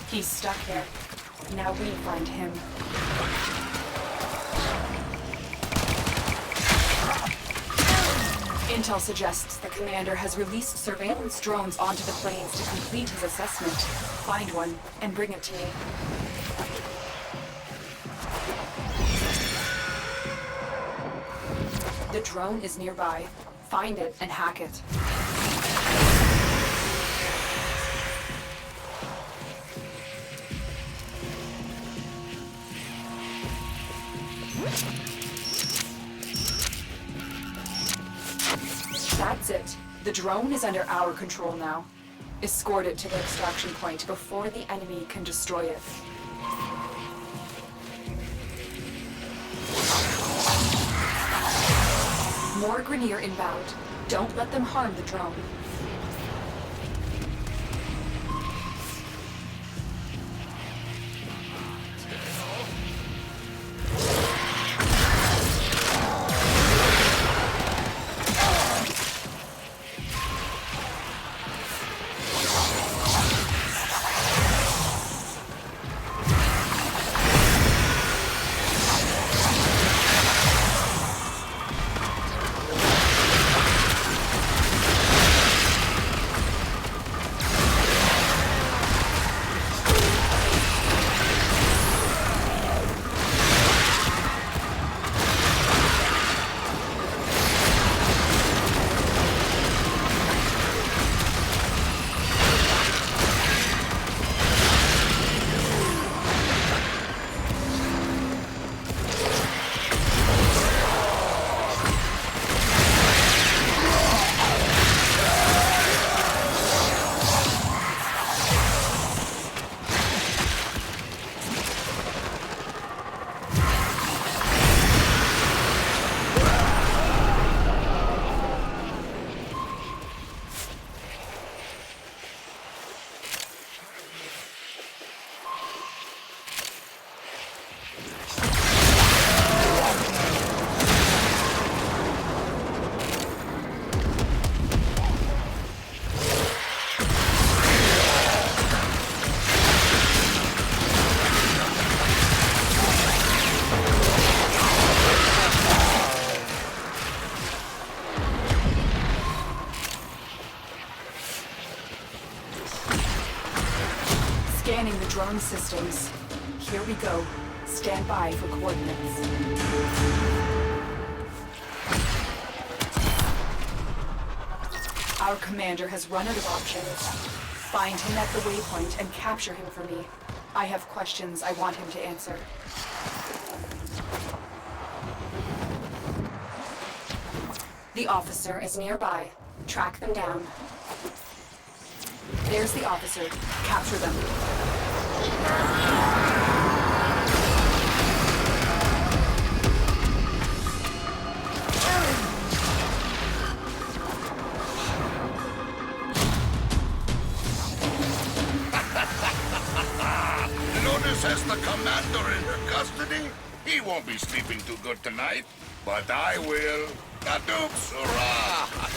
He's stuck here. Now we find him. Intel suggests the commander has released surveillance drones onto the plains to complete his assessment. Find one and bring it to me. The drone is nearby. Find it and hack it. That's it. The drone is under our control now. Escort it to the extraction point before the enemy can destroy it. More Grineer inbound. Don't let them harm the drone. drone systems. Here we go. Stand by for coordinates. Our commander has run out of options. Find him at the waypoint and capture him for me. I have questions I want him to answer. The officer is nearby. Track them down. There's the officer. Capture them. Lotus has the commander in her custody. He won't be sleeping too good tonight, but I will. Kadooks, hurrah!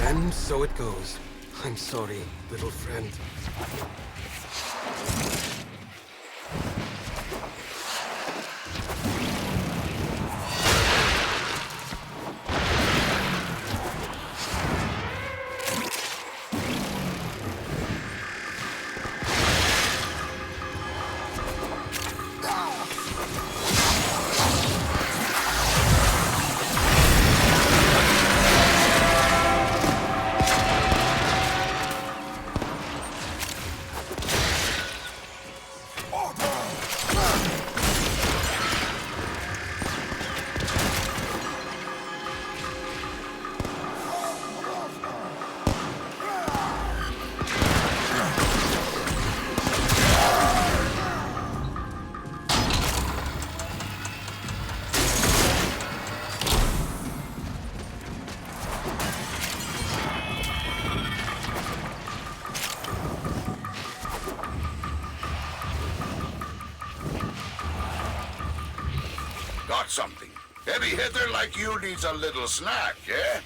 And so it goes. I'm sorry, little friend. Got something. Heavy hitter like you needs a little snack, yeah?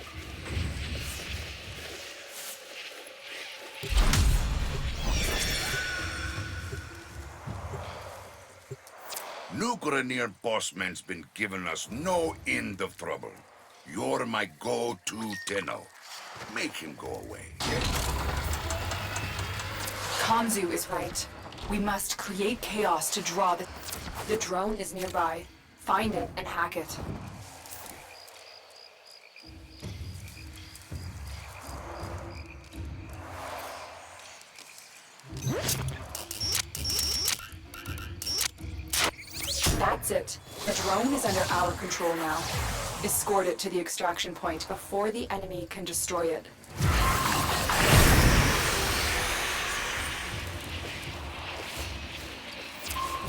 Nuclear bossman's been giving us no end of trouble. You're my go-to Tenno. Make him go away, yeah? Kanzu is right. We must create chaos to draw the... The drone is nearby. Find it and hack it. That's it. The drone is under our control now. Escort it to the extraction point before the enemy can destroy it.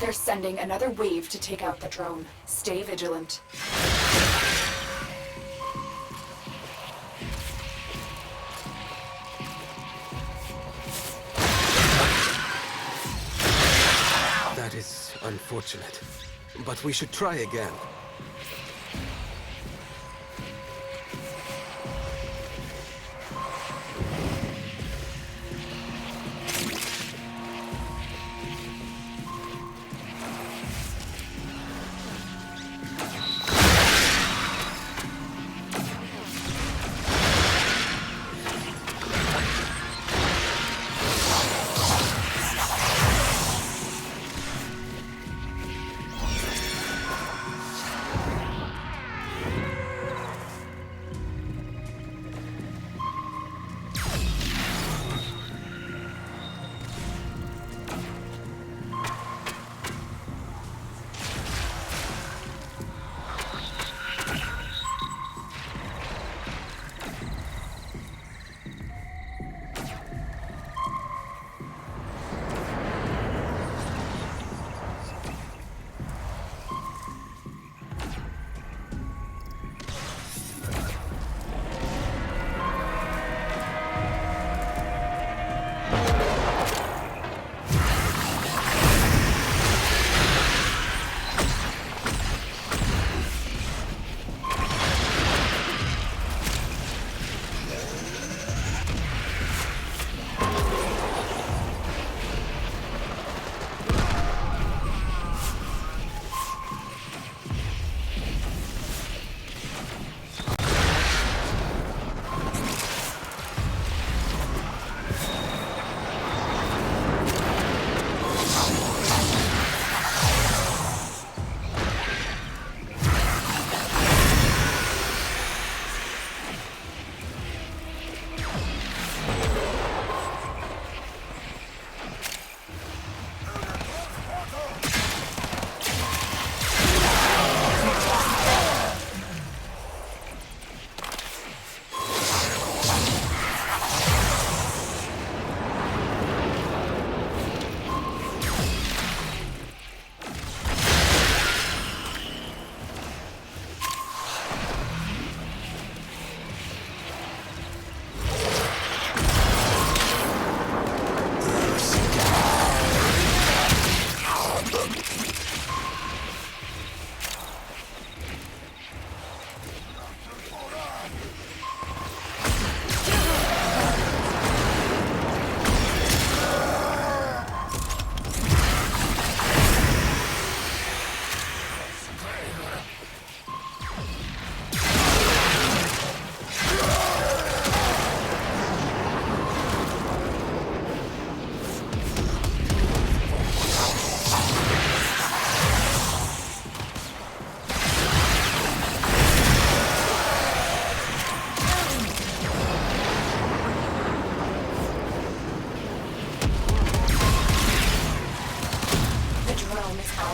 They're sending another wave to take out the drone. Stay vigilant. That is unfortunate. But we should try again.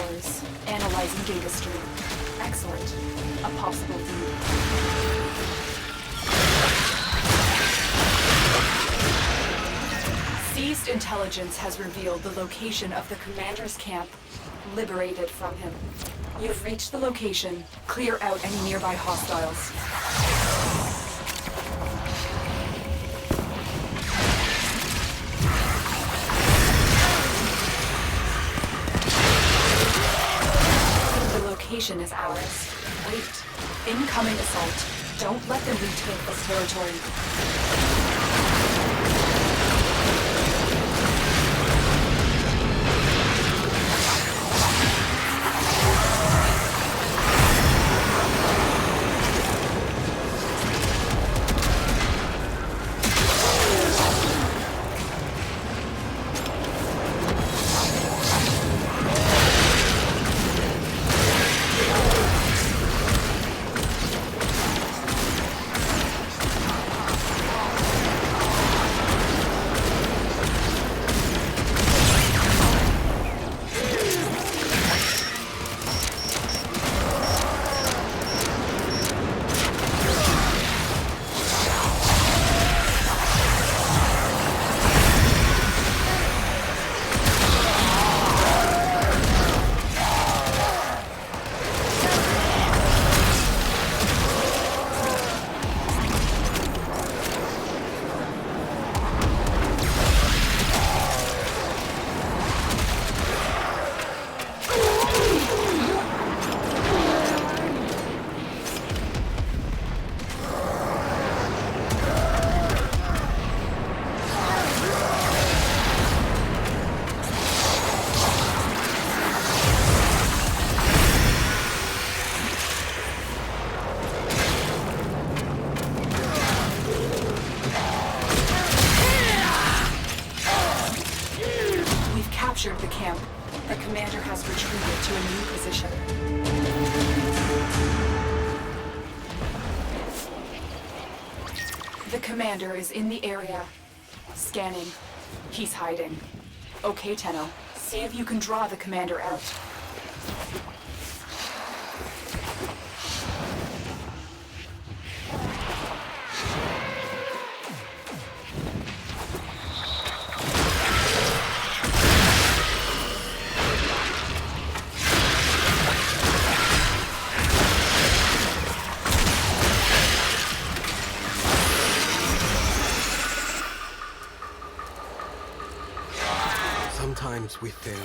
towers. Analyzing data stream. Excellent. A possible lead. Seized intelligence has revealed the location of the commander's camp. Liberated from him. You've reached the location. Clear out any nearby hostiles. The location is ours. Wait. Incoming assault. Don't let them retake this territory. Captured the camp. The commander has retreated to a new position. The commander is in the area. Scanning. He's hiding. Okay, Tenno. See if you can draw the commander out. Sometimes we fail,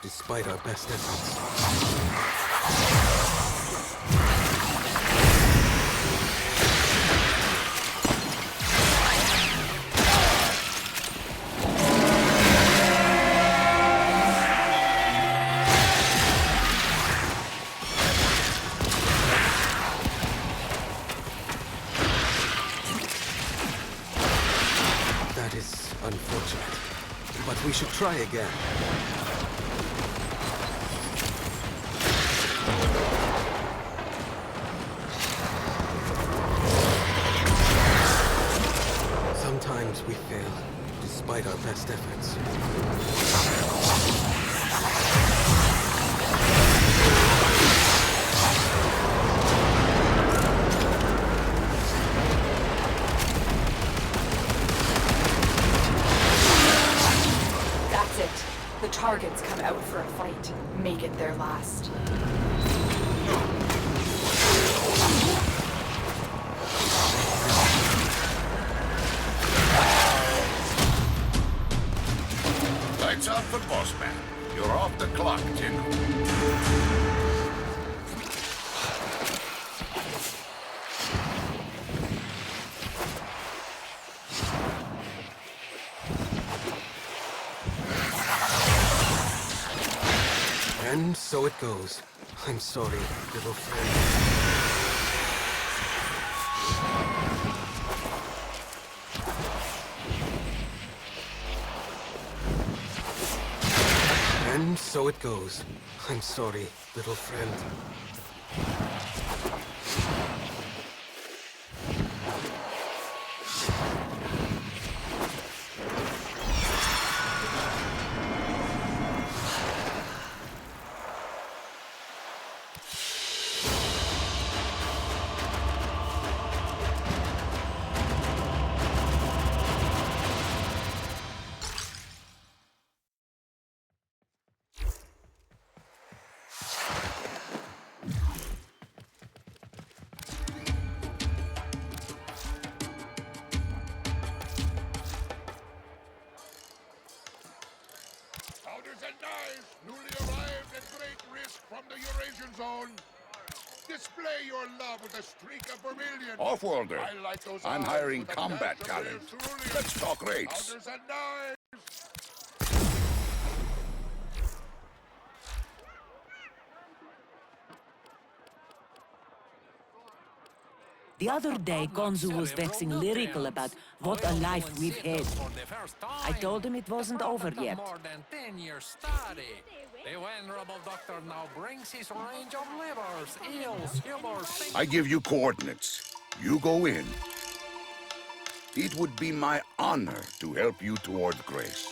despite our best efforts. That is unfortunate. But we should try again. Sometimes we fail, despite our best efforts. The targets come out for a fight. Make it their last. Lights out for boss man. You're off the clock, Tenno. And so it goes. I'm sorry, little friend. And so it goes. I'm sorry, little friend. from the Eurasian zone. Display your love with a streak of vermilion. Offworlder, I'm hiring combat talent. Let's talk rates. The other day, Gonzu was vexing lyrical about what a life we've had. I told him it wasn't over yet. More than 10 years study. The venerable doctor now brings his range of livers, eels, humors... I give you coordinates. You go in. It would be my honor to help you toward grace.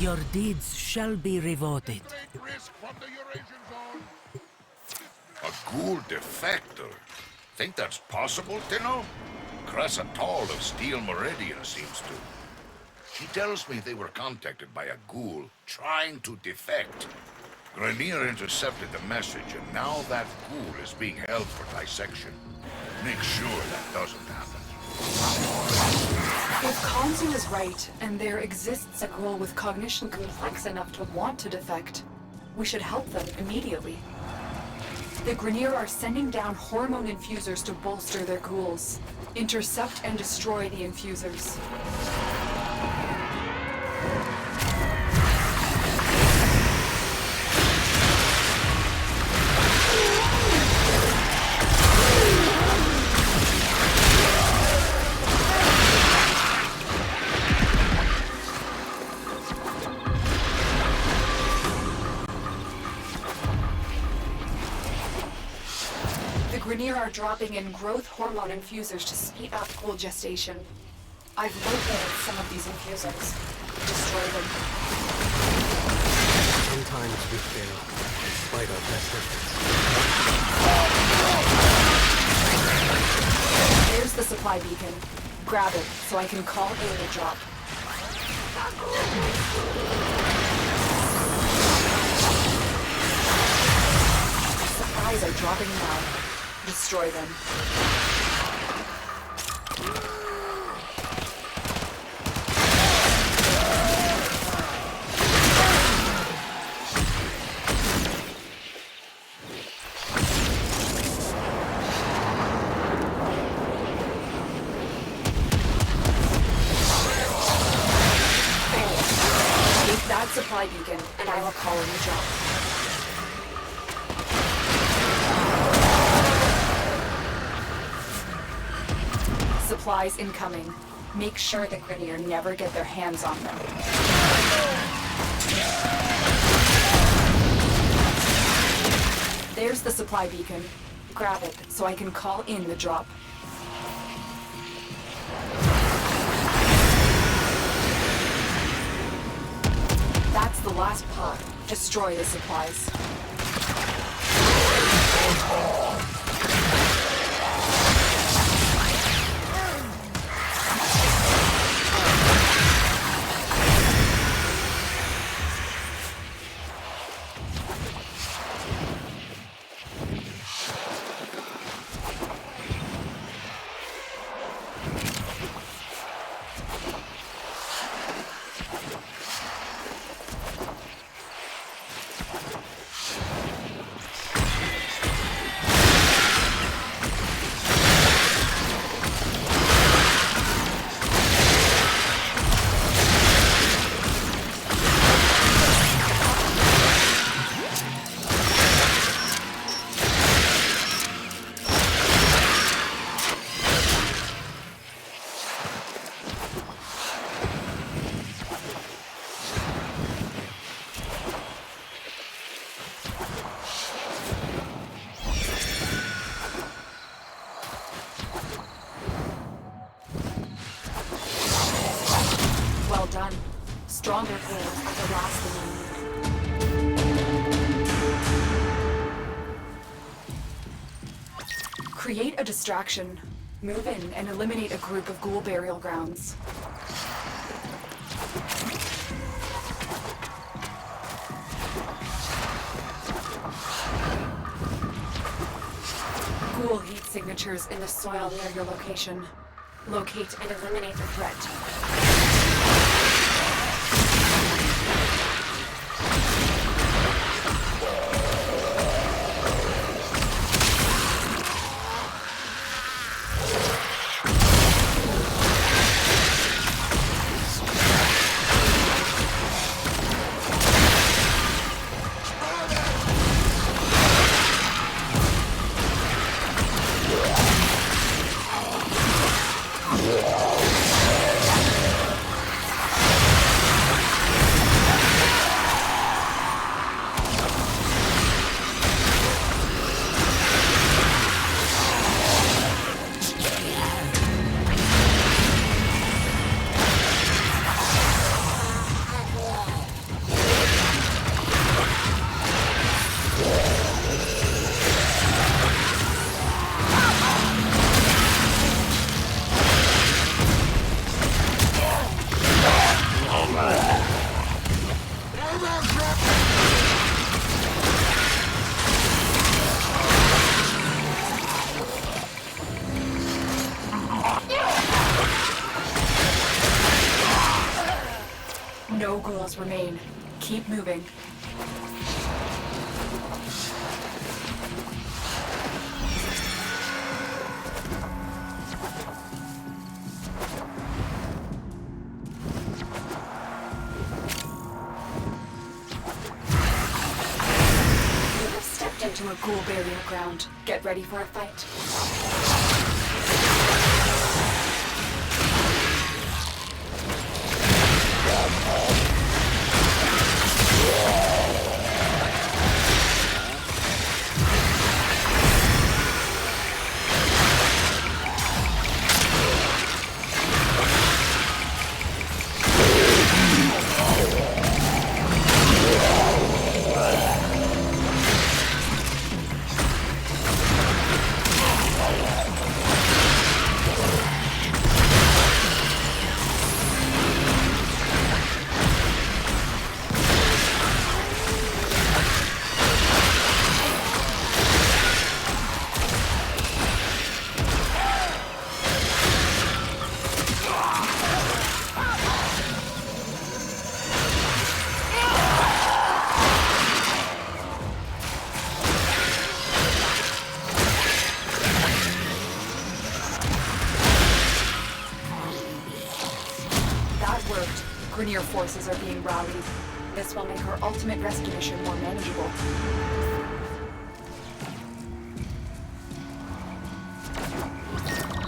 Your deeds shall be rewarded. A ghoul defector? Think that's possible, Tino? Crescentall of Steel Meridian seems to. She tells me they were contacted by a ghoul trying to defect. Grenier intercepted the message, and now that ghoul is being held for dissection. Make sure that doesn't happen. If Kanzu is right, and there exists a ghoul with cognition complex enough to want to defect, we should help them immediately. The Grenier are sending down hormone infusers to bolster their ghouls. Intercept and destroy the infusers. Grenier are dropping in growth hormone infusers to speed up ghoul gestation. I've located some of these infusers. Destroy them. Sometimes we fail, despite our best efforts. There's the supply beacon. Grab it, so I can call in the drop. Supplies are dropping now. Destroy them. Take that supply beacon, and I will call in the drop. Supplies incoming. Make sure the Grenier never get their hands on them. There's the supply beacon. Grab it, so I can call in the drop. That's the last pod. Destroy the supplies. Well done. Stronger ghouls are the last thing we need. Create a distraction. Move in and eliminate a group of ghoul burial grounds. signatures in the soil near your location. Locate and eliminate the threat. No ghouls remain. Keep moving. You have stepped into a ghoul burial ground. Get ready for a fight. Grenier forces are being rallied. This will make our ultimate rescue mission more manageable.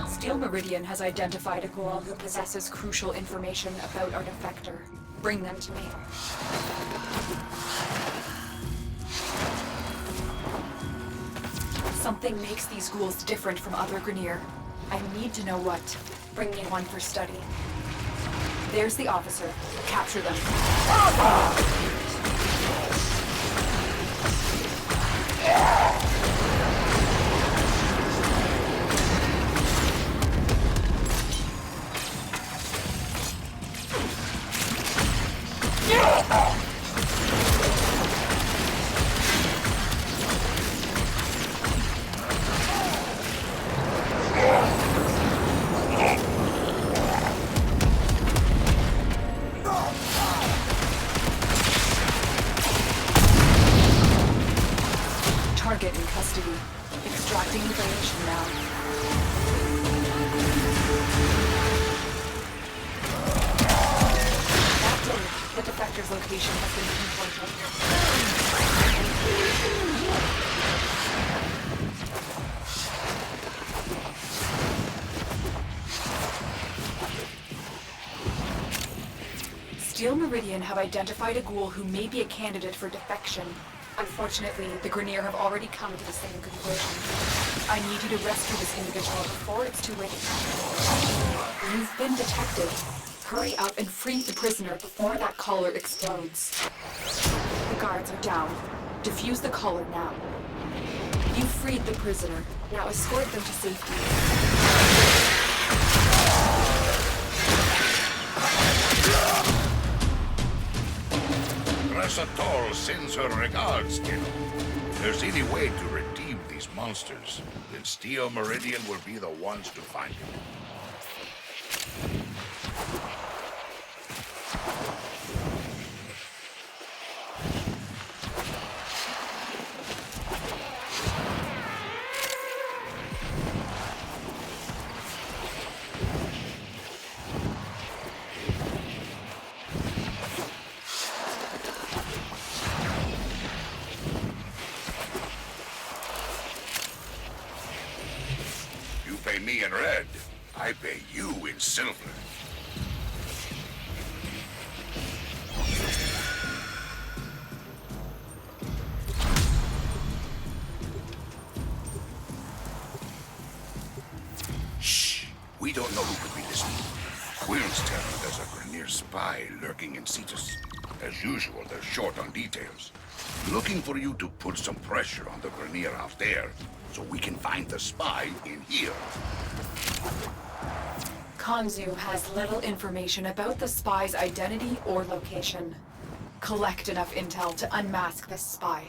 Steel Meridian has identified a ghoul who possesses crucial information about our defector. Bring them to me. Something makes these ghouls different from other Grenier. I need to know what. Bring me one for study. There's the officer. Capture them. Target in custody. Extracting information now. Captain, the defector's location has been pinpointed. Steel Meridian have identified a ghoul who may be a candidate for defection. Unfortunately, the Grenier have already come to the same conclusion. I need you to rescue this individual before it's too late. You've been detected. Hurry up and free the prisoner before that collar explodes. The guards are down. Defuse the collar now. You freed the prisoner. Now escort them to safety. Resatol sends her regards, kiddo. If there's any way to redeem these these monsters, then Steel Meridian will be the ones to find you. You pay me in red, I pay you in silver. Shh! We don't know who could be listening. Quills tell me there's a Grenier spy lurking in Cetus. As usual, they're short on details. Looking for you to put some pressure on the Grenier out there, so we can find the spy in here. Kanzu has little information about the spy's identity or location. Collect enough intel to unmask this spy.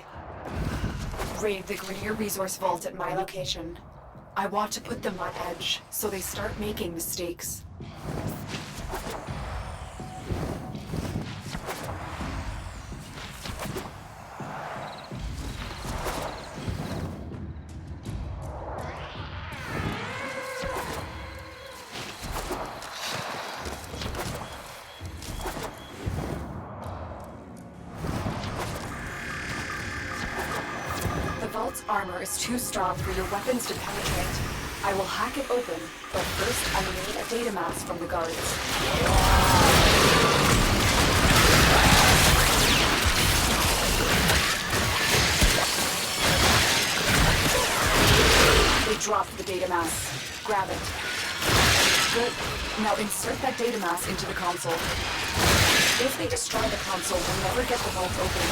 Raid the Grenier resource vault at my location. I want to put them on edge, so they start making mistakes. The vault's armor is too strong for your weapons to penetrate. I will hack it open, but first I need a data mass from the guards. They dropped the data mass. Grab it. Good. Now insert that data mass into the console. If they destroy the console, we'll never get the vault open.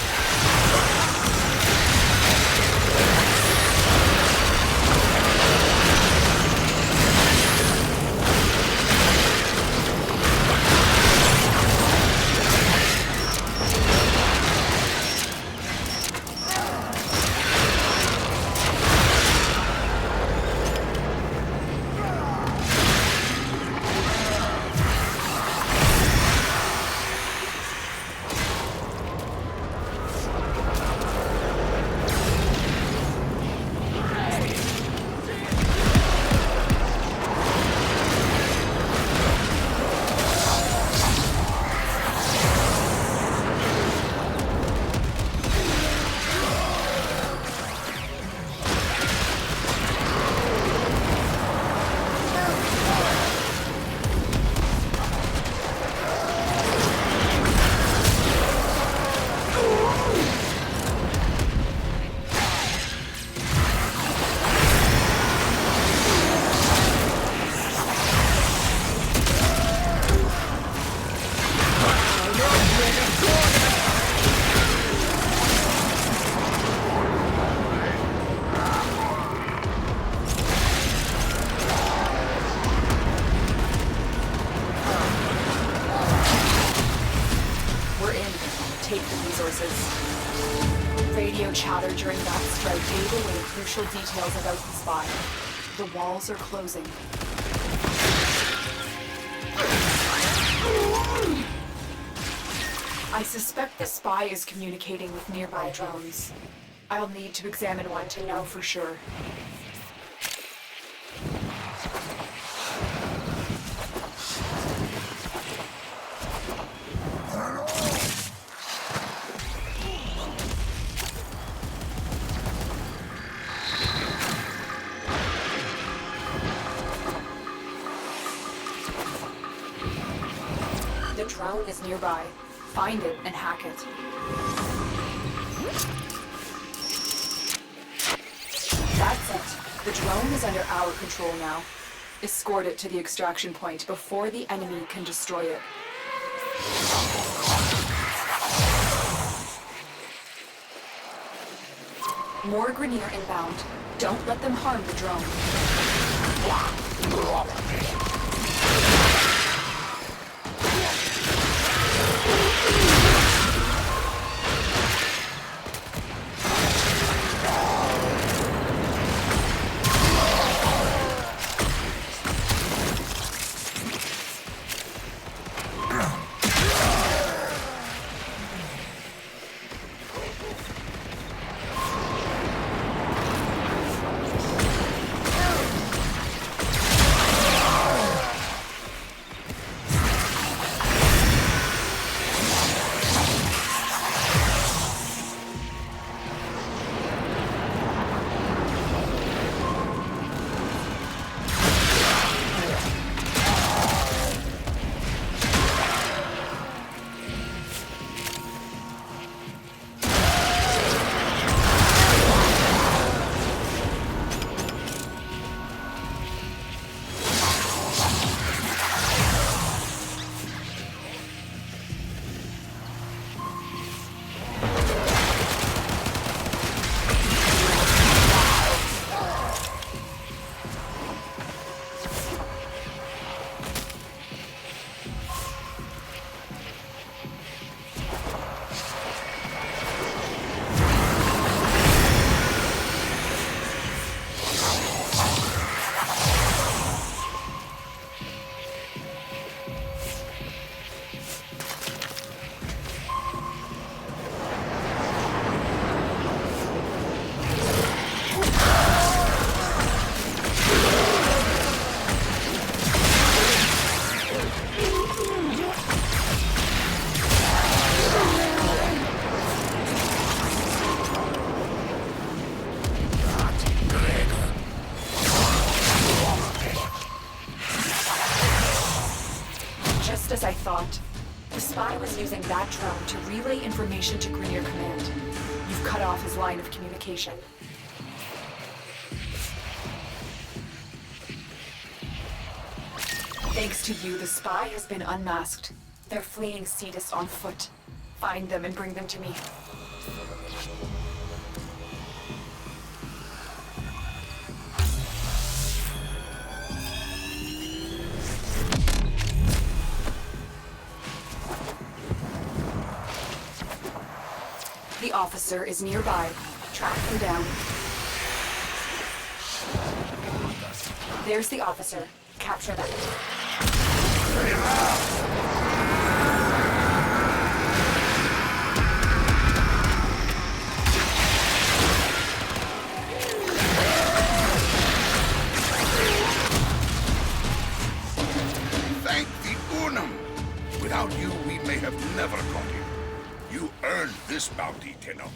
Radio chatter during that strike gave away crucial details about the spy. The walls are closing. I suspect the spy is communicating with nearby drones. I'll need to examine one to know for sure. The drone is nearby. Find it and hack it. That's it. The drone is under our control now. Escort it to the extraction point before the enemy can destroy it. More Grenier inbound. Don't let them harm the drone. As I thought, the spy was using that drone to relay information to Grenier Command. You've cut off his line of communication. Thanks to you, the spy has been unmasked. They're fleeing Cetus on foot. Find them and bring them to me. The officer is nearby. Track them down. There's the officer. Capture them. Thank the Unum! Without you, we may have never caught him. You earned this bounty, Tenno.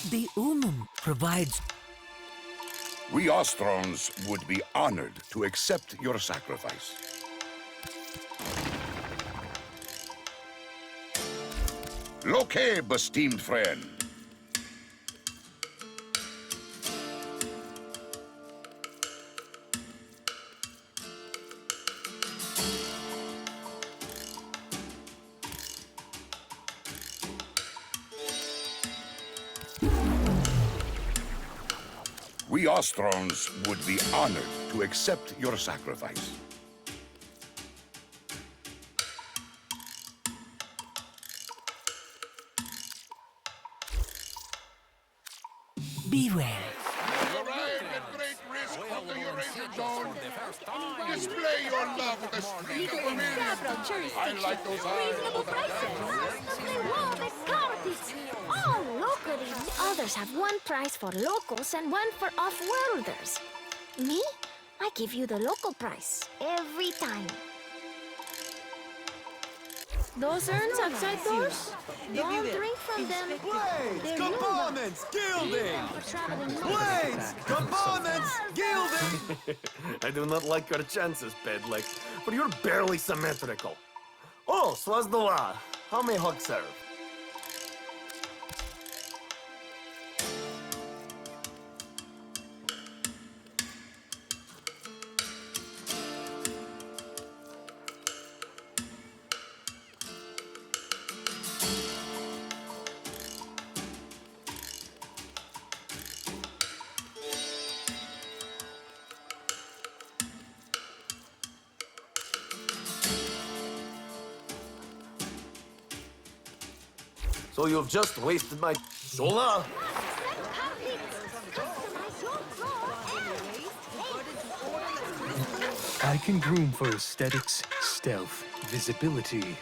The Unum provides... We Ostrons would be honored to accept your sacrifice. Lokeb, esteemed friend. We Ostrons would be honored to accept your sacrifice. Be well. Arrive at great risk of the Eurasian zone. Display your love with a streak of familiar. I like those eyes. Reasonable prices. Whoa, the carpets. Oh, locally. Others have one price for locals and one for off-worlders. Me? I give you the local price. Every time. Those urns outside doors? Don't drink from them. Blades! Components! Gilding! Blades! Components! Gilding! I do not like your chances, Pedlik, but you're barely symmetrical. Oh, Swazdala, how may Hug serve? So you've just wasted my... Shola! I can groom for aesthetics, stealth, visibility,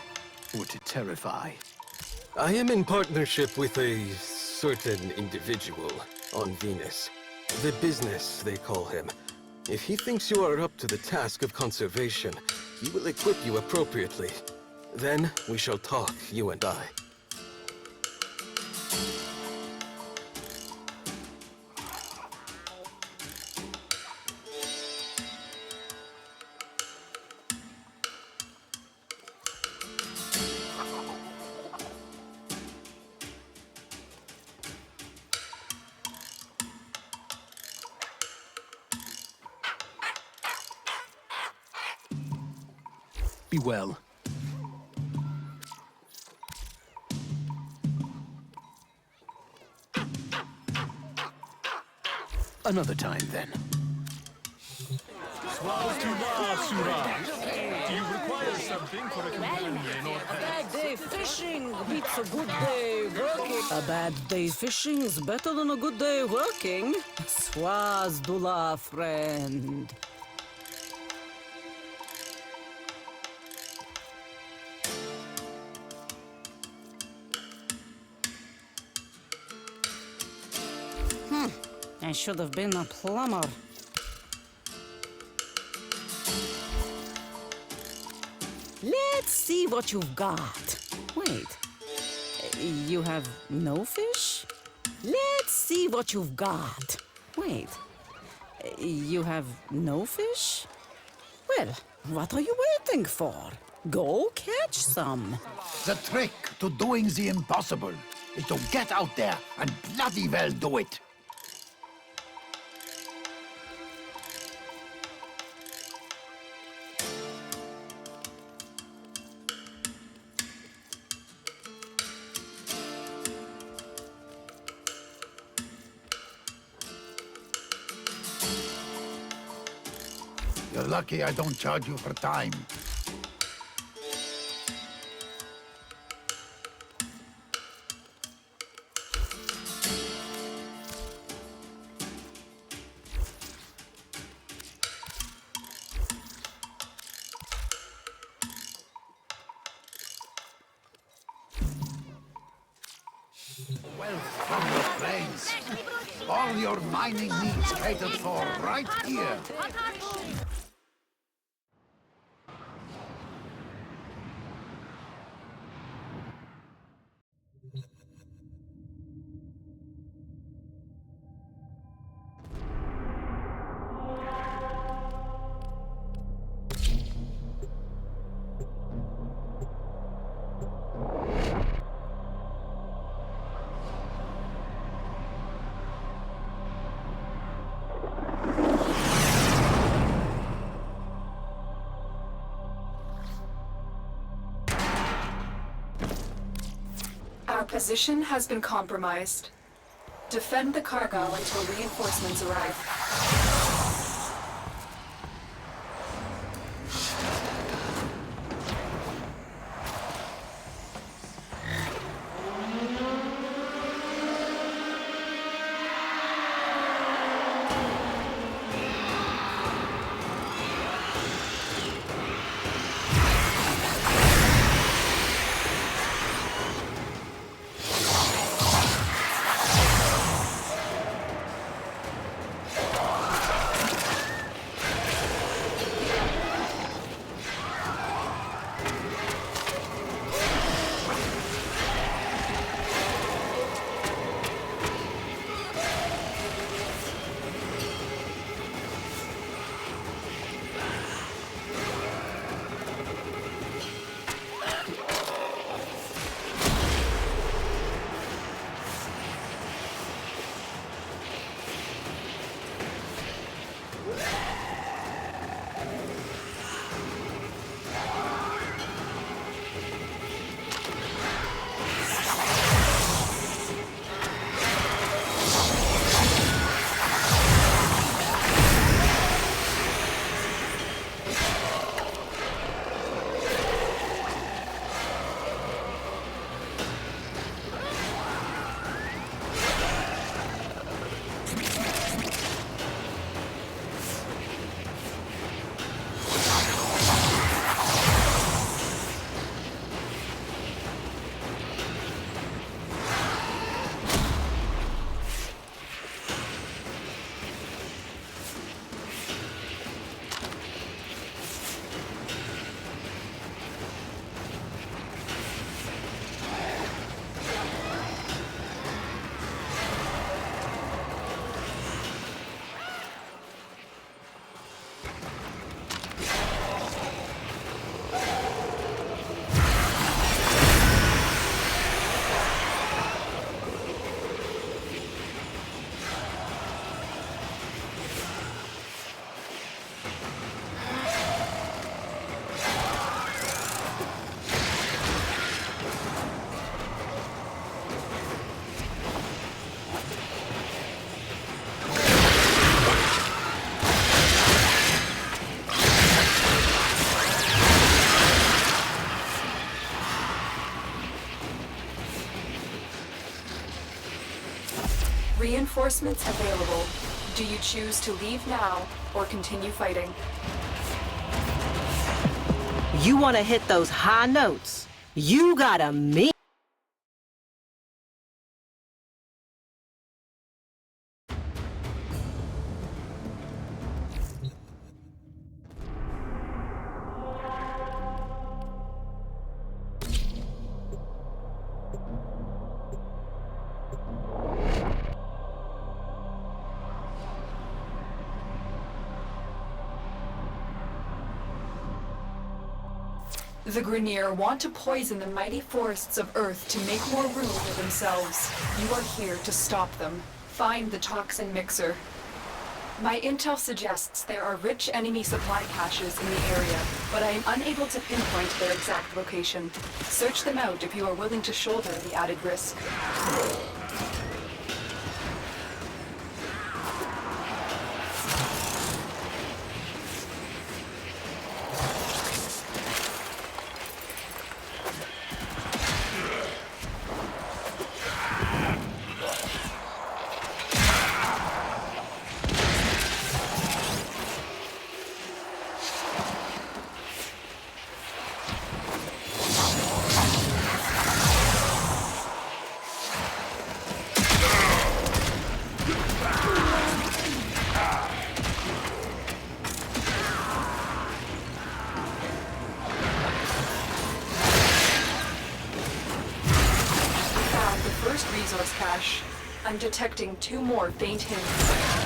or to terrify. I am in partnership with a certain individual on Venus. The business, they call him. If he thinks you are up to the task of conservation, he will equip you appropriately. Then we shall talk, you and I. Be well. Another time, then. Do you require something for a companion or A bad day fishing beats a good day working. A bad day fishing's better than a good day working. Swazdula, friend. I should have been a plumber. Let's see what you've got. Wait, you have no fish? Let's see what you've got. Wait, you have no fish? Well, what are you waiting for? Go catch some. The trick to doing the impossible is to get out there and bloody well do it. You're lucky I don't charge you for time. Wealth from your friends. All your mining needs catered for right here. Our position has been compromised. Defend the cargo until reinforcements arrive. Reinforcements available. Do you choose to leave now or continue fighting? You want to hit those high notes? You gotta mean. The Grineer want to poison the mighty forests of Earth to make more room for themselves. You are here to stop them. Find the toxin mixer. My intel suggests there are rich enemy supply caches in the area, but I am unable to pinpoint their exact location. Search them out if you are willing to shoulder the added risk. Resource cache. I'm detecting 2 more faint hints.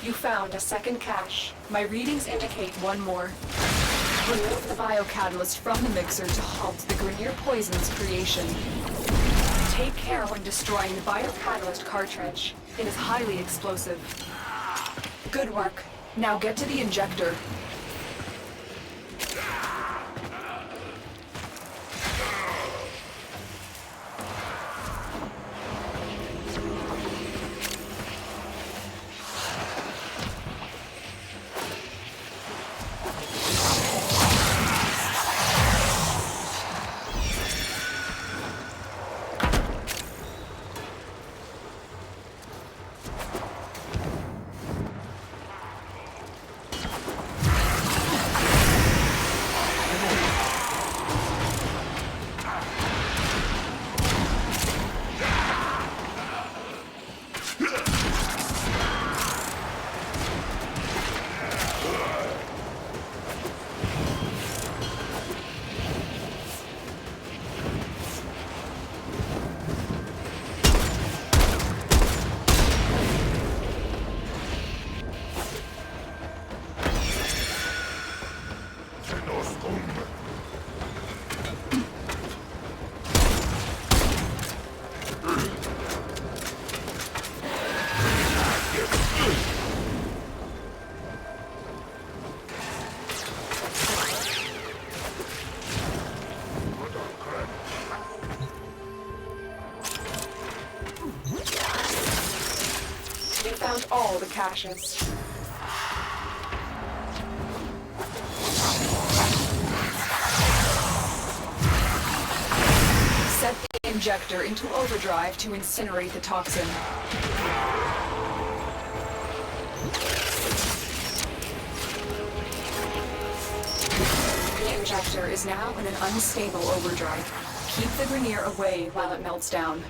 You found a second cache. My readings indicate one more. Remove the biocatalyst from the mixer to halt the Grenier poison's creation. Take care when destroying the biocatalyst cartridge. It is highly explosive. Good work. Now get to the injector. We found all the caches. Set the injector into overdrive to incinerate the toxin. The injector is now in an unstable overdrive. Keep the Grenier away while it melts down.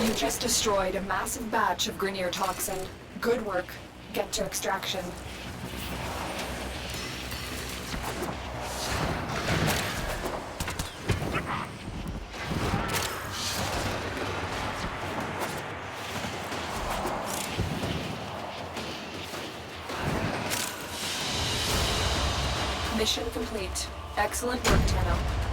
You just destroyed a massive batch of Grenier toxin. Good work. Get to extraction. Mission complete. Excellent work, Tenno.